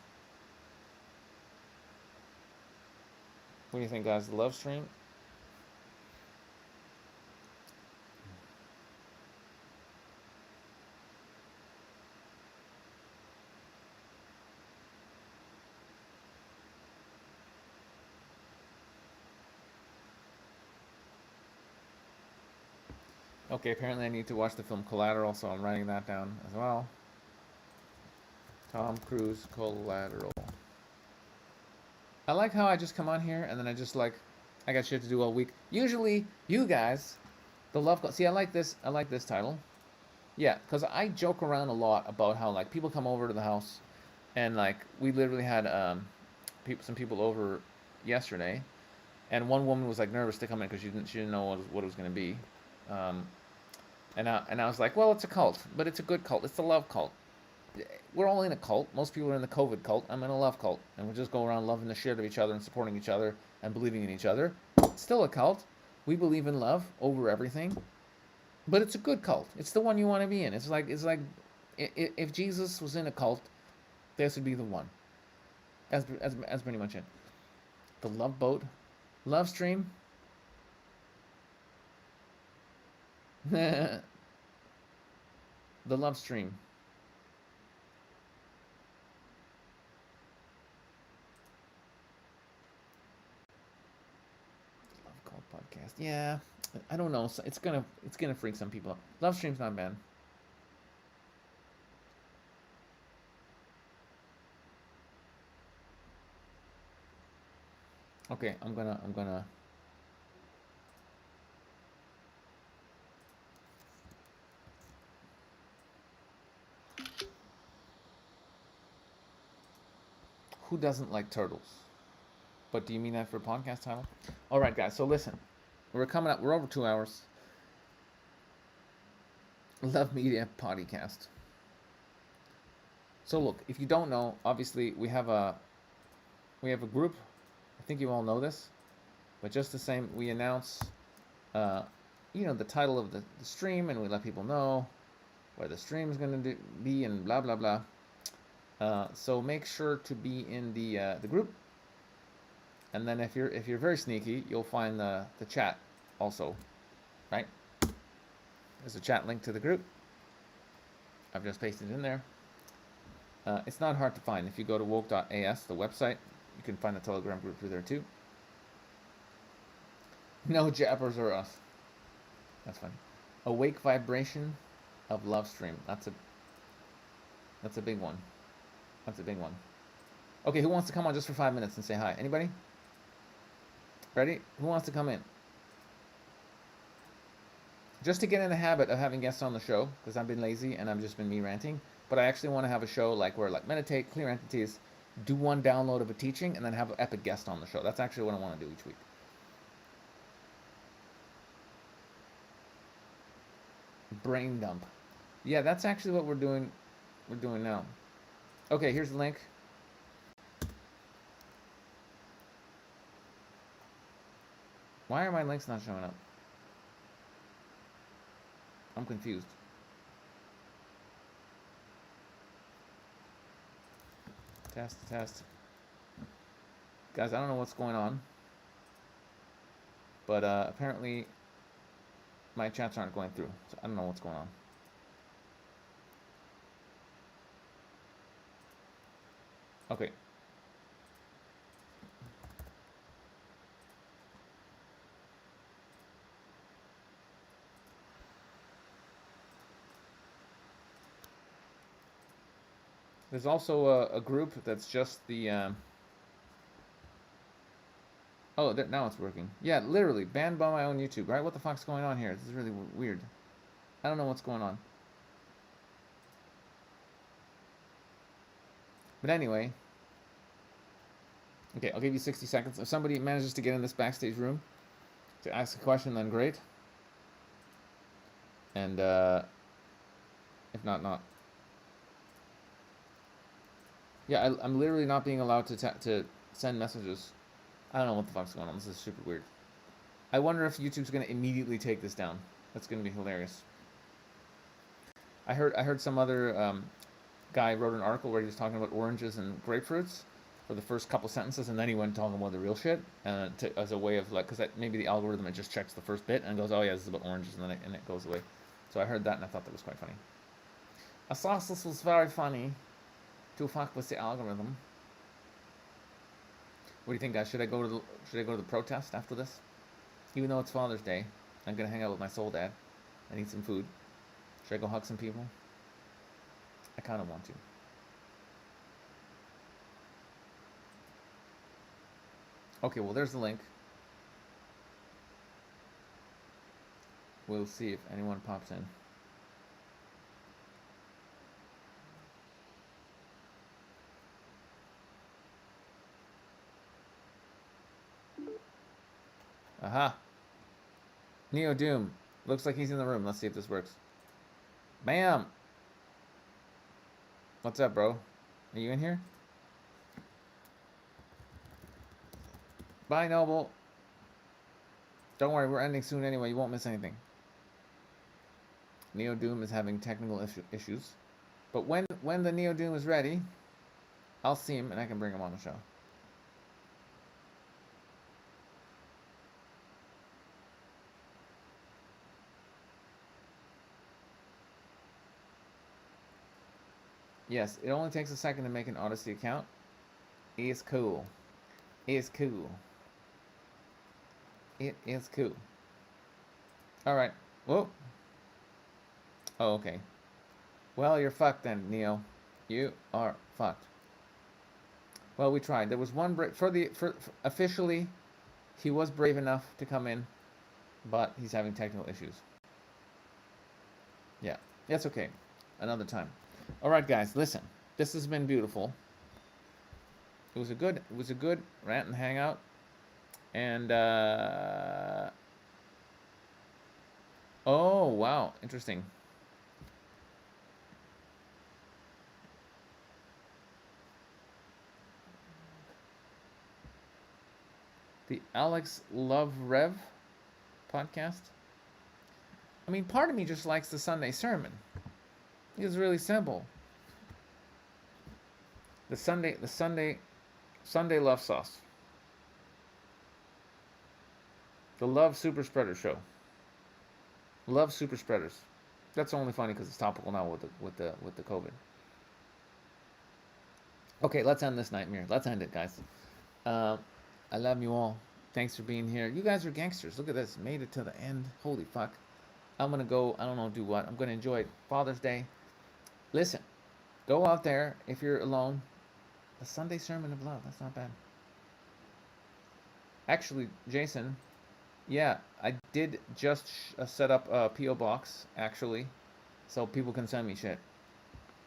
What do you think, guys? The Love Stream? Okay, apparently I need to watch the film Collateral, so I'm writing that down as well. Tom Cruise Collateral. I like how I just come on here and then I just like, I got shit to do all week. Usually, you guys, the love, see, I like this title. Yeah, because I joke around a lot about how like people come over to the house and like we literally had some people over yesterday, and one woman was like nervous to come in because she didn't know what it was going to be. And I was like, well, it's a cult, but it's a good cult. It's the love cult. We're all in a cult. Most people are in the COVID cult. I'm in a love cult. And we just go around loving the shit of each other and supporting each other and believing in each other. It's still a cult. We believe in love over everything. But it's a good cult. It's the one you want to be in. It's like if Jesus was in a cult, this would be the one. That's pretty much it. The Love Boat. Love Stream. The Love Stream. Love Cult podcast. Yeah, I don't know. It's gonna freak some people out. Love Stream's not bad. Okay, I'm gonna. Who doesn't like turtles? But do you mean that for a podcast title? All right, guys. So listen, we're coming up. We're over 2 hours. Love Media Podcast. So look, if you don't know, obviously we have a group. I think you all know this, but just the same, we announce, the title of the stream, and we let people know where the stream is going to be, and blah blah blah. So make sure to be in the group, and then if you're very sneaky, you'll find the chat also, right? There's a chat link to the group. I've just pasted it in there. It's not hard to find. If you go to woke.as, the website, you can find the Telegram group through there too. No jappers or us. That's funny. Awake Vibration of Love Stream. That's a big one. That's a big one. Okay, who wants to come on just for 5 minutes and say hi? Anybody? Ready? Who wants to come in? Just to get in the habit of having guests on the show, because I've been lazy and I've just been me ranting. But I actually want to have a show where meditate, clear entities, do one download of a teaching, and then have an epic guest on the show. That's actually what I want to do each week. Brain dump. Yeah, that's actually what we're doing now. Okay, here's the link. Why are my links not showing up? I'm confused. Test. Guys, I don't know what's going on. But apparently my chats aren't going through. So I don't know what's going on. Okay. There's also a group that's just the... Oh, now it's working. Yeah, literally, banned by my own YouTube, right? What the fuck's going on here? This is really weird. I don't know what's going on. But anyway... Okay, I'll give you 60 seconds. If somebody manages to get in this backstage room to ask a question, then great. And, if not. Yeah, I'm literally not being allowed to send messages. I don't know what the fuck's going on. This is super weird. I wonder if YouTube's going to immediately take this down. That's going to be hilarious. I heard some other guy wrote an article where he was talking about oranges and grapefruits for the first couple sentences, and then he went talking about the real shit as a way of like, because maybe the algorithm, it just checks the first bit and goes, oh yeah, this is about oranges, and then it goes away. So I heard that and I thought that was quite funny. I thought this was very funny to fuck with the algorithm. What do you think, guys? Should I go to the protest after this? Even though it's Father's Day, I'm gonna hang out with my soul dad and eat some food. Should I go hug some people? I kind of want to. Okay, well, there's the link. We'll see if anyone pops in. Aha! Neo Doom. Looks like he's in the room. Let's see if this works. Bam! What's up, bro? Are you in here? Bye, Noble. Don't worry, we're ending soon anyway. You won't miss anything. Neo Doom is having technical issues. But when the Neo Doom is ready, I'll see him and I can bring him on the show. Yes, it only takes a second to make an Odyssey account. It's cool. It's cool. It is cool. Alright. Whoa. Oh, okay. Well, you're fucked then, Neo. You are fucked. Well, we tried. There was one officially, he was brave enough to come in, but he's having technical issues. Yeah, that's okay. Another time. All right, guys, listen. This has been beautiful. It was a good rant and hangout, and oh wow, interesting. The Alex Love Rev podcast. I mean, part of me just likes the Sunday sermon. It's really simple. The Sunday love sauce. The Love Super Spreader show. Love Super Spreaders. That's only funny because it's topical now with the COVID. Okay, let's end this nightmare. Let's end it, guys. I love you all. Thanks for being here. You guys are gangsters. Look at this. Made it to the end. Holy fuck. I'm gonna go. I don't know, do what. I'm gonna enjoy Father's Day. Listen, go out there if you're alone. The Sunday Sermon of Love. That's not bad. Actually, Jason, yeah, I did just set up a P.O. box, actually, so people can send me shit.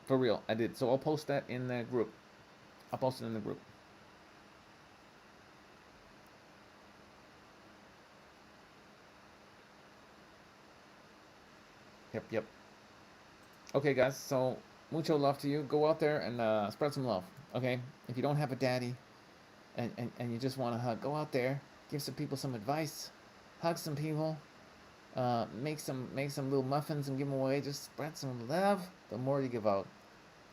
For real, I did. So I'll post that in the group. I'll post it in the group. Yep. Okay, guys, so mucho love to you. Go out there and spread some love, okay? If you don't have a daddy and you just want to hug, go out there, give some people some advice, hug some people, make some little muffins and give them away. Just spread some love. The more you give out,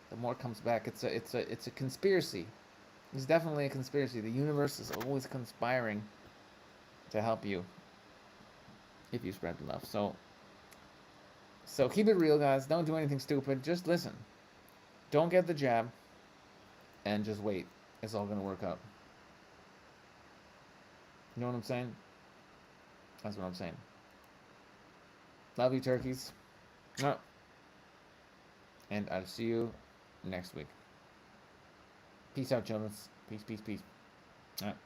the more comes back. It's a conspiracy. It's definitely a conspiracy. The universe is always conspiring to help you if you spread the love. So keep it real, guys. Don't do anything stupid. Just listen. Don't get the jab, and just wait. It's all gonna work out. You know what I'm saying? That's what I'm saying. Love you, turkeys. Oh. And I'll see you next week. Peace out, children. Peace, peace, peace. All right.